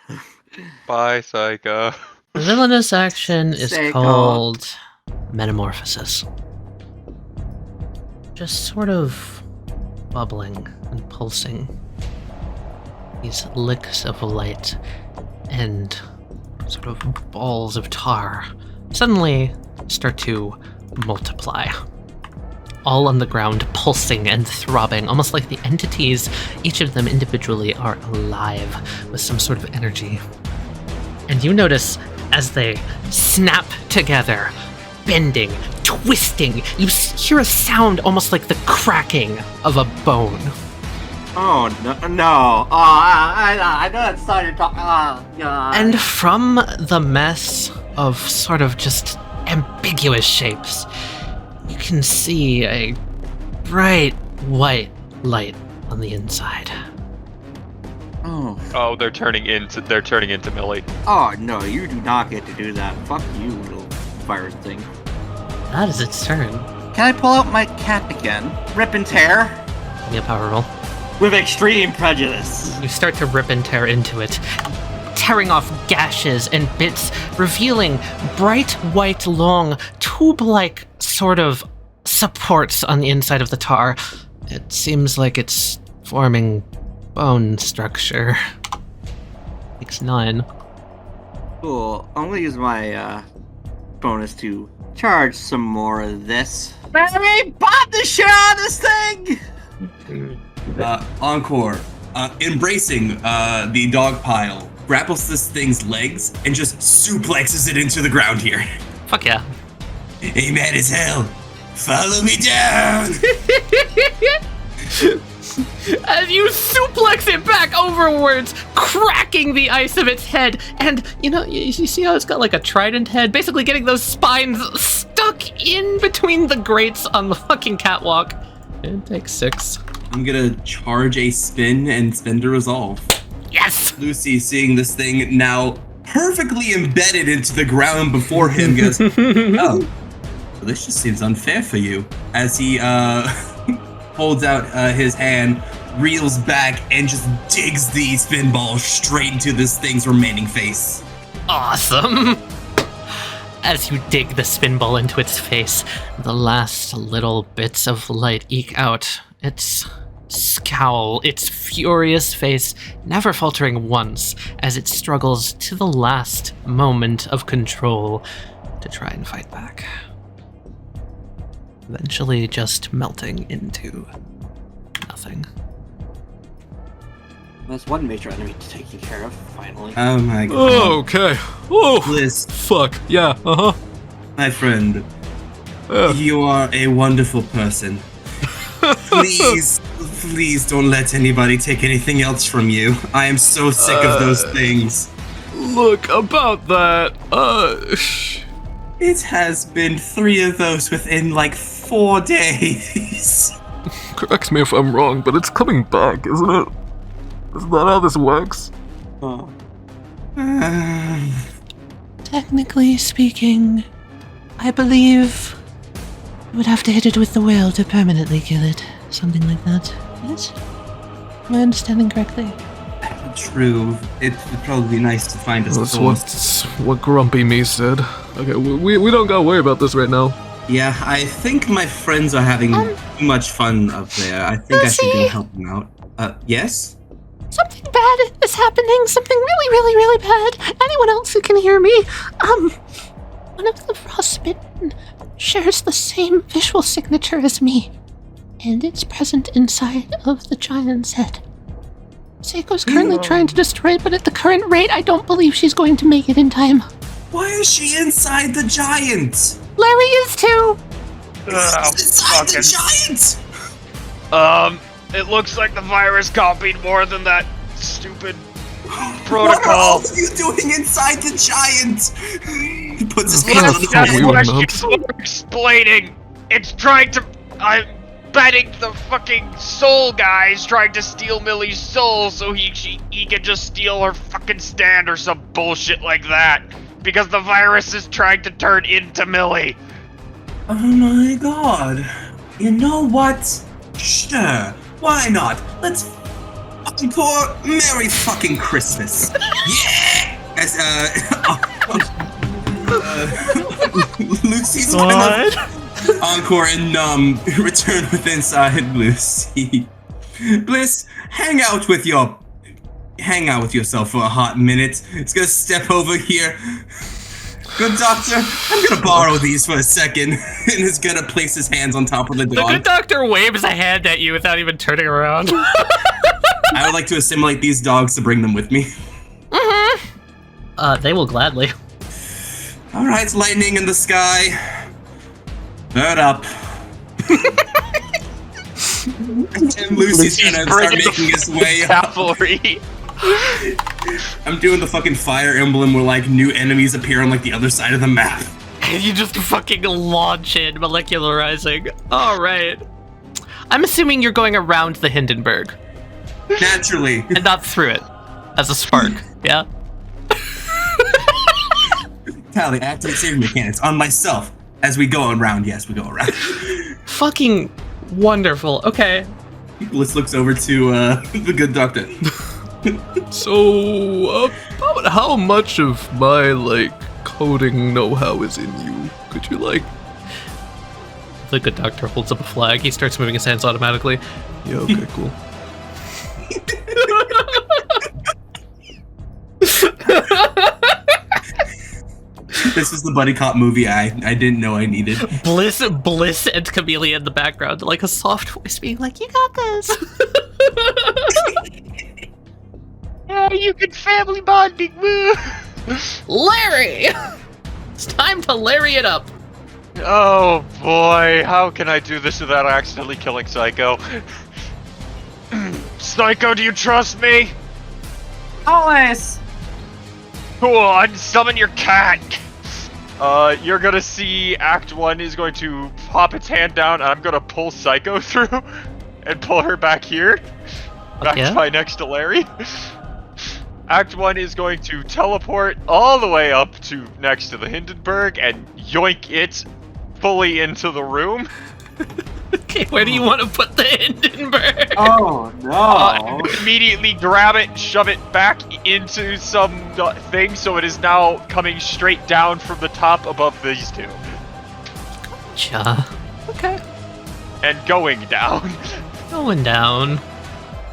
Bye, Psycho. The villainous action is Psycho. called Metamorphosis. Just sort of bubbling and pulsing. These licks of light and sort of balls of tar suddenly start to multiply. All on the ground, pulsing and throbbing, almost like the entities, each of them individually, are alive with some sort of energy. And you notice as they snap together, bending, twisting, you hear a sound almost like the cracking of a bone. Oh no! Oh, I know that sound you're talking. Oh god! And from the mess of sort of just ambiguous shapes, you can see a bright white light on the inside. Oh, they're turning into Millie. Oh no! You do not get to do that. Fuck you, little virus thing. That is its turn. Can I pull out my cat again? Rip and tear Give me a power roll. with extreme prejudice. You start to rip and tear into it, tearing off gashes and bits, revealing bright white, long, tube-like sort of supports on the inside of the tar. It seems like it's forming bone structure. Takes 9. Cool. I'm gonna use my bonus to charge some more of this. Barry, pop the shit out of this thing! Encore, embracing the dog pile, grapples this thing's legs and just suplexes it into the ground here. Fuck yeah. Hey, mad as hell. Follow me down. As you suplex it back overwards, cracking the ice of its head, and you see how it's got like a trident head, basically getting those spines stuck in between the grates on the fucking catwalk. It takes 6. I'm gonna charge a spin and spend a resolve. Yes! Lucy, seeing this thing now perfectly embedded into the ground before him, goes, "Oh, well, this just seems unfair for you." As he holds out his hand, reels back, and just digs the spin ball straight into this thing's remaining face. Awesome! As you dig the spin ball into its face, the last little bits of light eke out. Its scowl, its furious face, never faltering once as it struggles to the last moment of control to try and fight back. Eventually just melting into nothing. That's one major enemy taken care of, finally. Oh my god. Oh, okay. Oh, Bliss, fuck. Yeah, my friend, Yeah. you are a wonderful person. Please don't let anybody take anything else from you. I am so sick of those things. Look, about that, It has been 3 of those within like 4 days. correct me if I'm wrong, but it's coming back, isn't it? Isn't that how this works? Technically speaking, I believe you would have to hit it with the whale to permanently kill it. Something like that. Yes? Am I understanding correctly? True. It would probably be nice to find a That's source. what Grumpy Me said. Okay, we don't gotta worry about this right now. Yeah, I think my friends are having too much fun up there. I think I should go help them out. Yes? Something bad is happening. Something really, really, really bad. Anyone else who can hear me? One of the frostbitten shares the same visual signature as me. And it's present inside of the giant's head. Seiko's currently trying to destroy it, but at the current rate, I don't believe she's going to make it in time. Why is she inside the giant? Larry is too! Inside the giant! It looks like the virus copied more than that stupid What are all protocol. of you doing inside the giant? He puts his Okay, hand on the that's phone. what That's we what want. she's explaining. It's trying to. I'm betting the fucking soul guy's trying to steal Millie's soul so he can just steal her fucking stand or some bullshit like that. Because the virus is trying to turn into Millie. Oh my god. You know what? Sure. Why not? Let's encore Merry fucking Christmas. Yeah! As, Lucy's gonna encore and return with inside Lucy. Bliss, hang out with yourself for a hot minute. It's gonna step over here. Good doctor, I'm gonna borrow these for a second, and is gonna place his hands on top of the The dog. good doctor waves a hand at you without even turning around. I would like to assimilate these dogs to bring them with me. They will gladly. Alright, lightning in the sky. Bird up. And Lucy's gonna start making his way up. Cavalry. I'm doing the fucking fire emblem where like new enemies appear on like the other side of the map. And you just fucking launch in molecularizing. Alright. I'm assuming you're going around the Hindenburg. Naturally. And not through it. As a spark, yeah? Tali, activate saving mechanics on myself. As we go around, yes, we go around. Fucking wonderful. Okay. Bliss looks over to the good doctor. So, about how much of my, like, coding know-how is in you? Could you, like... The good doctor holds up a flag. He starts moving his hands automatically. Yeah, okay, cool. This is the buddy cop movie I didn't know I needed. Bliss and Camellia in the background, like a soft voice being like, "You got this." Yeah, you can family bonding. Woo. Larry! It's time to Larry it up. Oh boy, how can I do this without accidentally killing Psycho? Psycho, do you trust me? Always. Cool, unsummon your cat. You're gonna see Act 1 is going to pop its hand down, and I'm gonna pull Psycho through and pull her back here. Back yeah? right next to Larry. Act 1 is going to teleport all the way up to next to the Hindenburg and yoink it fully into the room. Okay, where do you want to put the Hindenburg? Oh no. Immediately grab it, shove it back into some thing so it is now coming straight down from the top above these two. Cha. Okay. And going down. Going down.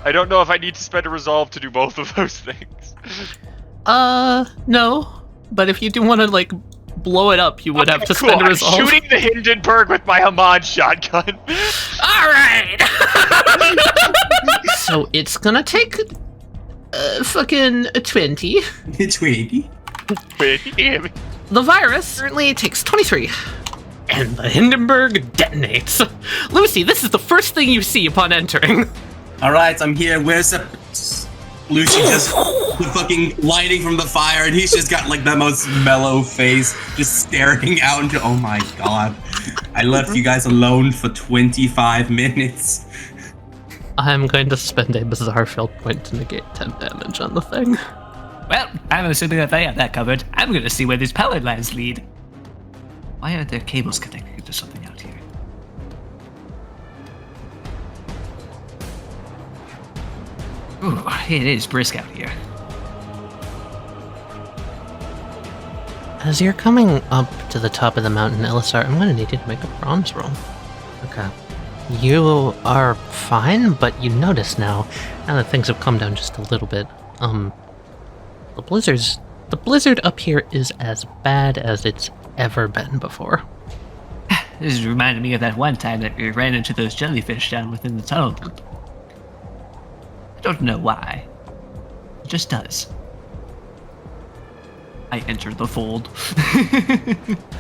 I don't know if I need to spend a resolve to do both of those things. No. But if you do want to, like, blow it up, you would have to Cool, spend a I'm resolve. shooting the Hindenburg with my Hamad shotgun. Alright! So it's gonna take, fucking 20. 20. The virus currently takes 23. And the Hindenburg detonates. Lucy, this is the first thing you see upon entering. Alright, I'm here. Where's the... Lucy just the fucking lighting from the fire, and he's just got like the most mellow face, just staring out into. Oh my god! I left you guys alone for 25 minutes. I'm going to spend a bizarre field point to negate 10 damage on the thing. Well, I'm assuming that they have that covered. I'm gonna see where these power lines lead. Why aren't there cables connected to something out here? Ooh, it is brisk out here. As you're coming up to the top of the mountain, Elisar, I'm going to need you to make a bronze roll. Okay. You are fine, but you notice now that things have calmed down just a little bit, the blizzard up here is as bad as it's ever been before. This is reminding me of that one time that we ran into those jellyfish down within the tunnel. I don't know why. Just does. I enter the fold.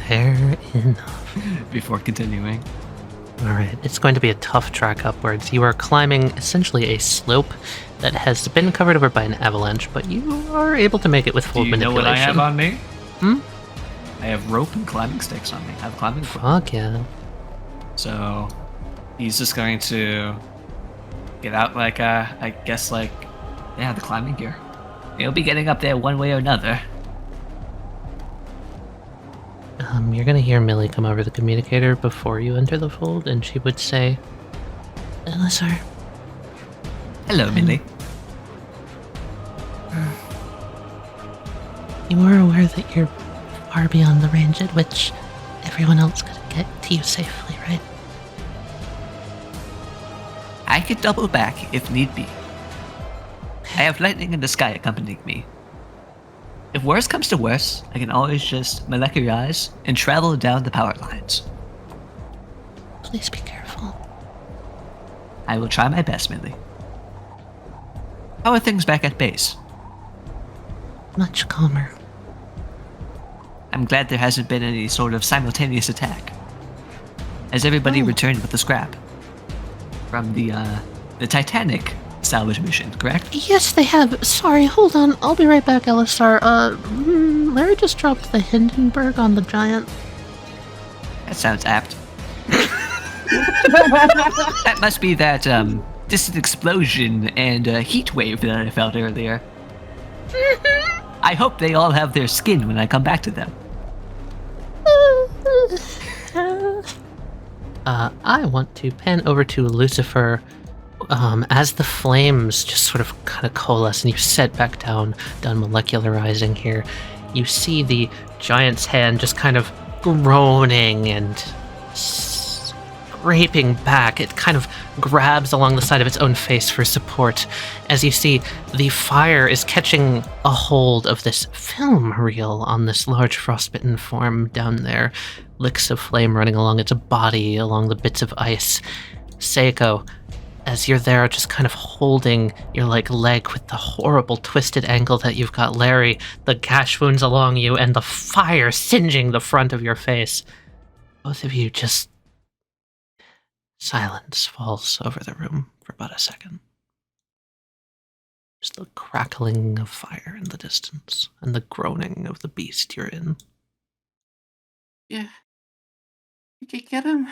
Fair enough. Before continuing. Alright, it's going to be a tough track upwards. You are climbing essentially a slope that has been covered over by an avalanche, but you are able to make it with full Do you know manipulation. what I have on me? Hmm? I have rope and climbing sticks on me. I have climbing Fuck yeah. So he's just going to get out like I guess like the climbing gear. He'll be getting up there one way or another. You're gonna hear Millie come over the communicator before you enter the fold, and she would say, "Hello, sir. Hello, Millie. You are aware that you're far beyond the range at which everyone else could get to you safely, right? I could double back if need be. I have lightning in the sky accompanying me. If worse comes to worse, I can always just molecularize and travel down the power lines. Please be careful. I will try my best, Millie. How are things back at base? Much calmer. I'm glad there hasn't been any sort of simultaneous attack. Has everybody returned with the scrap? From the Titanic salvage mission, correct? Yes, they have. Sorry, hold on. I'll be right back, Elisar. Larry just dropped the Hindenburg on the giant. That sounds apt. That must be that distant explosion and heat wave that I felt earlier. I hope they all have their skin when I come back to them. I want to pan over to Lucifer. As the flames just sort of kind of coalesce and you set back down, done molecularizing here, you see the giant's hand just kind of groaning and scraping back. It kind of grabs along the side of its own face for support as you see the fire is catching a hold of this film reel on this large frostbitten form down there. Licks of flame running along its body, along the bits of ice. Seiko, as you're there just kind of holding your leg with the horrible twisted ankle that you've got Larry, the gash wounds along you, and the fire singeing the front of your face. Both of you just... Silence falls over the room for but a second. Just the crackling of fire in the distance, and the groaning of the beast you're in. Yeah. You can get him.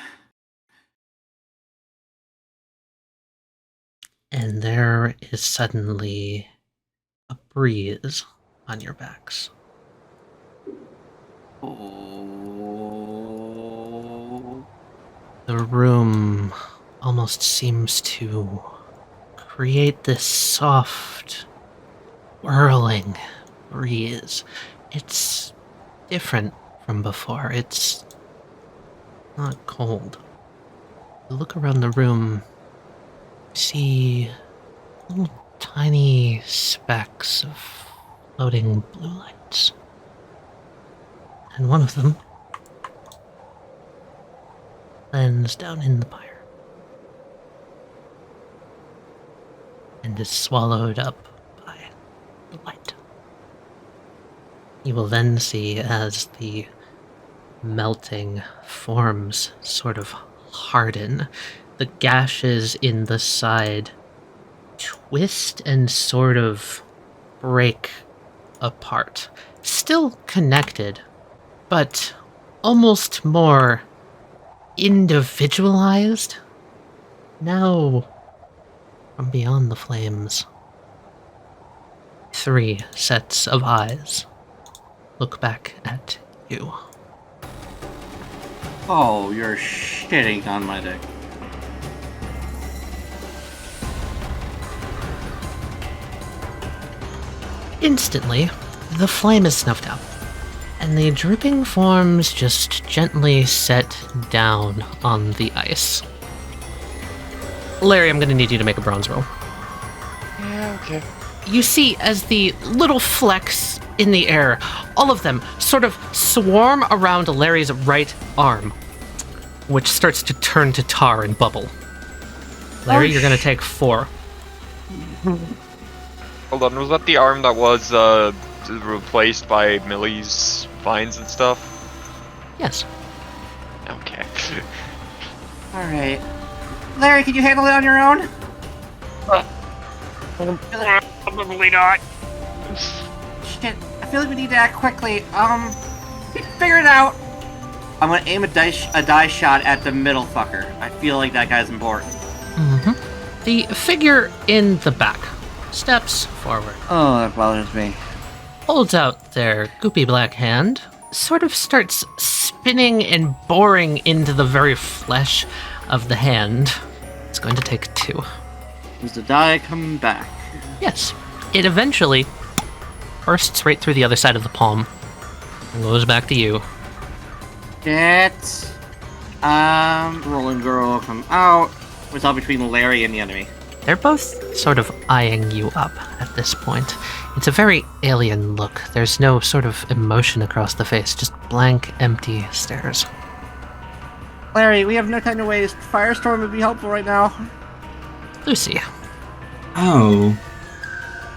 And there is suddenly a breeze on your backs. Oh. The room almost seems to create this soft, whirling breeze. It's different from before. It's not cold. You look around the room, see little tiny specks of floating blue lights. And one of them lands down in the pyre and is swallowed up by the light. You will then see as the melting forms sort of harden, the gashes in the side twist and sort of break apart. Still connected, but almost more individualized. Now, from beyond the flames, 3 sets of eyes look back at you. Oh, you're shitting on my dick. Instantly, the flame is snuffed out, and the dripping forms just gently set down on the ice. Larry, I'm going to need you to make a bronze roll. Yeah, okay. You see, as the little flecks in the air, all of them sort of swarm around Larry's right arm, which starts to turn to tar and bubble. Larry, you're going to take 4. Hold on, was that the arm that was replaced by Millie's vines and stuff? Yes. Okay. Alright. Larry, can you handle it on your own? Probably not. Shit, I feel like we need to act quickly. Figure it out. I'm gonna aim a die shot at the middle fucker. I feel like that guy's important. Mm-hmm. The figure in the back steps forward. Oh, that bothers me. Holds out their goopy black hand, sort of starts spinning and boring into the very flesh of the hand. It's going to take 2. Is the die coming back? Yes. It eventually bursts right through the other side of the palm and goes back to you. Shit. Rolling girl will come out. It's all between Larry and the enemy. They're both sort of eyeing you up at this point. It's a very alien look. There's no sort of emotion across the face, just blank, empty stares. Larry, we have no time to waste. Firestorm would be helpful right now. Lucy. Oh.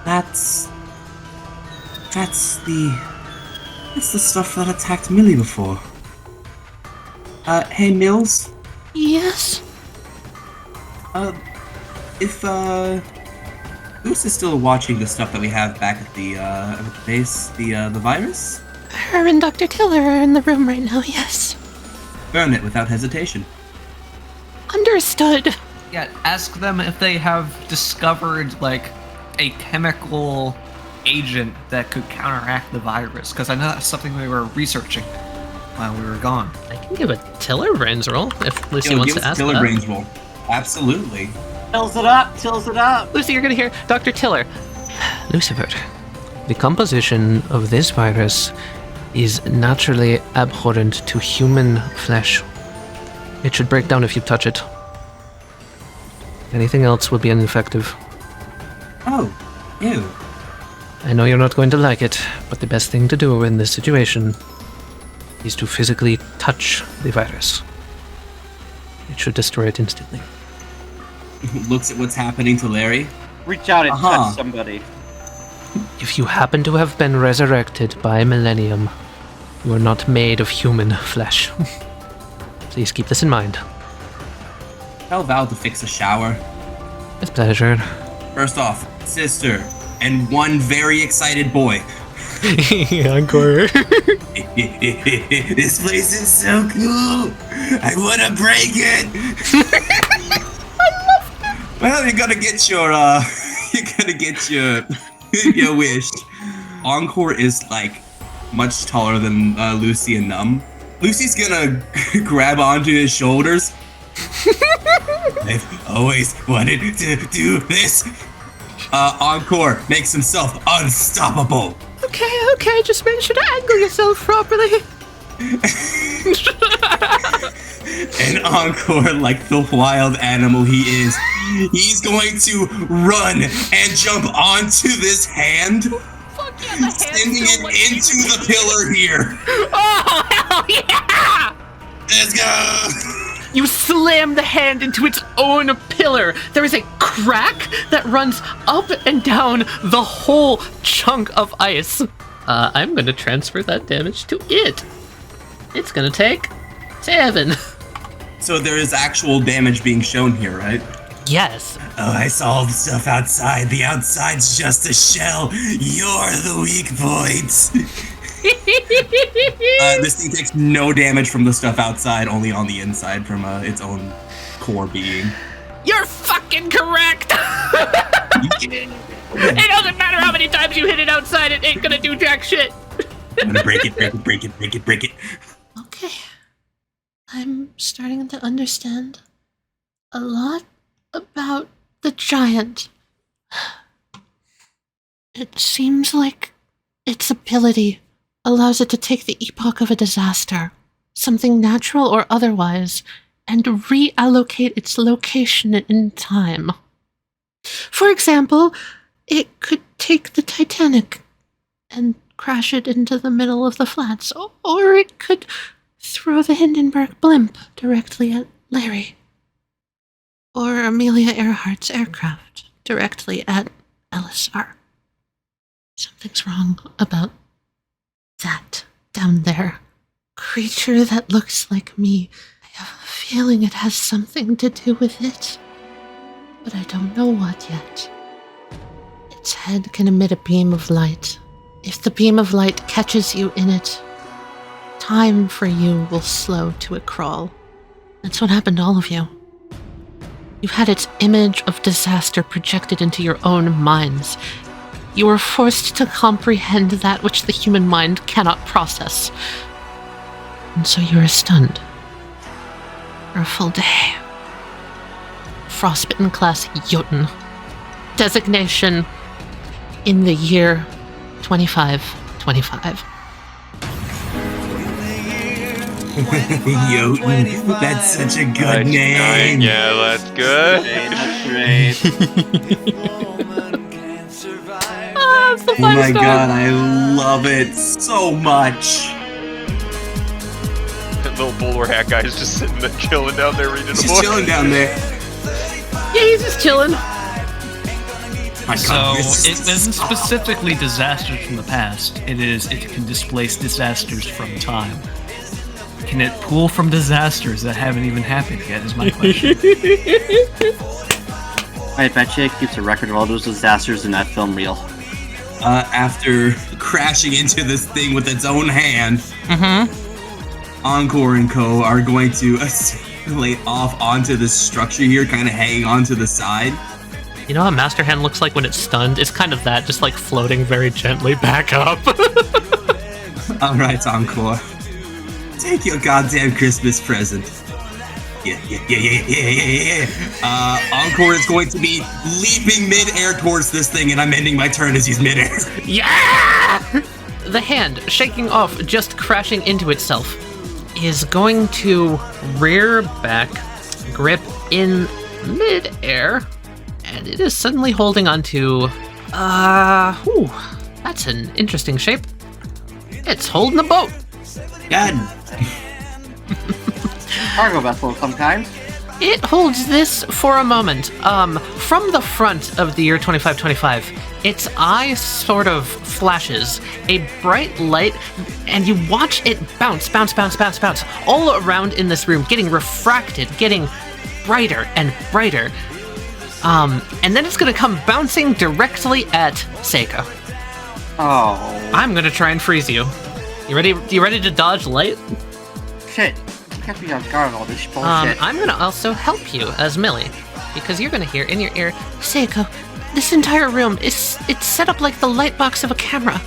That's the stuff that attacked Millie before. Hey Mills? Yes? If Goose is still watching the stuff that we have back at the base, the virus? Her and Dr. Tiller are in the room right now, yes. Burn it without hesitation. Understood. Yeah, ask them if they have discovered, like, a chemical agent that could counteract the virus, because I know that's something we were researching while we were gone. I can give a Tiller brains roll if Lucy Yo, wants give to us ask a Tiller that. brains roll. Absolutely. Tills it up! Lucy, you're gonna hear Dr. Tiller. Lucifer, the composition of this virus is naturally abhorrent to human flesh. It should break down if you touch it. Anything else will be ineffective. Oh, ew. I know you're not going to like it, but the best thing to do in this situation is to physically touch the virus. It should destroy it instantly. Looks at what's happening to Larry. Reach out and touch somebody. If you happen to have been resurrected by Millennium, you are not made of human flesh. Please keep this in mind. Tell Val to fix a shower. With pleasure. First off, sister, and one very excited boy. Encore. This place is so cool. I want to break it. Well, you're gonna get your your wish. Encore is like much taller than Lucy and Numb. Lucy's gonna grab onto his shoulders. I've always wanted to do this. Encore makes himself unstoppable. Okay, just make sure to angle yourself properly. And Encore, like the wild animal he is, he's going to run and jump onto this hand, sending it into the pillar here. Oh, hell yeah! Let's go! You slam the hand into its own pillar. There is a crack that runs up and down the whole chunk of ice. I'm going to transfer that damage to it. It's going to take 7. So there is actual damage being shown here, right? Yes. Oh, I saw all the stuff outside. The outside's just a shell. You're the weak points. This thing takes no damage from the stuff outside, only on the inside from its own core being. You're fucking correct! It doesn't matter how many times you hit it outside, it ain't gonna do jack shit. I'm gonna break it. Okay. I'm starting to understand a lot about the giant. It seems like its ability allows it to take the epoch of a disaster, something natural or otherwise, and reallocate its location in time. For example, it could take the Titanic and crash it into the middle of the flats, or it could throw the Hindenburg blimp directly at Larry, or Amelia Earhart's aircraft directly at LSR. Something's wrong about that down there. Creature that looks like me. I have a feeling it has something to do with it, but I don't know what yet. Its head can emit a beam of light. If the beam of light catches you in it, time for you will slow to a crawl. That's what happened to all of you. You've had its image of disaster projected into your own minds. You were forced to comprehend that which the human mind cannot process. And so you are stunned. For a full day. Frostbitten class Jotun. Designation in the year 2525. Jotun, that's such a good name. Yeah, that's good. That's great. It's the Oh my 5-star. god, I love it so much. That little bowler hat guy is just sitting there chilling down there reading a She's book. chilling down there. Yeah, he's just chilling. My So god, this it is isn't specifically disasters from the past. It can displace disasters from time. Can it pull from disasters that haven't even happened yet? Is my question. I bet you it keeps a record of all those disasters in that film reel. after crashing into this thing with its own hand, Encore and Co. are going to assimilate off onto this structure here, kind of hanging onto the side. You know how Master Hand looks like when it's stunned? It's kind of that, just like floating very gently back up. Alright, Encore. Take your goddamn Christmas present. Yeah. Encore is going to be leaping mid-air towards this thing, and I'm ending my turn as he's mid-air. Yeah! The hand, shaking off, just crashing into itself, is going to rear back, grip in mid-air, and it is suddenly holding onto, that's an interesting shape. It's holding a boat. God. Cargo vessel sometimes. It holds this for a moment. From the front of the year 2525, its eye sort of flashes a bright light, and you watch it bounce all around in this room, getting refracted, getting brighter and brighter. And then it's gonna come bouncing directly at Seiko. Oh. I'm gonna try and freeze you. You ready to dodge light? Shit. You kept me off guard with all this bullshit. I'm gonna also help you as Millie, because you're gonna hear in your ear, Seiko, this entire room it's set up like the light box of a camera.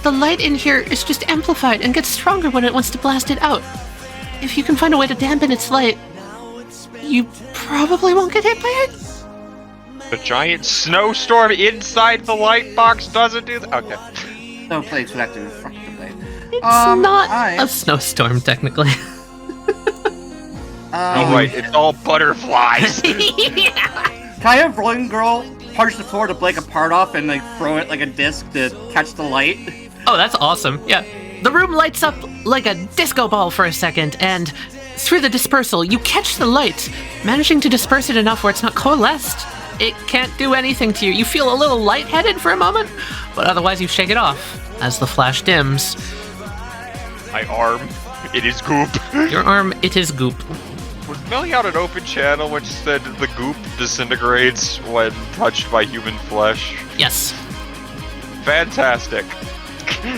The light in here is just amplified and gets stronger when it wants to blast it out. If you can find a way to dampen its light, you probably won't get hit by it. The giant snowstorm inside the light box doesn't do that? Okay. No place would have to refract the blade. It's not a snowstorm, technically. Oh, right, it's all butterflies. Can I have Rolling Girl punch the floor to break a part off and like throw it like a disc to catch the light? Oh, that's awesome. Yeah. The room lights up like a disco ball for a second, and through the dispersal, you catch the light, managing to disperse it enough where it's not coalesced. It can't do anything to you. You feel a little lightheaded for a moment, but otherwise you shake it off as the flash dims. My arm, it is goop. Your arm, it is goop. Was Millie out an open channel which said the goop disintegrates when touched by human flesh? Yes. Fantastic.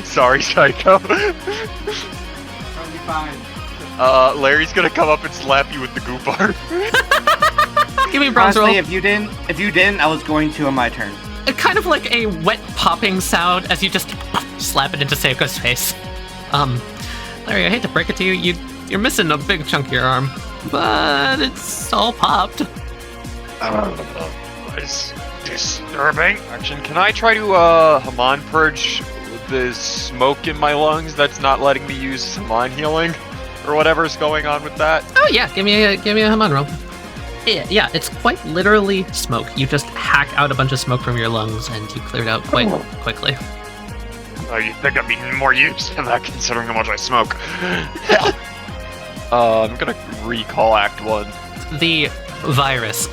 Sorry, Psycho. That'll be fine. Larry's gonna come up and slap you with the goop arm. Give me a bronze roll. Honestly, if you didn't, I was going to on my turn. Kind of like a wet popping sound as you just slap it into Seiko's face. Larry, I hate to break it to you, you're missing a big chunk of your arm, but it's all popped. It's disturbing. Action, can I try to, Haman purge the smoke in my lungs that's not letting me use Haman healing? Or whatever's going on with that? Oh yeah, give me a Haman roll. Yeah, it's quite literally smoke. You just hack out a bunch of smoke from your lungs and you clear it out quite quickly. Oh, you think I'd be more used to that considering how much I smoke. I'm gonna recall Act 1. The virus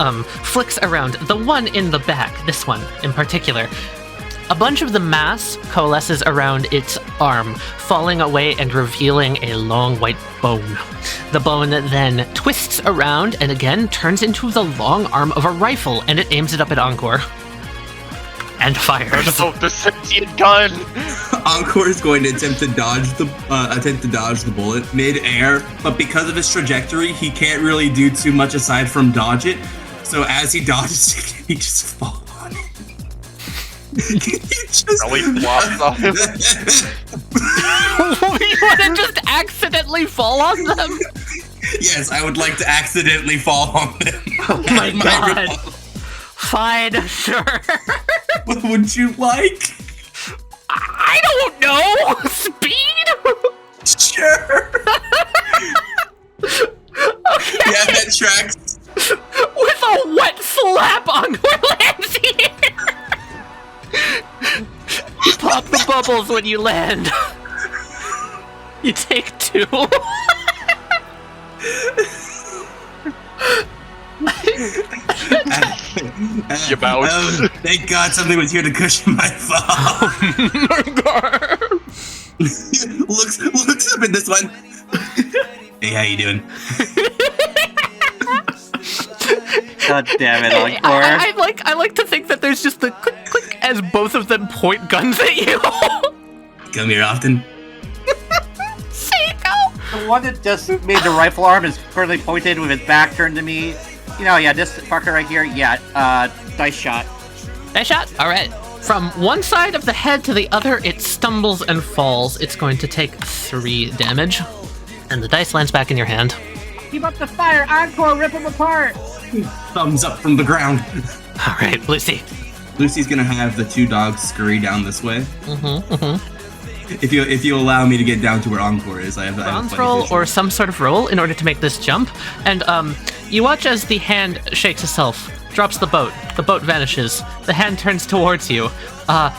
flicks around. The one in the back, this one in particular, A bunch of the mass coalesces around its arm, falling away and revealing a long white bone. The bone then twists around and again turns into the long arm of a rifle, and it aims it up at Encore. And fires. Oh, the sentient gun! Encore is going to attempt to dodge the bullet mid-air, but because of his trajectory, he can't really do too much aside from dodge it. So as he dodges it, he just falls on it. He just Really flops on him. You want to just accidentally fall on them? Yes, I would like to accidentally fall on them. Oh my god. Fine, sure. What would you like? I don't know! Speed? Sure. Okay. Yeah, that tracks. With a wet slap, Encore lands here! Pop the bubbles when you land. You take 2. You bounced. Oh, thank God something was here to cushion my fall. looks up at this one. Hey, how you doing? God damn it, Hey, Encore. I like to think that there's just the click click as both of them point guns at you. Come here often. Seiko! The one that just made the rifle arm is currently pointed with his back turned to me. You know, yeah, this fucker right here, yeah, dice shot. Nice shot. All right. From one side of the head to the other, it stumbles and falls. It's going to take 3 damage. And the dice lands back in your hand. Keep up the fire, Encore, rip him apart! Thumbs up from the ground. All right, Lucy. Lucy's gonna have the 2 dogs scurry down this way. Mm-hmm. If you allow me to get down to where Encore is, I have Bronze roll or some sort of roll in order to make this jump. And you watch as the hand shakes itself, drops the boat. The boat vanishes. The hand turns towards you,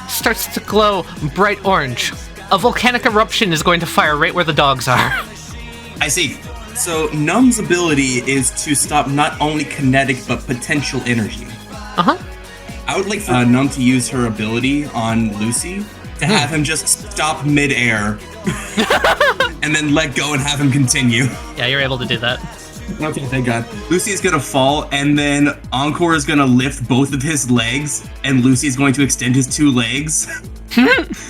starts to glow bright orange. A volcanic eruption is going to fire right where the dogs are. I see. So Numb's ability is to stop not only kinetic but potential energy. Uh-huh. I would like for Numb to use her ability on Lucy to have him just stop mid-air and then let go and have him continue. Yeah, you're able to do that. Okay, thank God. Lucy's gonna fall, and then Encore is gonna lift both of his legs, and Lucy's going to extend his 2 legs.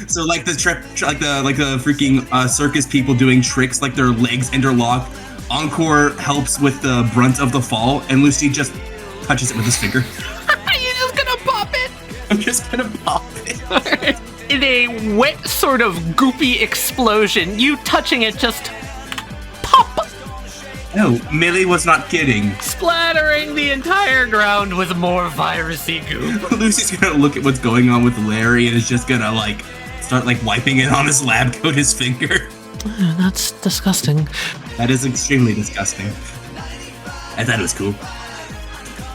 So like the freaking circus people doing tricks, like their legs interlock. Encore helps with the brunt of the fall, and Lucy just touches it with his finger. You're just gonna pop it. I'm just gonna pop it. In a wet sort of goopy explosion, you touching it just pop. No, Millie was not kidding. Splattering the entire ground with more virusy goop. Lucy's gonna look at what's going on with Larry and is just gonna start wiping it on his lab coat, his finger. That's disgusting. That is extremely disgusting. I thought it was cool.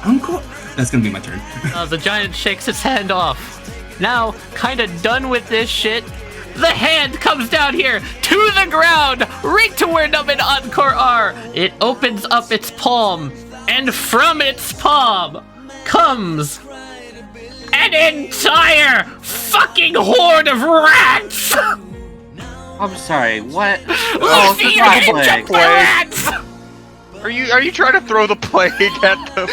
Uncle, that's gonna be my turn. The giant shakes its hand off. Now, kinda done with this shit, the hand comes down here to the ground, right to where Numb and Encore are. It opens up its palm, and from its palm comes an entire fucking horde of rats! I'm sorry, what? Lucy, you're inject the rats! Are you trying to throw the plague at them?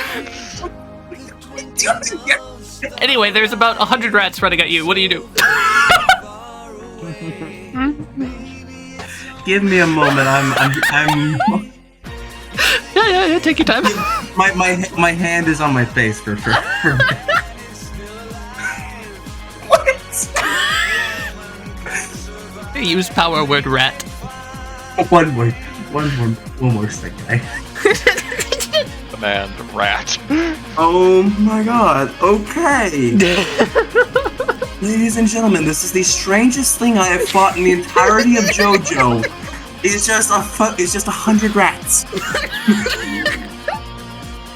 Anyway, there's about 100 rats running at you. What do you do? Give me a moment. I'm. Yeah. Take your time. My hand is on my face for sure. Use power word rat. One more second. The man, the rat. Oh my God. Okay. Ladies and gentlemen, this is the strangest thing I have fought in the entirety of JoJo. It's just 100 rats.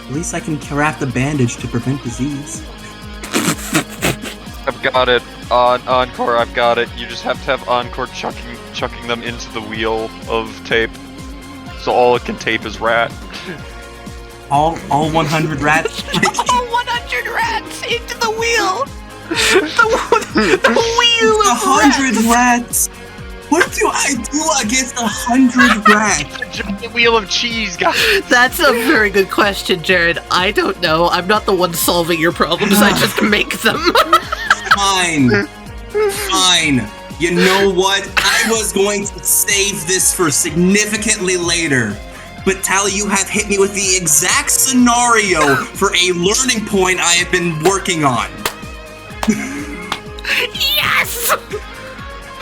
At least I can craft a bandage to prevent disease. I've got it. On Encore, I've got it. You just have to have Encore chucking them into the wheel of tape. So all it can tape is rat. All 100 rats? All 100 rats into the wheel! The wheel of 100 rats. What do I do against 100 rats? Giant wheel of cheese, guys. That's a very good question, Jared. I don't know. I'm not the one solving your problems. I just make them. Fine. You know what? I was going to save this for significantly later. But Tali, you have hit me with the exact scenario for a learning point I have been working on. Yes!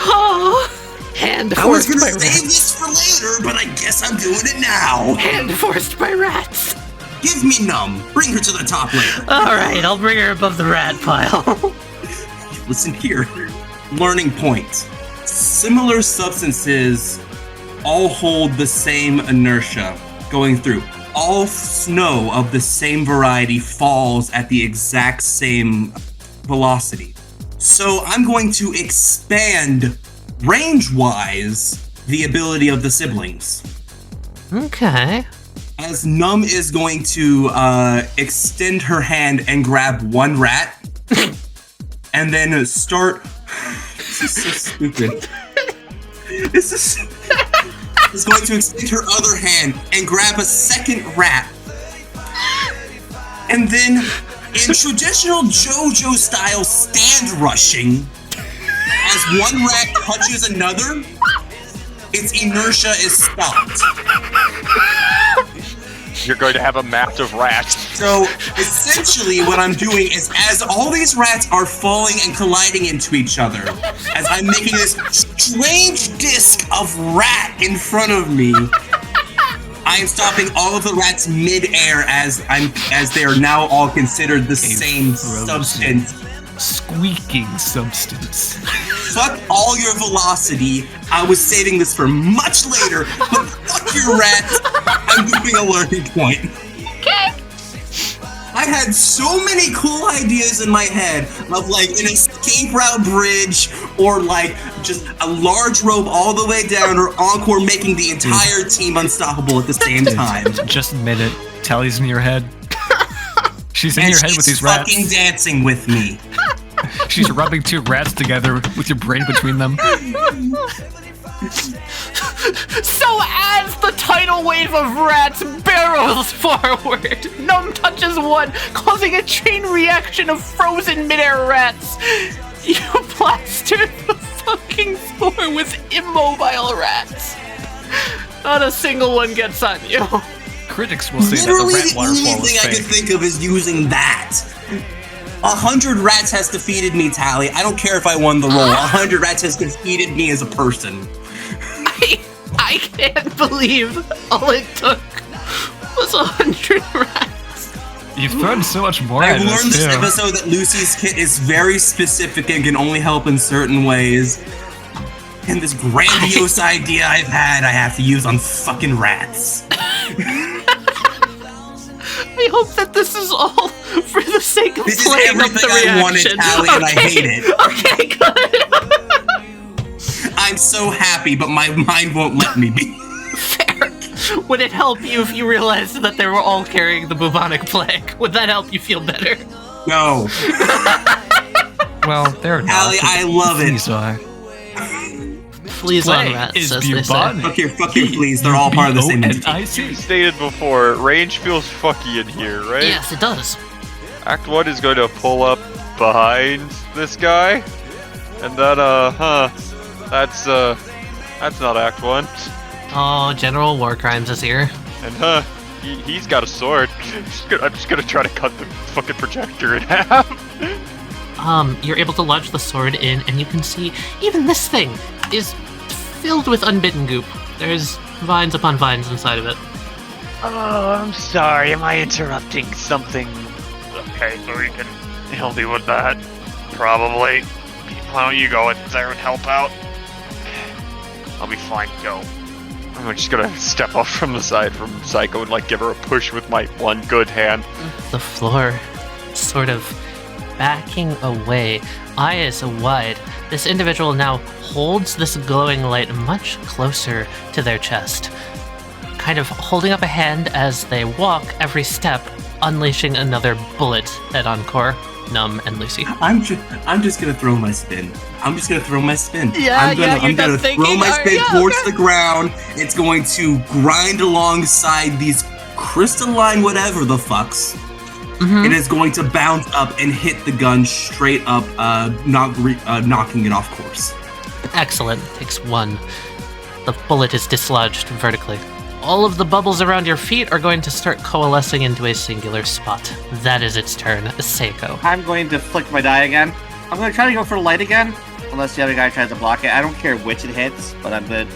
Oh, hand I was forced gonna by save rats. this for later, but I guess I'm doing it now. Hand forced by rats. Give me Numb. Bring her to the top later. All right, I'll bring her above the rat pile. Listen here. Learning point. Similar substances all hold the same inertia going through. All snow of the same variety falls at the exact same velocity. So I'm going to expand range-wise the ability of the siblings. Okay. As Numb is going to extend her hand and grab one rat, and then start. This is so stupid. This is going to extend her other hand and grab a second rat, and then, in traditional JoJo style stand rushing, as one rat touches another, its inertia is stopped. You're going to have a match of rats. So essentially what I'm doing is as all these rats are falling and colliding into each other, as I'm making this strange disc of rat in front of me, I am stopping all of the rats mid-air as they are now all considered the same substance. Squeaking substance. Fuck all your velocity. I was saving this for much later, but fuck your rats. I'm doing a learning point. Okay. I had so many cool ideas in my head of like an escape route bridge or like just a large rope all the way down or Encore making the entire team unstoppable at the same time. Just admit it. Tally's in your head. She's in And your head with she's these rats. fucking dancing with me. She's rubbing two rats together with your brain between them. So as the tidal wave of rats barrels forward, Numb touches one, causing a chain reaction of frozen midair rats. You plaster the fucking floor with immobile rats. Not a single one gets on you. Critics will say Literally that the the rat only waterfall thing is I could fake. think of is using that. 100 rats has defeated me, Tali. I don't care if I won the roll. 100 rats has defeated me as a person. I can't believe all it took was 100 rats. You've thrown so much more I've at learned us, this too. episode that Lucy's kit is very specific and can only help in certain ways. And this grandiose idea I've had, I have to use on fucking rats. I hope that this is all for the sake of This is playing up everything the I reaction. wanted, Tali, and I hate it. Okay, good. I'm so happy, but my mind won't let me be. Fair. Would it help you if you realized that they were all carrying the bubonic plague? Would that help you feel better? No. Well, they're not. Tali, I love it. These are. Please on Plague rats, is as they say. bubonic. Fuck you, please. They're all part of the same entity. B-O-N-I-C. Stated before, range feels fucky in here, right? Yes, it does. Act 1 is going to pull up behind this guy. And then, that's not Act 1. Oh, General War Crimes is here. And, he's got a sword. I'm just gonna try to cut the fucking projector in half. You're able to lodge the sword in, and you can see even this thing is filled with unbitten goop. There's vines upon vines inside of it. Oh, I'm sorry. Am I interrupting something? Okay, so we can help you with that. Probably. Why don't you go in there and help out? I'll be fine. Go. I'm just gonna step off from the side from Psycho and like give her a push with my one good hand. The floor sort of backing away, eyes wide. This individual now holds this glowing light much closer to their chest, kind of holding up a hand as they walk every step, unleashing another bullet at Encore. Num, and Lucy. I'm just gonna throw my spin. I'm just gonna throw my spin. Yeah, I'm yeah, gonna you're done throw thinking? my spin Yeah, towards okay. the ground. It's going to grind alongside these crystalline whatever the fucks. Mhm. It is going to bounce up and hit the gun straight up, knocking it off course. Excellent. Takes 1. The bullet is dislodged vertically. All of the bubbles around your feet are going to start coalescing into a singular spot. That is its turn. Seiko. I'm going to flick my die again. I'm going to try to go for light again, unless the other guy tries to block it. I don't care which it hits, but I'm good.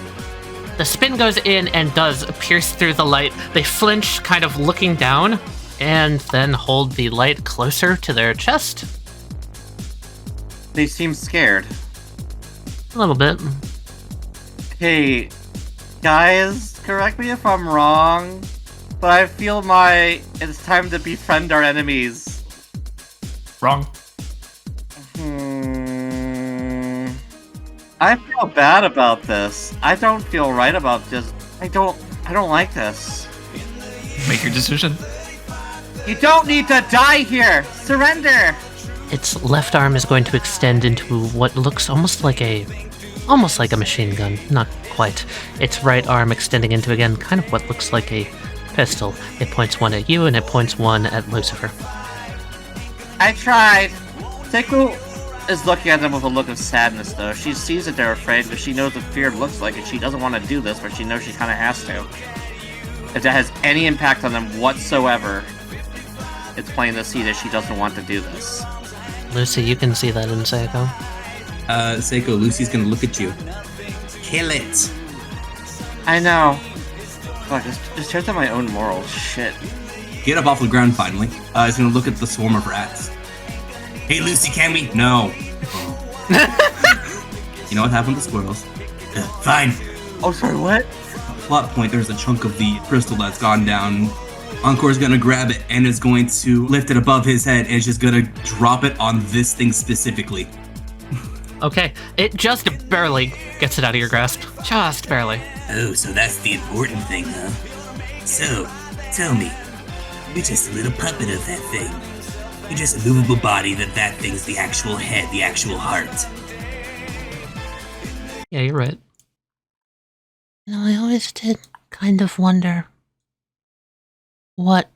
The spin goes in and does pierce through the light. They flinch, kind of looking down, and then hold the light closer to their chest. They seem scared. A little bit. Hey, guys, correct me if I'm wrong, but I feel it's time to befriend our enemies. Wrong. I feel bad about this. I don't feel right about this. I don't like this. Make your decision. You don't need to die here! Surrender! Its left arm is going to extend into what looks almost like a machine gun. Not quite. Its right arm extending into, again, kind of what looks like a pistol. It points one at you, and it points one at Lucifer. I tried. Seiko is looking at them with a look of sadness, though. She sees that they're afraid, but she knows what fear looks like, and she doesn't want to do this, but she knows she kind of has to. If that has any impact on them whatsoever, it's plain to see that she doesn't want to do this. Lucy, you can see that in Seiko. Seiko, Lucy's gonna look at you. Kill it! I know. Fuck, this turns out my own morals. Shit. Get up off the ground finally. He's gonna look at the swarm of rats. Hey Lucy, can we? No. You know what happened to squirrels? Fine. Oh, sorry, what? Plot point, there's a chunk of the crystal that's gone down. Encore's gonna grab it and is going to lift it above his head and is just gonna drop it on this thing specifically. Okay, it just barely gets it out of your grasp. Just barely. Oh, so that's the important thing, huh? So, tell me, you're just a little puppet of that thing. You're just a movable body that thing's the actual head, the actual heart. Yeah, you're right. You know, I always did kind of wonder what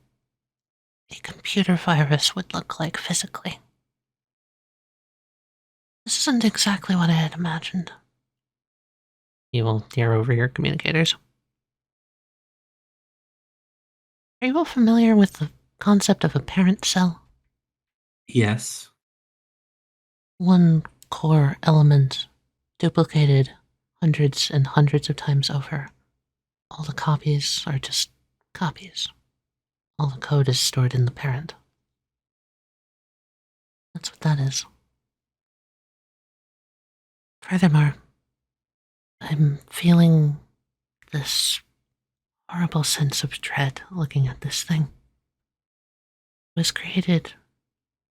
a computer virus would look like physically. This isn't exactly what I had imagined. You will hear over your communicators. Are you all familiar with the concept of a parent cell? Yes. One core element duplicated hundreds and hundreds of times over. All the copies are just copies. All the code is stored in the parent. That's what that is. Furthermore, I'm feeling this horrible sense of dread looking at this thing. It was created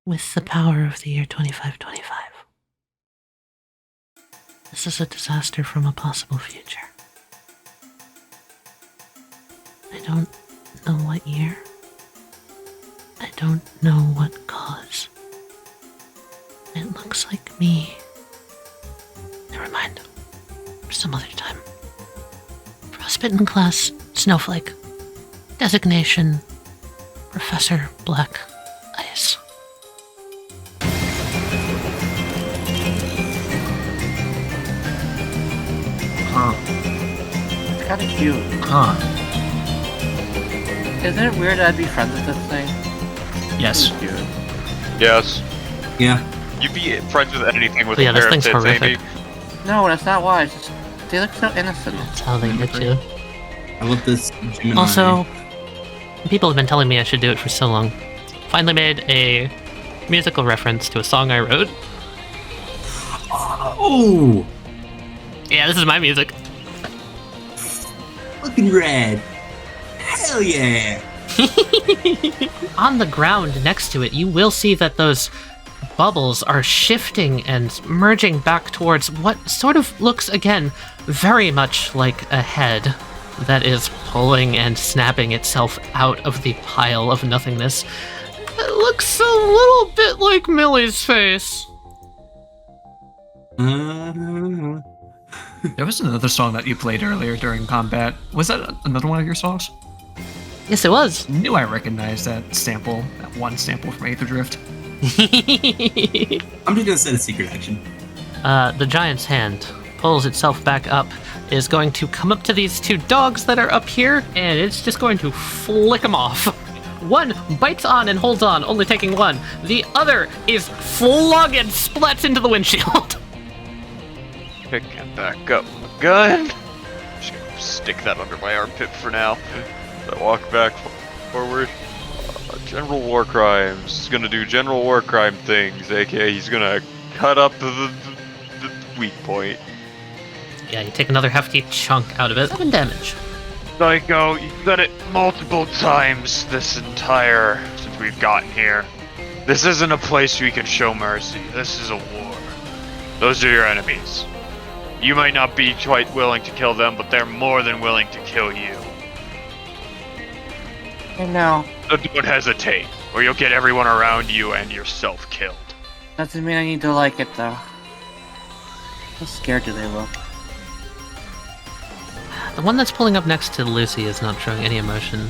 with the power of the year 2525. This is a disaster from a possible future. I don't know what year. I don't know what cause. It looks like me. Never mind. Some other time. Frostbitten class, Snowflake. Designation, Professor Black Ice. Huh. It's kind of cute. Huh. Isn't it weird I'd be friends with this thing? Yes. It's cute. Yes. Yeah. You'd be friends with anything with Yeah, a this pair of thing's tits, horrific. Amy. No, that's not why. It's just, they look so innocent. That's how they get you. I love this Gemini. Also, people have been telling me I should do it for so long. Finally made a musical reference to a song I wrote. Oh! Yeah, this is my music. Looking red. Hell yeah! On the ground next to it, you will see that those bubbles are shifting and merging back towards what sort of looks, again, very much like a head that is pulling and snapping itself out of the pile of nothingness. It looks a little bit like Millie's face. There was another song that you played earlier during combat. Was that another one of your songs? Yes, it was. Knew I recognized that sample, that one sample from Aether Drift. I'm just gonna set a secret action. The giant's hand pulls itself back up, is going to come up to these two dogs that are up here, and it's just going to flick them off. One bites on and holds on, only taking one. The other is flung and splats into the windshield. Pick it back up my gun. Just gonna stick that under my armpit for now. I walk back forward. General war crimes. He's gonna do general war crime things, aka he's gonna cut up the weak point. Yeah, you take another hefty chunk out of it. 7 damage. Psycho, you've done it multiple times since we've gotten here. This isn't a place we can show mercy. This is a war. Those are your enemies. You might not be quite willing to kill them, but they're more than willing to kill you. And now, So don't hesitate, or you'll get everyone around you and yourself killed. doesn't mean I need to like it though. How scared do they look? The one that's pulling up next to Lucy is not showing any emotion.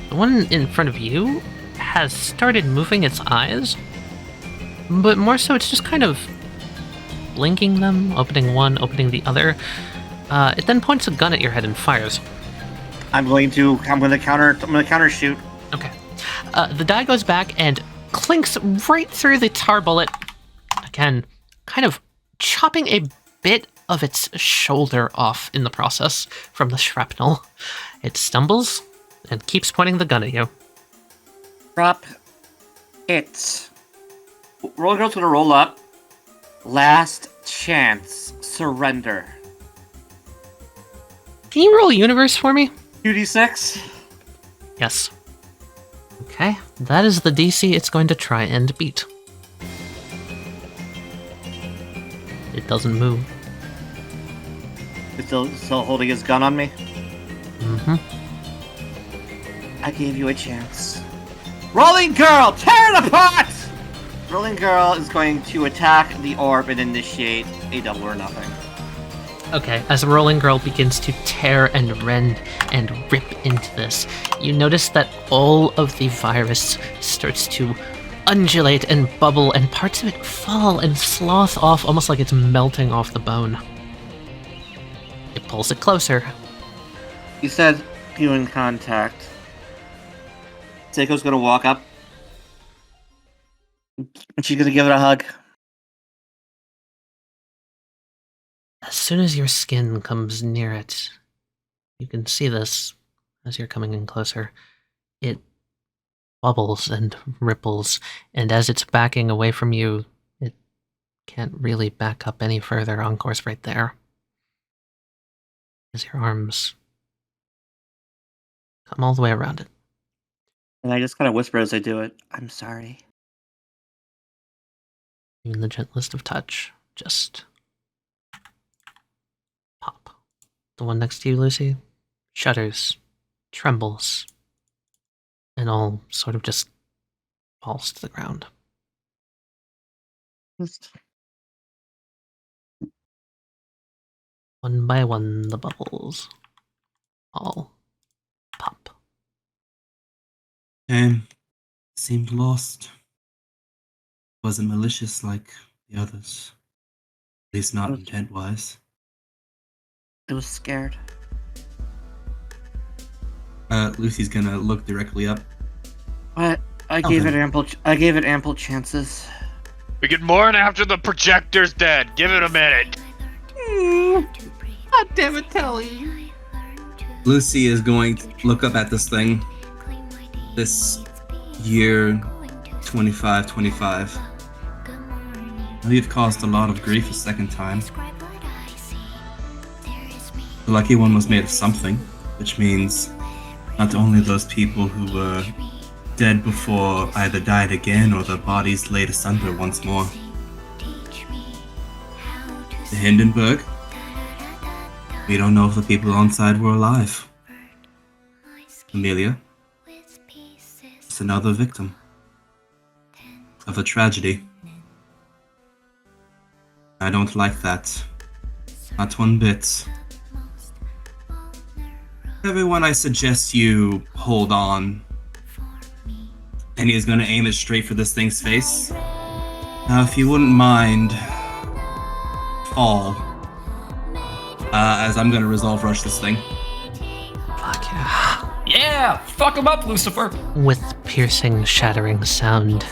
The one in front of you has started moving its eyes, but more so it's just kind of blinking them, opening one, opening the other. It then points a gun at your head and fires. I'm gonna counter shoot. Okay. The die goes back and clinks right through the tar bullet. Again, kind of chopping a bit of its shoulder off in the process from the shrapnel. It stumbles and keeps pointing the gun at you. Drop it. Roller girl's gonna roll up. Last chance. Surrender. Can you roll universe for me? 2d6. Yes. Okay, that is the DC it's going to try and beat. It doesn't move. He's still holding his gun on me. Mm-hmm. I gave you a chance. Rolling girl, tear it apart! Rolling girl is going to attack the orb and initiate a double or nothing. Okay, as Rolling Girl begins to tear and rend and rip into this, you notice that all of the virus starts to undulate and bubble, and parts of it fall and slough off almost like it's melting off the bone. It pulls it closer. You said human contact. Seiko's gonna walk up. And she's gonna give it a hug. As soon as your skin comes near it, you can see this as you're coming in closer. It bubbles and ripples, and as it's backing away from you, it can't really back up any further on course right there. As your arms come all the way around it. And I just kind of whisper as I do it, I'm sorry. Even the gentlest of touch, just pop. The one next to you, Lucy, shudders, trembles, and all sort of just falls to the ground. One by one, the bubbles all pop. Seemed lost. Wasn't malicious like the others. At least not intent-wise. I was scared. Lucy's gonna look directly up. But I gave it ample chances. We get more after the projector's dead. Give it a minute. God damn it, Tali. Lucy is going to look up at this thing. This year 2525. Now you've caused a lot of grief a second time. The lucky one was made of something, which means not only those people who were dead before either died again or their bodies laid asunder once more. The Hindenburg. We don't know if the people on side were alive. Amelia. It's another victim. of a tragedy. I don't like that. Not one bit. Everyone, I suggest you hold on. And he's gonna aim it straight for this thing's face. Now, if you wouldn't mind, fall. As I'm gonna resolve rush this thing. Fuck yeah. Yeah, fuck him up, Lucifer. With piercing, shattering sound,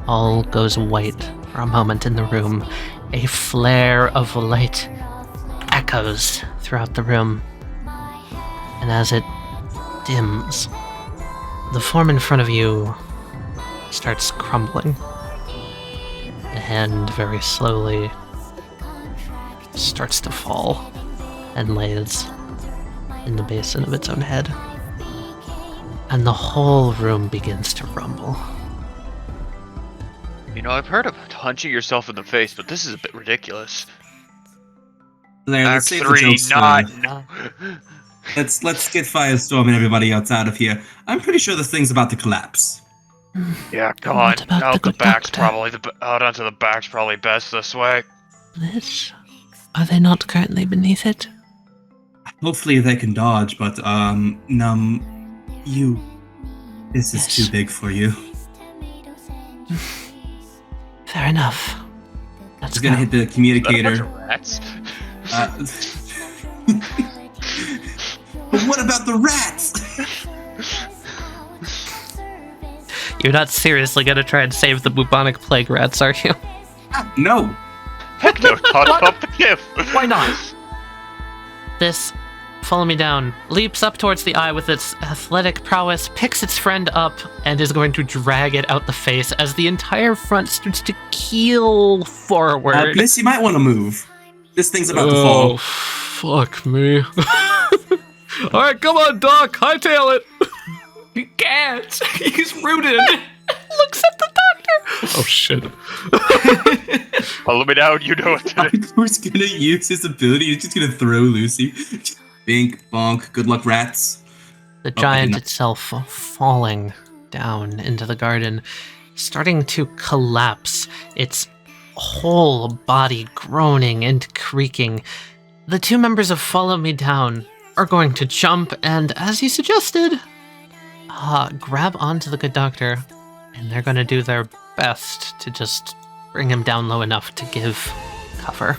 all goes white for a moment in the room. A flare of light echoes throughout the room. And as it dims, the form in front of you starts crumbling. The hand very slowly starts to fall and lays in the basin of its own head. And the whole room begins to rumble. You know, I've heard of punching yourself in the face, but this is a bit ridiculous. There, let's Act save the 3, jokes for- not. Let's get Firestorm and everybody else out of here. I'm pretty sure this thing's about to collapse. Yeah, come What on. about Out the the back's doctor? probably out onto the back's probably best this way. This? Are they not currently beneath it? Hopefully they can dodge, but you. This is Yes. too big for you. Fair enough. Let's He's gonna go. hit the Is that a bunch communicator. of rats? But what about the rats? You're not seriously gonna try and save the bubonic plague rats, are you? No. Heck no, toss up the gift. Why not? This, follow me down, leaps up towards the eye with its athletic prowess, picks its friend up, and is going to drag it out the face as the entire front starts to keel forward. Bliss, you might want to move. This thing's about to fall. Oh, fuck me. Alright, come on, Doc, hightail it! He can't. He's rooted. Looks at the doctor. Oh shit. Follow me down, you know what to do. Who's gonna use his ability? He's just gonna throw Lucy. Bink, bonk, good luck, rats. The Oh, giant no. itself falling down into the garden, starting to collapse, its whole body groaning and creaking. The two members of Follow Me Down are going to jump and, as you suggested, grab onto the good doctor, and they're going to do their best to just bring him down low enough to give cover.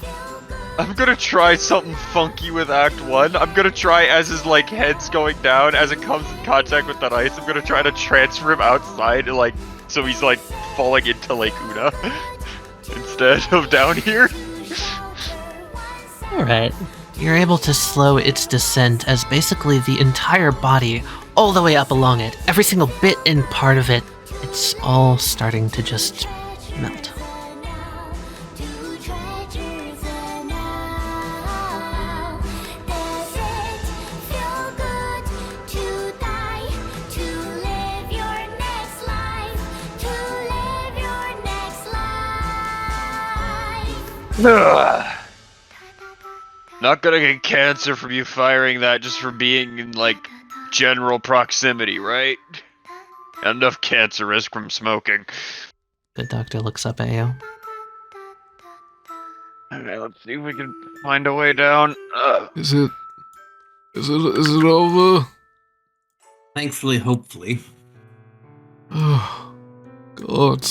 I'm gonna try something funky with Act 1. I'm gonna try, as his, like, head's going down, as it comes in contact with that ice, I'm gonna try to transfer him outside, like, so he's, like, falling into Lake Una instead of down here. Alright. You're able to slow its descent as basically the entire body, all the way up along it, every single bit and part of it, it's all starting to just melt. Ugh. Not gonna get cancer from you firing that just for being in, like, general proximity, right? Enough cancer risk from smoking. Good doctor looks up at you. Okay, let's see if we can find a way down. Is it over? Thankfully, hopefully. Oh, God.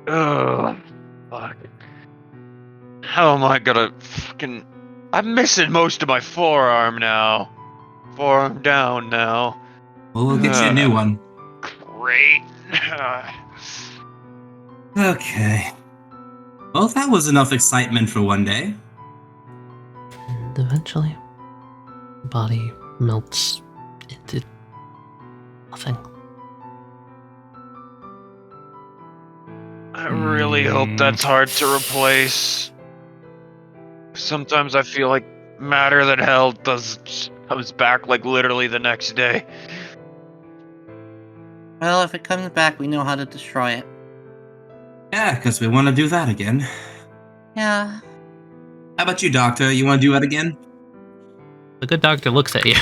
Ugh. Fuck. How am I gonna fucking... I'm missing most of my forearm now. Forearm down now. Well, we'll get you a new one. Great. Okay. Well, that was enough excitement for one day. And eventually, the body melts into nothing. I really hope that's hard to replace. Sometimes I feel like matter that hell comes back like literally the next day. Well, if it comes back, we know how to destroy it. Yeah, because we want to do that again. Yeah. How about you, Doctor? You want to do that again? The good doctor looks at you.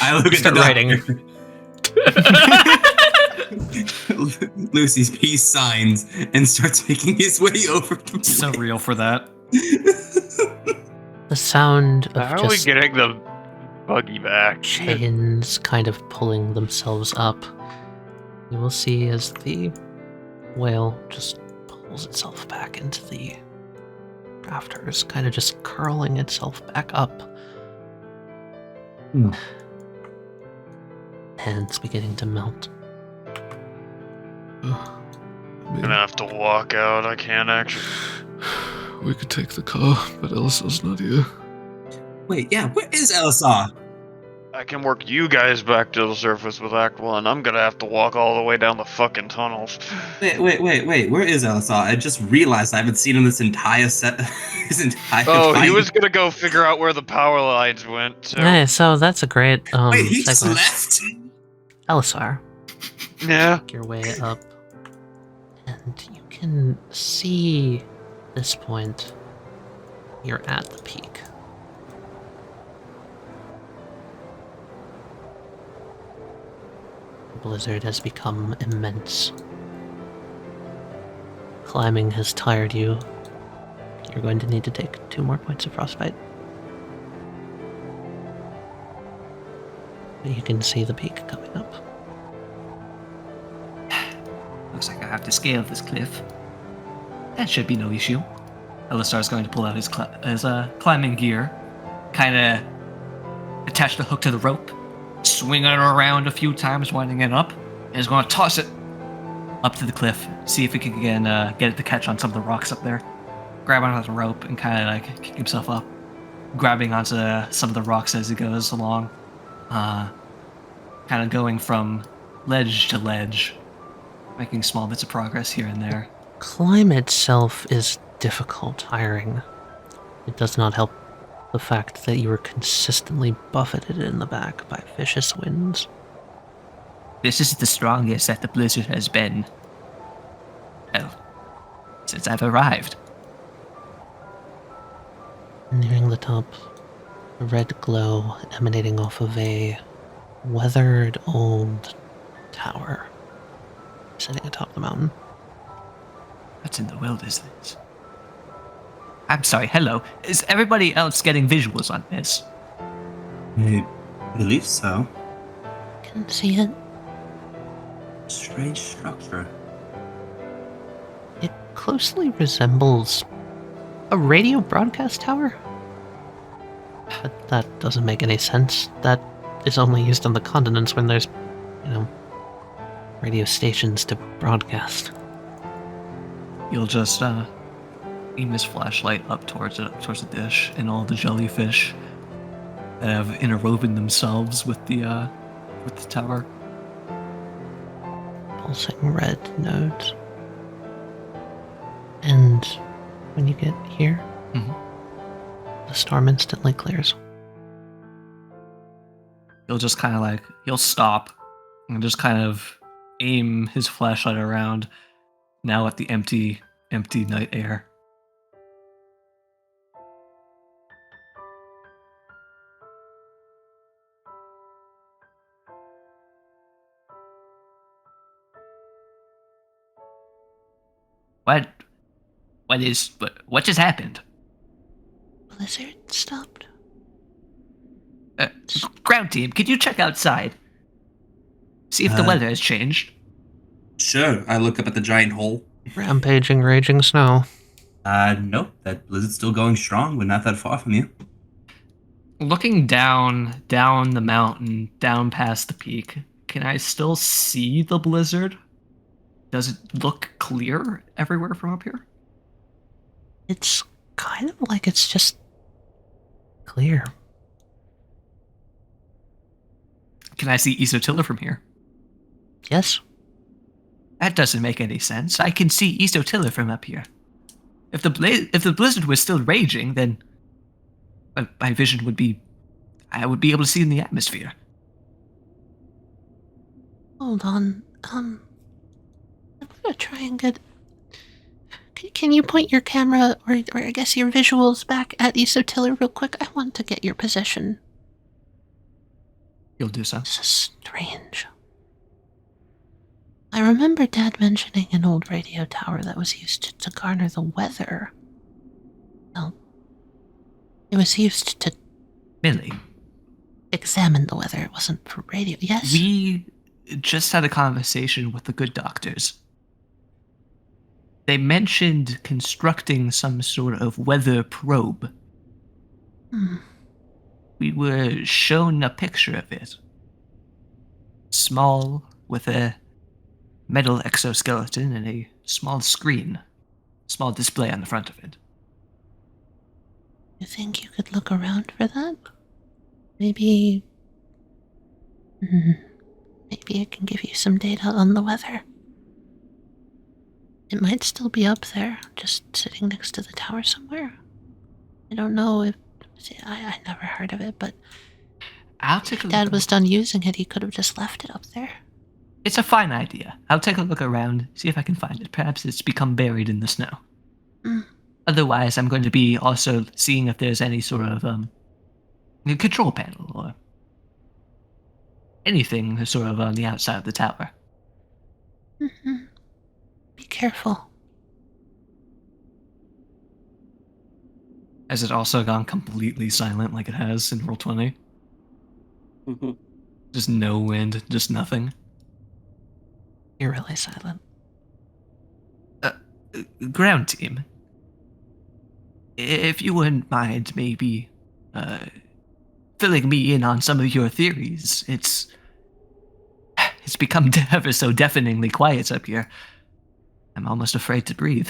I look at Start the writing. doctor. Lucy's peace signs and starts making his way over to So real for that. The sound of How are we just getting the buggy back? chains kind of pulling themselves up. You will see as the whale just pulls itself back into the rafters, kind of just curling itself back up. Hands beginning to melt. I'm gonna have to walk out. I can't actually. We could take the car, but Elsa's not here. Wait, yeah, where is Elsa? I can work you guys back to the surface with Act 1. I'm gonna have to walk all the way down the fucking tunnels. Wait, where is Elsa? I just realized I haven't seen him this entire set. His entire Oh, he fight. was gonna go figure out where the power lines went. So. Hey, so that's a great Wait, he just segment. left? Elisar, Yeah. make your way up, and you can see this point. You're at the peak. The blizzard has become immense. Climbing has tired you. You're going to need to take 2 more points of frostbite. But you can see the peak coming up. Looks like I have to scale this cliff. That should be no issue. Elisar's going to pull out his climbing gear, kind of attach the hook to the rope, swing it around a few times, winding it up, and is going to toss it up to the cliff, see if he can get it to catch on some of the rocks up there. Grab onto the rope and kind of like kick himself up, grabbing onto some of the rocks as he goes along, kind of going from ledge to ledge, making small bits of progress here and there. Climb itself is difficult, tiring. It does not help the fact that you were consistently buffeted in the back by vicious winds. This is the strongest that the blizzard has been, well, since I've arrived. Nearing the top, a red glow emanating off of a weathered old tower sitting atop the mountain. What in the world is this? I'm sorry, hello. Is everybody else getting visuals on this? I believe so. Can see it. Strange structure. It closely resembles a radio broadcast tower. But that doesn't make any sense. That is only used on the continents when there's, radio stations to broadcast. You'll just aim his flashlight up towards the dish, and all the jellyfish that have interwoven themselves with the tower. Pulsing red nodes. And when you get here, the storm instantly clears. He'll just kind of he'll stop and just kind of aim his flashlight around, now at the empty night air. What just happened? Blizzard stopped. Ground team, could you check outside? See if the weather has changed. Sure, I look up at the giant hole. Rampaging, raging snow. Nope, that blizzard's still going strong. We're not that far from you. Looking down the mountain, down past the peak, can I still see the blizzard? Does it look clear everywhere from up here? It's kind of like it's just clear. Can I see Esotiller from here? Yes. That doesn't make any sense. I can see Esotiller from up here. If the blizzard was still raging, then my vision would be... I would be able to see in the atmosphere. Hold on. I'm gonna try and get... Can you point your camera, or I guess your visuals, back at Esotiller real quick? I want to get your position. You'll do so. This is strange. I I remember Dad mentioning an old radio tower that was used to garner the weather. No. It was used to Millie, examine the weather. It wasn't for radio. Yes? we just had a conversation with the good doctors. They mentioned constructing some sort of weather probe. We were shown a picture of it. Small, with a metal exoskeleton and a small screen. Small display on the front of it. You think you could look around for that? Maybe... Maybe I can give you some data on the weather. It might still be up there, just sitting next to the tower somewhere. I don't know if... I never heard of it, but... I'll take a If Dad look. was done using it, he could have just left it up there. It's a fine idea. I'll take a look around, see if I can find it. Perhaps it's become buried in the snow. Otherwise, I'm going to be also seeing if there's any sort of control panel or anything sort of on the outside of the tower. Be careful. Has it also gone completely silent like it has in Roll20? Just no wind, just nothing. You're really silent. Ground team. If you wouldn't mind maybe filling me in on some of your theories. It's become ever so deafeningly quiet up here. I'm almost afraid to breathe.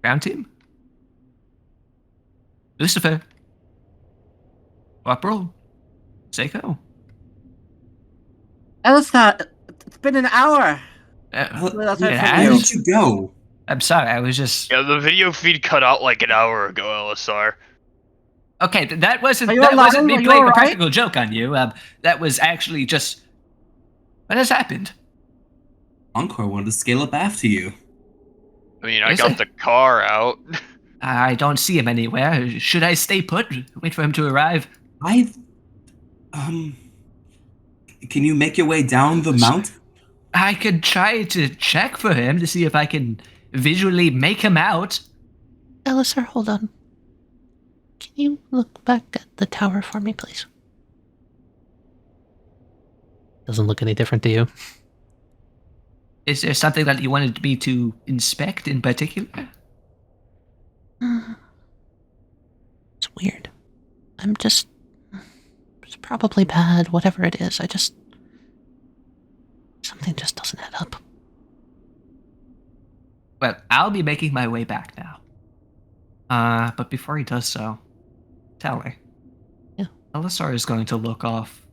Ground team? Lucifer? April? Seiko? Elsa, it's been an hour. Where did you go? I'm sorry, I was just... Yeah, the video feed cut out like an hour ago, LSR. Okay, that wasn't Are you that alive? wasn't me Are you playing a alright? practical joke on you. That was actually just... What has happened? Encore wanted to scale up after you. I mean, I Is got it? the car out. I don't see him anywhere. Should I stay put? Wait for him to arrive? Can you make your way down the mountain? I could try to check for him to see if I can visually make him out. Elisar, hold on. Can you look back at the tower for me, please? Doesn't look any different to you. Is there something that you wanted me to inspect in particular? It's weird. It's probably bad, whatever it is. Something just doesn't add up. Well, I'll be making my way back now. But before he does so, Tali. Yeah. Elisar is going to look off.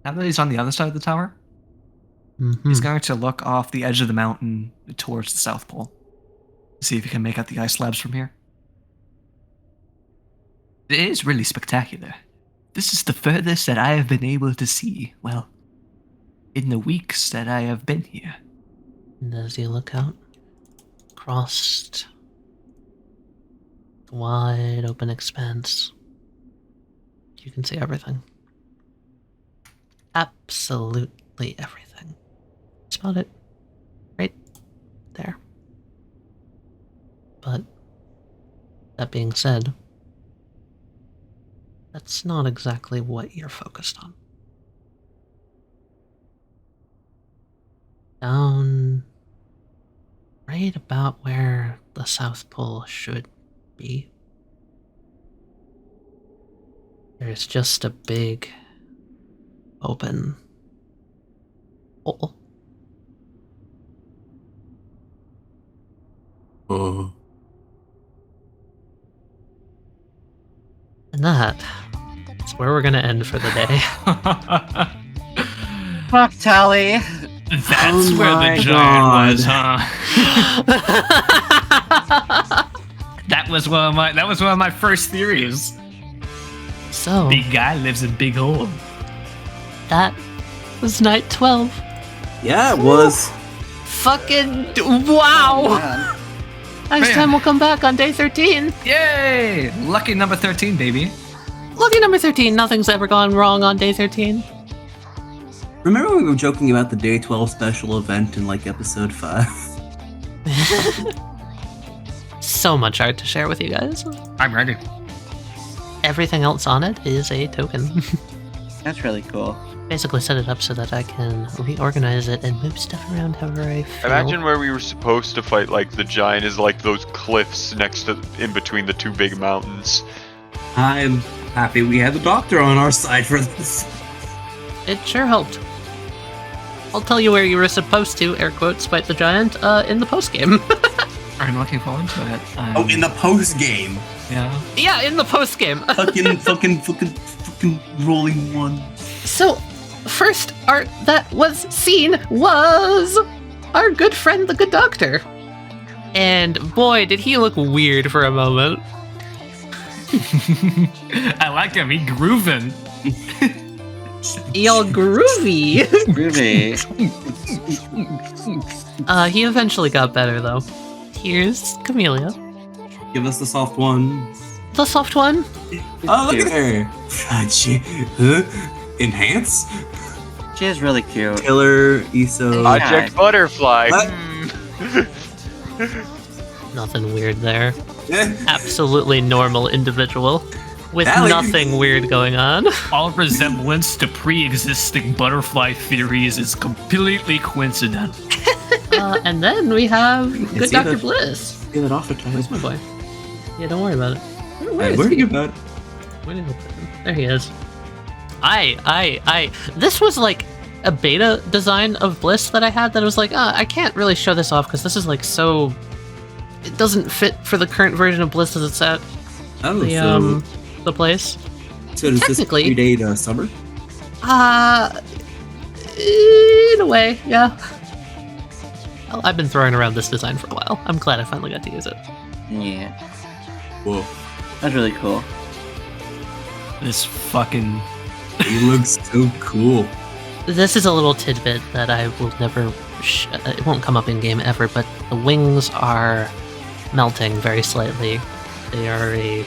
Now that he's on the other side of the tower, Mm-hmm. he's going to look off the edge of the mountain towards the South Pole. See if he can make out the ice slabs from here. It is really spectacular. This is the furthest that I have been able to see, well, in the weeks that I have been here. And as you look out across the wide open expanse, you can see everything. Absolutely everything. Spot it. Right there. But, that being said, that's not exactly what you're focused on. Down right about where the South Pole should be, there's just a big open hole. Oh. And that is where we're gonna end for the day. Fuck Tali. That's Oh where my the giant God. was, huh? That was one of my first theories. So, Big guy lives in big hole. that was night 12. Yeah, it was. Fucking wow! Man. Next Man. time we'll come back on day 13. Yay! Lucky number 13, baby. Lucky number 13. Nothing's ever gone wrong on day 13. Remember when we were joking about the day 12 special event in like episode 5? So much art to share with you guys. I'm ready. Everything else on it is a token. That's really cool. Basically set it up so that I can reorganize it and move stuff around however I feel. Imagine where we were supposed to fight like the giant is like those cliffs next to in between the two big mountains. I'm happy we had the doctor on our side for this. It sure helped. I'll tell you where you were supposed to, air quotes, fight the giant, in the post-game. I'm looking forward to it. Oh, in the post game. Yeah. Yeah, in the post-game. fucking rolling one. So, first art that was seen was our good friend, the Good Doctor. And boy, did he look weird for a moment. I like him. He grooving. Y'all groovy. Groovy. He eventually got better, though. Here's Camellia. Give us the soft one. The soft one. Oh, look at her. Enhance? She is really cute. Killer, ESO. Project Butterfly. What? Nothing weird there. Absolutely normal individual. With Tali. nothing weird going on. All resemblance to pre-existing butterfly theories is completely coincidental. And then we have Good see Dr. that. Bliss. Get it off the time. Where's my boy? Yeah, don't worry about it. Where are you about? Where did I put him? There he is. This was like a beta design of Bliss that I had that I was like, I can't really show this off because this is like so... It doesn't fit for the current version of Bliss as it's at Oh, the place. so does this technically- predate summer? In a way, yeah. Well, I've been throwing around this design for a while. I'm glad I finally got to use it. Yeah. Whoa. That's really cool. This fucking... He looks so cool. This is a little tidbit that I will never... it won't come up in game ever, but the wings are melting very slightly. They are a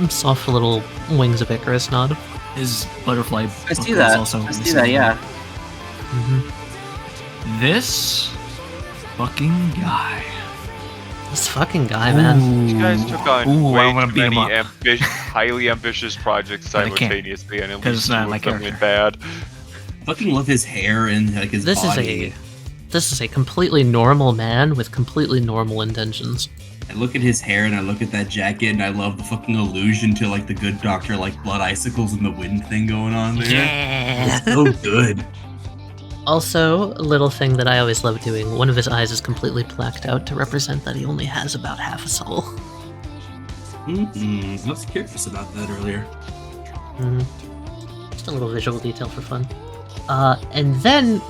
soft little Wings of Icarus nod. His butterfly I see book that. is also I see that, yeah. This fucking guy. This fucking guy, man. You guys took on Ooh, way I wanna too beat him many up. highly ambitious projects But I can't, simultaneously, and at 'cause least it's not two my of them went character. bad. Fucking love his hair and like his This body. is a completely normal man with completely normal intentions. I look at his hair and I look at that jacket and I love the fucking allusion to like the Good Doctor, like blood icicles and the wind thing going on there. Yeah. It's so good. Also, a little thing that I always love doing, one of his eyes is completely blacked out to represent that he only has about half a soul. I was curious about that earlier. Just a little visual detail for fun. And then,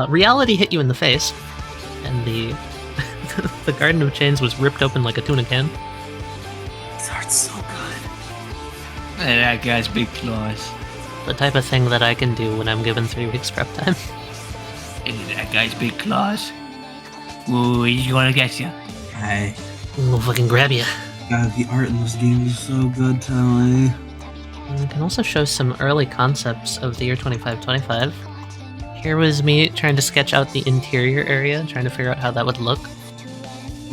reality hit you in the face, and the the Garden of Chains was ripped open like a tuna can. His art's so good. And that guy's big claws. The type of thing that I can do when I'm given 3 weeks prep time. And that guy's big claws. Ooh, he's gonna get you. We'll fucking grab you. God, the art in this game is so good, Tali. I can also show some early concepts of the year 2525. Here was me trying to sketch out the interior area, trying to figure out how that would look.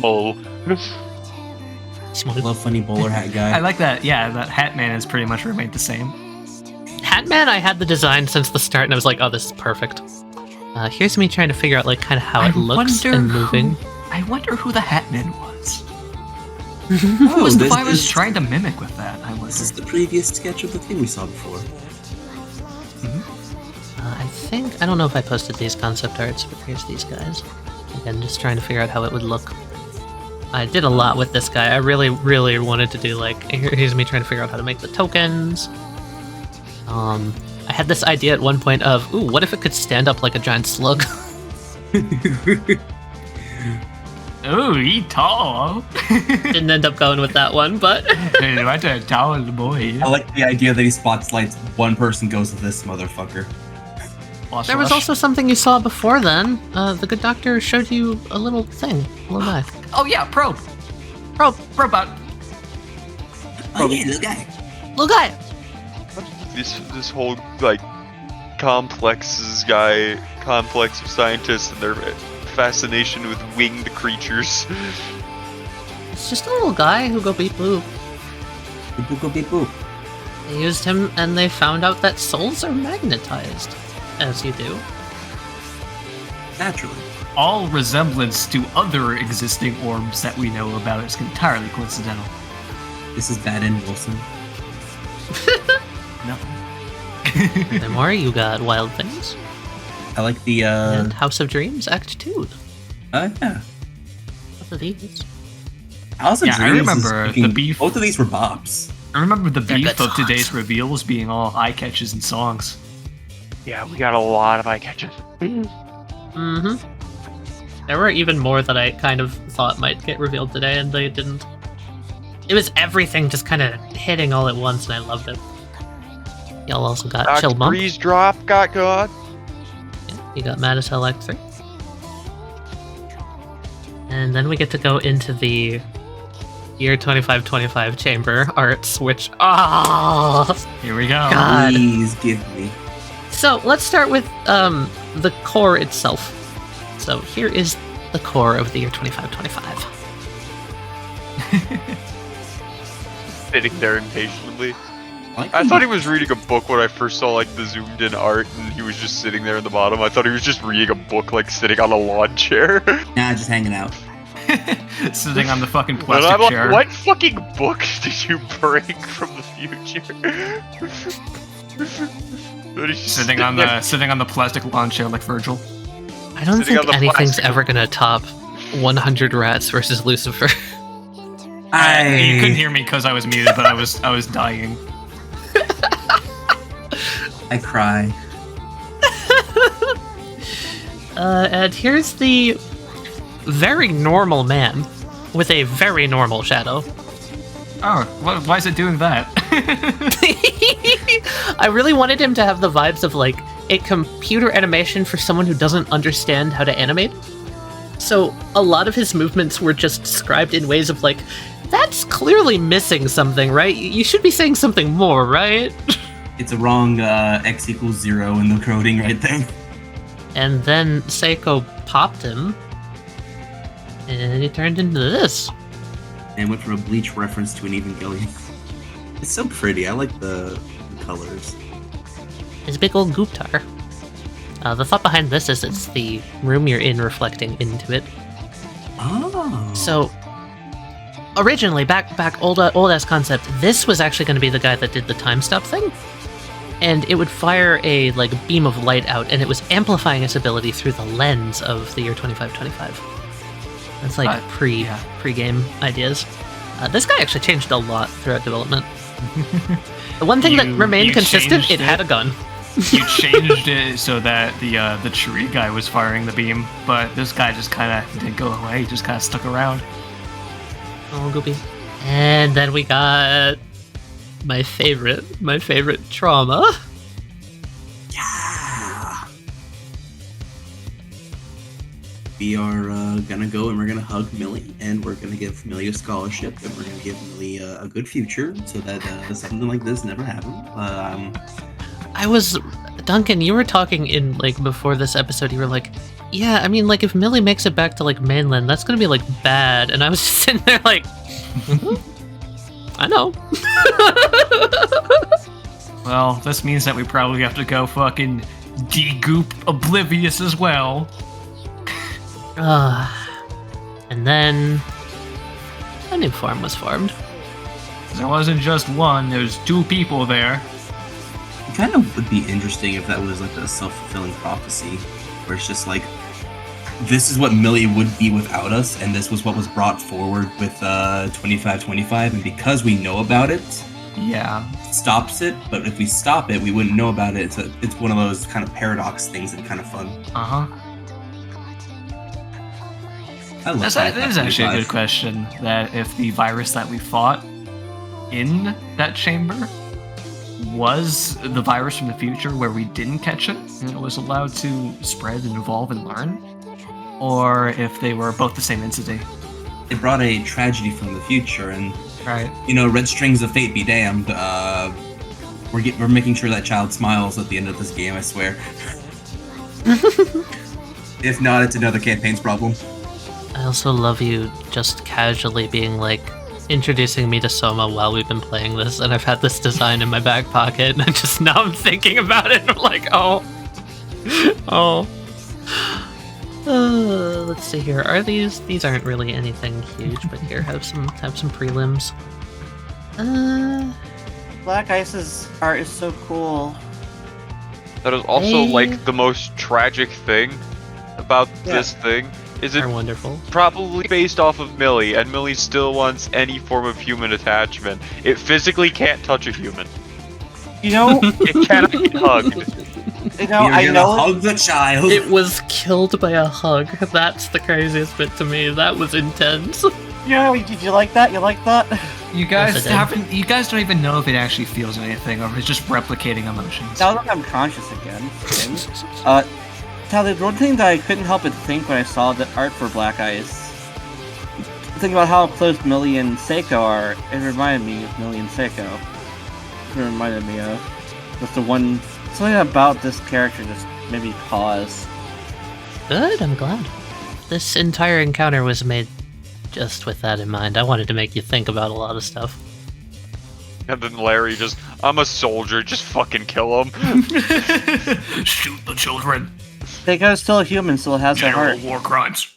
Oh. I love funny bowler hat guy. I like that. Yeah, that Hat Man has pretty much remained the same. Hatman, I had the design since the start, and I was like, oh, this is perfect. Here's me trying to figure out like kind of how it looks and moving. I wonder who the Hat Man was. Oh, Who was the this virus is- trying to mimic with that? I This is wonder. the previous sketch of the thing we saw before. I think, I don't know if I posted these concept arts, but here's these guys. Again, just trying to figure out how it would look. I did a lot with this guy. I really, really wanted to do like, here's me trying to figure out how to make the tokens. I had this idea at one point of, ooh, what if it could stand up like a giant slug? Oh, he tall. Didn't end up going with that one, but Hey, what a tall boy. I like the idea that he spotlights one person goes to this motherfucker. Boss There was rush. also something you saw before then. The good doctor showed you a little thing, a little guy. Oh yeah, probe out. Oh, yeah, little guy. Little guy! This whole like complex of scientists and their fascination with winged creatures. It's just a little guy who go beep boop. Beep boop, go beep boop. They used him and they found out that souls are magnetized, as you do. Naturally. All resemblance to other existing orbs that we know about is entirely coincidental. This is bad in Wilson. No. And more, you got Wild Things. I like the, And House of Dreams, Act 2. yeah. Both of these. House of Yeah, I Dreams is remember fucking- the beef. Both of these were bops. I remember the They're beef good of today's songs. reveals being all eye catches and songs. Yeah, we got a lot of eye catches. Mm-hmm. There were even more that I kind of thought might get revealed today, and they didn't. It was everything just kind of hitting all at once, and I loved it. Y'all also got Chill Bump. Breeze drop got God. Yeah, you got Mad as Hell Act 3. And then we get to go into the year 2525 chamber arts, which... Here we go. God. Please give me. So let's start with the core itself. So here is the core of the year 2525. Sitting there impatiently. Like I thought he was reading a book when I first saw like the zoomed in art and he was just sitting there in the bottom. I thought he was just reading a book like sitting on a lawn chair. Nah, just hanging out. Sitting on the fucking And plastic I'm like, chair. what fucking book did you bring from the future? But he's just Sitting on the plastic lawn chair like Virgil. I don't Sitting on think the anything's plastic- ever gonna top 100 Rats versus Lucifer. You couldn't hear me because I was muted, but I was dying. I cry. And here's the very normal man with a very normal shadow. Oh, why is it doing that? I really wanted him to have the vibes of like a computer animation for someone who doesn't understand how to animate. So a lot of his movements were just described in ways of like, that's clearly missing something, right? You should be saying something more, right? It's a wrong x equals 0 in the coding right there. And then Seiko popped him, and he turned into this. And went from a Bleach reference to an Evangelion. It's so pretty. I like the colors. His big old guitar. The thought behind this is it's the room you're in reflecting into it. Oh. So, originally, back old ass concept, this was actually going to be the guy that did the time stop thing. And it would fire a like beam of light out, and it was amplifying its ability through the lens of the year 2525. That's like pre-game ideas. This guy actually changed a lot throughout development. The one thing that remained consistent, it had a gun. You changed it so that the tree guy was firing the beam, but this guy just kind of didn't go away. He just kind of stuck around. Oh, goopy. And then we got my favorite trauma. Yeah. We are gonna go and we're gonna hug Millie, and we're gonna give Millie a scholarship, and we're gonna give Millie a good future, so that something like this never happened. Duncan, you were talking in like before this episode. You were like, "Yeah, I mean, like if Millie makes it back to like mainland, that's gonna be like bad." And I was just sitting there like, I know. Well, this means that we probably have to go fucking de-goop Oblivious as well. And then a new farm was formed. There wasn't just one, there's two people there. It kind of would be interesting if that was like a self-fulfilling prophecy, where it's just like, this is what Millie would be without us, and this was what was brought forward with 2525, and because we know about it, yeah, it stops it. But if we stop it, we wouldn't know about it. It's one of those kind of paradox things that's kind of fun. I love That is actually a good question. That if the virus that we fought in that chamber was the virus from the future where we didn't catch it and it was allowed to spread and evolve and learn, or if they were both the same entity. It brought a tragedy from the future, and Right. red strings of fate be damned. We're making sure that child smiles at the end of this game, I swear. If not, it's another campaign's problem. I also love you just casually being like, introducing me to Soma while we've been playing this, and I've had this design in my back pocket, and now I'm thinking about it, and I'm like, oh. Let's see here. Are these aren't really anything huge, but here, have some prelims. Black Ice's art is so cool. That is also like the most tragic thing about this thing. Is it wonderful? Probably based off of Millie, and Millie still wants any form of human attachment. It physically can't touch a human. It cannot get hugged. I know. Hug the child. It was killed by a hug. That's the craziest bit to me. That was intense. Yeah, did you like that? You like that? You guys haven't. You guys don't even know if it actually feels anything, or if it's just replicating emotions. Now that I'm conscious again. Tali, the one thing that I couldn't help but think when I saw the art for Black Ice, thinking about how close Millie and Seiko are, it reminded me of Millie and Seiko. It reminded me of just something about this character just made me pause. Good, I'm glad. This entire encounter was made just with that in mind. I wanted to make you think about a lot of stuff. And then Larry I'm a soldier, just fucking kill him. Shoot the children. Seiko's still a human, still has a heart. War crimes.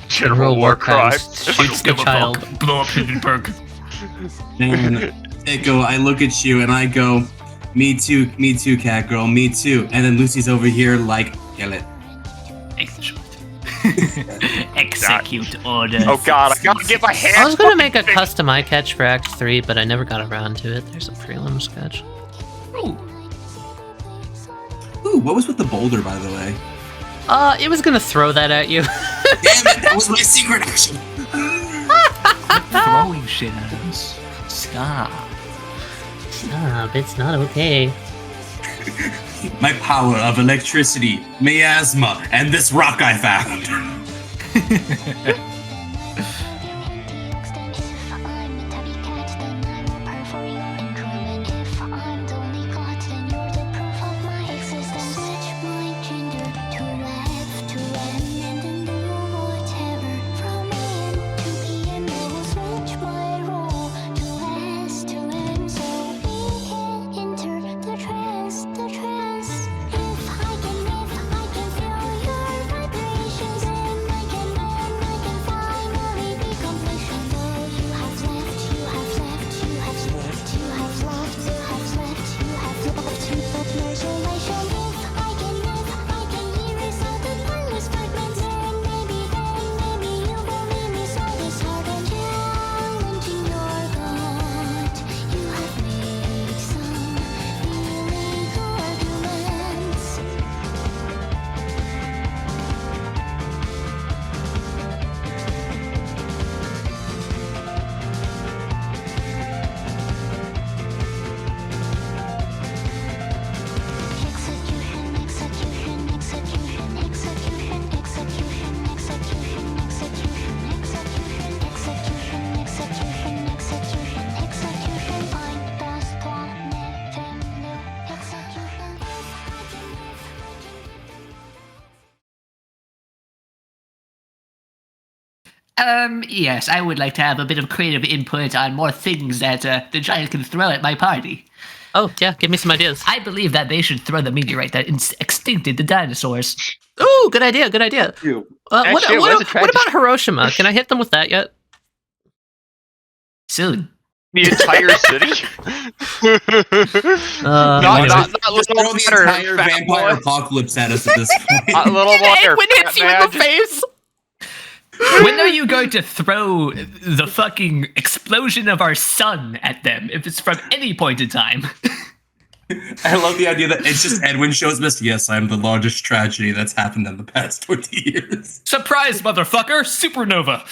General war crimes. Shoots the child. Blow up Hindenburg. And Seiko, I look at you and I go, me too, cat girl, me too. And then Lucy's over here like, kill it. Execute order. Oh god, I gotta get my hands. I was gonna make a custom eye catch for Act 3, but I never got around to it. There's a prelim sketch. Ooh, what was with the boulder, by the way? It was gonna throw that at you. Damn it, that was my secret action! Throwing shit at us. Stop. Stop, it's not okay. My power of electricity, miasma, and this rock I found. Yes, I would like to have a bit of creative input on more things that the giant can throw at my party. Oh, yeah, give me some ideas. I believe that they should throw the meteorite that extincted the dinosaurs. Ooh, good idea, good idea. What about Hiroshima? Can I hit them with that yet? Soon. The entire city? Not throw the entire vampire apocalypse at us at this point. A little more. When it hits you in the face! When are you going to throw the fucking explosion of our sun at them, if it's from any point in time? I love the idea that it's just Edwin shows us, yes, I'm the largest tragedy that's happened in the past 20 years. Surprise, motherfucker! Supernova!